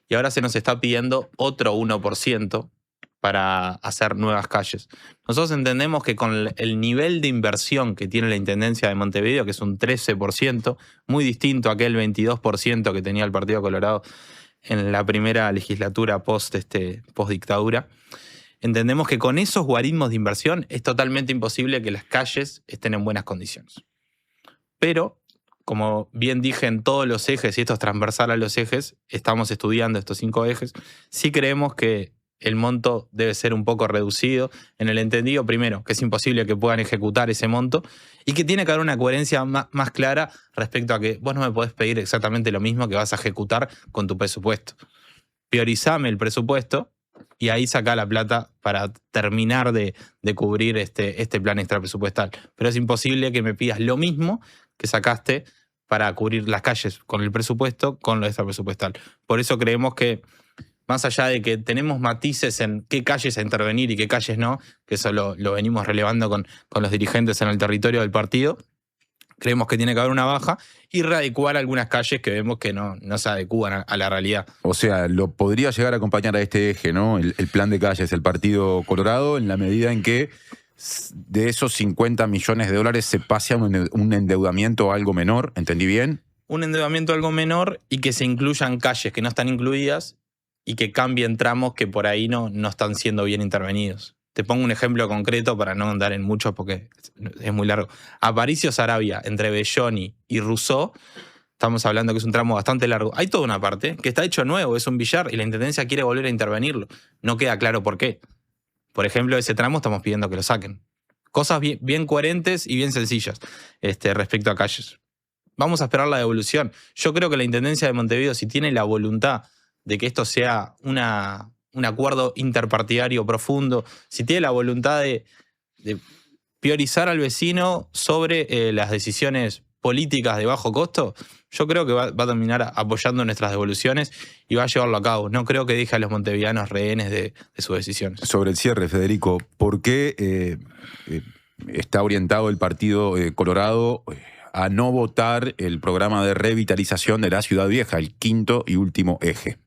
Y ahora se nos está pidiendo otro 1% para hacer nuevas calles. Nosotros entendemos que con el nivel de inversión que tiene la Intendencia de Montevideo, que es un 13%, muy distinto a aquel 22% que tenía el Partido Colorado en la primera legislatura post dictadura, entendemos que con esos guarismos de inversión es totalmente imposible que las calles estén en buenas condiciones. Pero, como bien dije en todos los ejes, y esto es transversal a los ejes, estamos estudiando estos 5 ejes, sí creemos que el monto debe ser un poco reducido, en el entendido, primero, que es imposible que puedan ejecutar ese monto y que tiene que haber una coherencia más clara respecto a que vos no me podés pedir exactamente lo mismo que vas a ejecutar con tu presupuesto. Priorizame el presupuesto y ahí sacá la plata para terminar de cubrir este plan extrapresupuestal. Pero es imposible que me pidas lo mismo que sacaste para cubrir las calles con el presupuesto, con lo extrapresupuestal. Por eso creemos que, más allá de que tenemos matices en qué calles a intervenir y qué calles no, que eso lo venimos relevando con los dirigentes en el territorio del partido, creemos que tiene que haber una baja y readecuar algunas calles que vemos que no se adecúan a la realidad. O sea, lo podría llegar a acompañar a este eje, ¿no? El plan de calles, el Partido Colorado, en la medida en que de esos $50 millones se pase a un endeudamiento algo menor, ¿entendí bien? Un endeudamiento algo menor y que se incluyan calles que no están incluidas y que cambien tramos que por ahí no están siendo bien intervenidos. Te pongo un ejemplo concreto para no andar en mucho porque es muy largo. Aparicio Saravia, entre Belloni y Rousseau, estamos hablando que es un tramo bastante largo. Hay toda una parte que está hecho nuevo, es un billar y la Intendencia quiere volver a intervenirlo. No queda claro por qué. Por ejemplo, ese tramo estamos pidiendo que lo saquen. Cosas bien coherentes y bien sencillas respecto a calles. Vamos a esperar la devolución. Yo creo que la Intendencia de Montevideo, si tiene la voluntad de que esto sea un acuerdo interpartidario profundo, si tiene la voluntad de priorizar al vecino sobre las decisiones políticas de bajo costo, yo creo que va a terminar apoyando nuestras devoluciones y va a llevarlo a cabo. No creo que deje a los montevideanos rehenes de sus decisiones. Sobre el cierre, Federico, ¿por qué está orientado el Partido Colorado a no votar el programa de revitalización de la Ciudad Vieja, el quinto y último eje?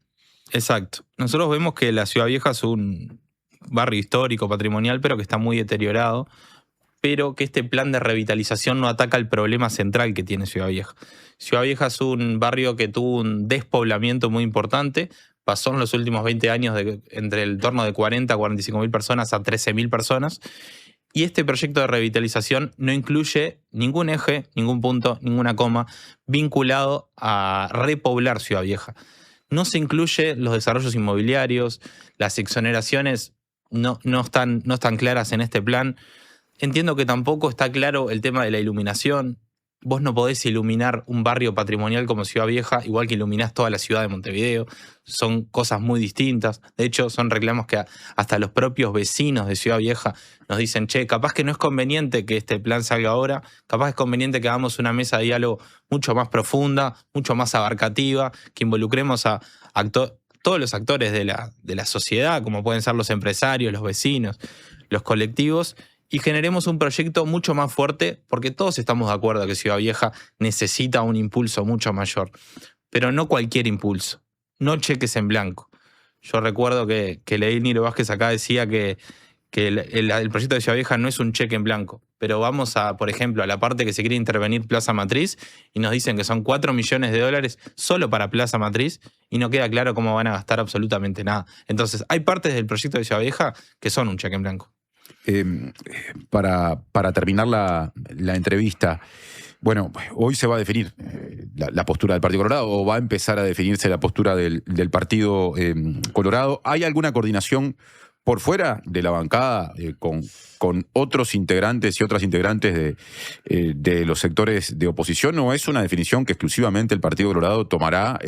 Exacto. Nosotros vemos que la Ciudad Vieja es un barrio histórico, patrimonial, pero que está muy deteriorado, pero que este plan de revitalización no ataca el problema central que tiene Ciudad Vieja. Ciudad Vieja es un barrio que tuvo un despoblamiento muy importante, pasó en los últimos 20 años entre el torno de 40 a 45.000 personas a 13.000 personas, y este proyecto de revitalización no incluye ningún eje, ningún punto, ninguna coma vinculado a repoblar Ciudad Vieja. No se incluye los desarrollos inmobiliarios, las exoneraciones no están claras en este plan. Entiendo que tampoco está claro el tema de la iluminación. Vos no podés iluminar un barrio patrimonial como Ciudad Vieja igual que iluminás toda la ciudad de Montevideo. Son cosas muy distintas. De hecho, son reclamos que hasta los propios vecinos de Ciudad Vieja nos dicen, che, capaz que no es conveniente que este plan salga ahora, capaz es conveniente que hagamos una mesa de diálogo mucho más profunda, mucho más abarcativa, que involucremos a todos los actores de la sociedad, como pueden ser los empresarios, los vecinos, los colectivos, y generemos un proyecto mucho más fuerte, porque todos estamos de acuerdo que Ciudad Vieja necesita un impulso mucho mayor, pero no cualquier impulso, no cheques en blanco. Yo recuerdo que leí Niro Vázquez acá decía que el proyecto de Ciudad Vieja no es un cheque en blanco, pero vamos por ejemplo, a la parte que se quiere intervenir Plaza Matriz y nos dicen que son $4 millones solo para Plaza Matriz y no queda claro cómo van a gastar absolutamente nada. Entonces, hay partes del proyecto de Ciudad Vieja que son un cheque en blanco. Para terminar la entrevista, bueno, hoy se va a definir la postura del Partido Colorado, o va a empezar a definirse la postura del Partido Colorado. ¿Hay alguna coordinación por fuera de la bancada con otros integrantes y otras integrantes de los sectores de oposición, o es una definición que exclusivamente el Partido Colorado tomará,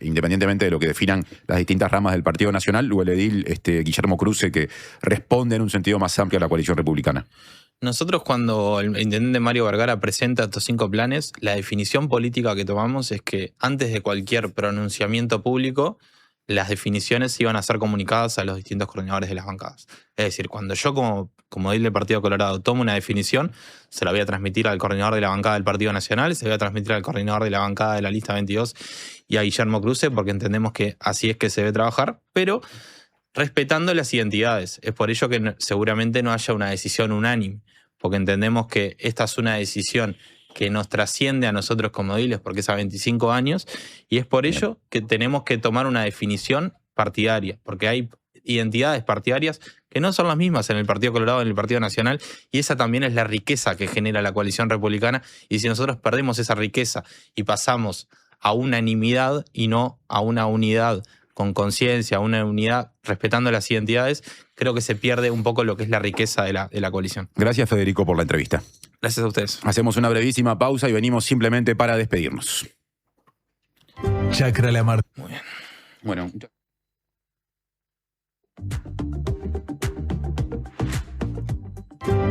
independientemente de lo que definan las distintas ramas del Partido Nacional, o el edil Guillermo Cruce, que responde en un sentido más amplio a la coalición republicana? Nosotros, cuando el intendente Mario Vergara presenta estos 5 planes, la definición política que tomamos es que antes de cualquier pronunciamiento público, las definiciones iban a ser comunicadas a los distintos coordinadores de las bancadas. Es decir, cuando yo como edil del Partido Colorado tomo una definición, se la voy a transmitir al coordinador de la bancada del Partido Nacional, se la voy a transmitir al coordinador de la bancada de la lista 22 y a Guillermo Cruce, porque entendemos que así es que se debe trabajar, pero respetando las identidades. Es por ello que seguramente no haya una decisión unánime, porque entendemos que esta es una decisión que nos trasciende a nosotros como ediles, porque es a 25 años, y es por ello que tenemos que tomar una definición partidaria, porque hay identidades partidarias que no son las mismas en el Partido Colorado, en el Partido Nacional, y esa también es la riqueza que genera la coalición republicana, y si nosotros perdemos esa riqueza y pasamos a unanimidad y no a una unidad con conciencia, una unidad respetando las identidades, creo que se pierde un poco lo que es la riqueza de la coalición. Gracias, Federico, por la entrevista. Gracias a ustedes. Hacemos una brevísima pausa y venimos simplemente para despedirnos. Chacra La Martina. Muy bien. Bueno.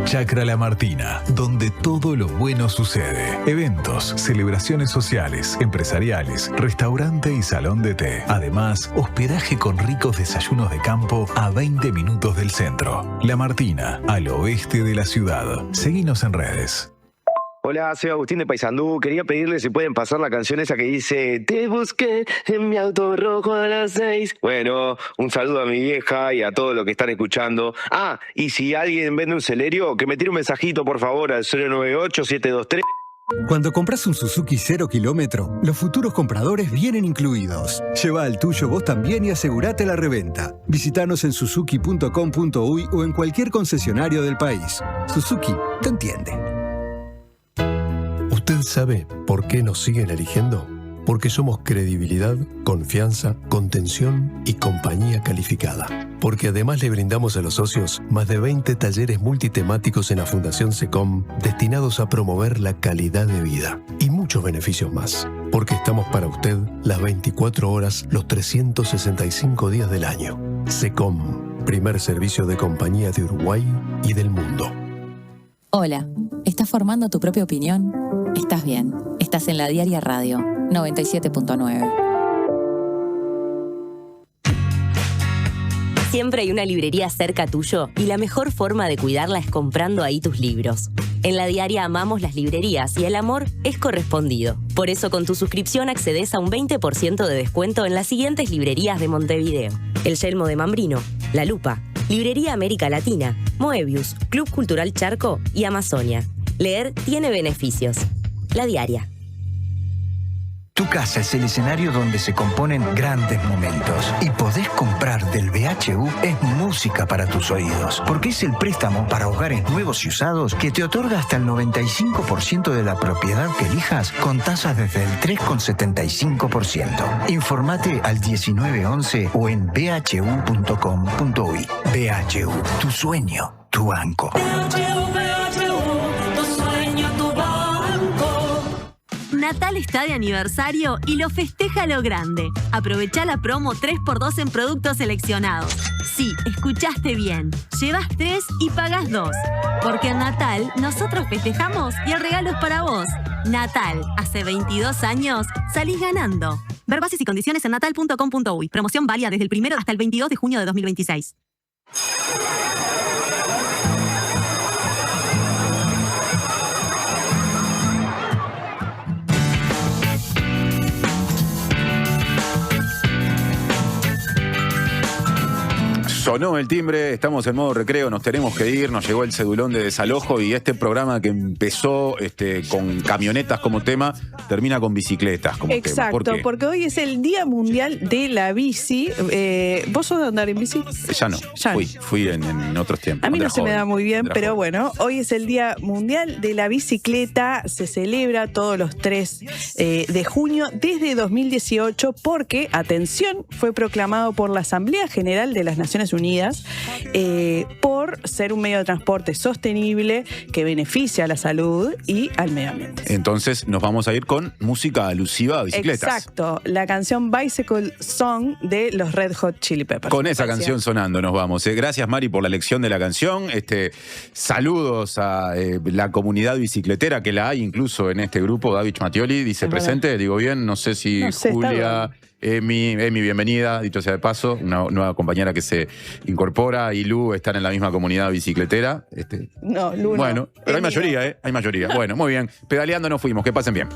Chacra La Martina, donde todo lo bueno sucede. Eventos, celebraciones sociales, empresariales, restaurante y salón de té. Además, hospedaje con ricos desayunos de campo a 20 minutos del centro. La Martina, al oeste de la ciudad. Seguinos en redes. Hola, soy Agustín de Paysandú. Quería pedirle si pueden pasar la canción esa que dice te busqué en mi auto rojo a las 6. Bueno, un saludo a mi vieja y a todos los que están escuchando. Ah, y si alguien vende un Celerio, que me tire un mensajito por favor al 098-723. Cuando compras un Suzuki 0 kilómetro, los futuros compradores vienen incluidos. Lleva el tuyo vos también y asegurate la reventa. Visítanos en suzuki.com.uy o en cualquier concesionario del país. Suzuki te entiende. ¿Usted sabe por qué nos siguen eligiendo? Porque somos credibilidad, confianza, contención y compañía calificada. Porque además le brindamos a los socios más de 20 talleres multitemáticos en la Fundación SECOM destinados a promover la calidad de vida. Y muchos beneficios más. Porque estamos para usted las 24 horas, los 365 días del año. SECOM, primer servicio de compañía de Uruguay y del mundo. Hola, ¿estás formando tu propia opinión? Estás bien. Estás en La Diaria Radio 97.9. Siempre hay una librería cerca tuyo y la mejor forma de cuidarla es comprando ahí tus libros. En La Diaria amamos las librerías y el amor es correspondido. Por eso con tu suscripción accedes a un 20% de descuento en las siguientes librerías de Montevideo: El Yelmo de Mambrino, La Lupa, Librería América Latina, Moebius, Club Cultural Charco y Amazonia. Leer tiene beneficios. La Diaria. Tu casa es el escenario donde se componen grandes momentos. Y podés comprar del BHU es música para tus oídos. Porque es el préstamo para hogares nuevos y usados que te otorga hasta el 95% de la propiedad que elijas con tasas desde el 3,75%. Informate al 1911 o en bhu.com.uy. BHU, tu sueño, tu banco. Natal está de aniversario y lo festeja a lo grande. Aprovecha la promo 3x2 en productos seleccionados. Sí, escuchaste bien. Llevas 3 y pagas 2. Porque en Natal nosotros festejamos y el regalo es para vos. Natal, hace 22 años, salís ganando. Ver bases y condiciones en natal.com.uy. Promoción válida desde el 1 hasta el 22 de junio de 2026. Sonó el timbre, estamos en modo recreo, nos tenemos que ir, nos llegó el cedulón de desalojo y este programa que empezó con camionetas como tema, termina con bicicletas como tema. Exacto, porque hoy es el Día Mundial de la Bici. ¿Vos sos de andar en bici? Ya no, fui en otros tiempos. A mí no se me da muy bien, pero bueno, hoy es el Día Mundial de la Bicicleta, se celebra todos los 3 de junio desde 2018 porque, atención, fue proclamado por la Asamblea General de las Naciones Unidas por ser un medio de transporte sostenible que beneficia a la salud y al medio ambiente. Entonces nos vamos a ir con música alusiva a bicicletas. Exacto, la canción Bicycle Song de los Red Hot Chili Peppers. Con esa canción sonando nos vamos. Gracias, Mari, por la elección de la canción. Saludos a la comunidad bicicletera, que la hay incluso en este grupo. David Mattioli dice presente, digo bien, no sé si Julia... Emi, bienvenida, dicho sea de paso, una nueva compañera que se incorpora, y Lu están en la misma comunidad bicicletera. No, Lu no. Bueno, pero hay mayoría, hay mayoría. Bueno, muy bien. Pedaleando nos fuimos, que pasen bien.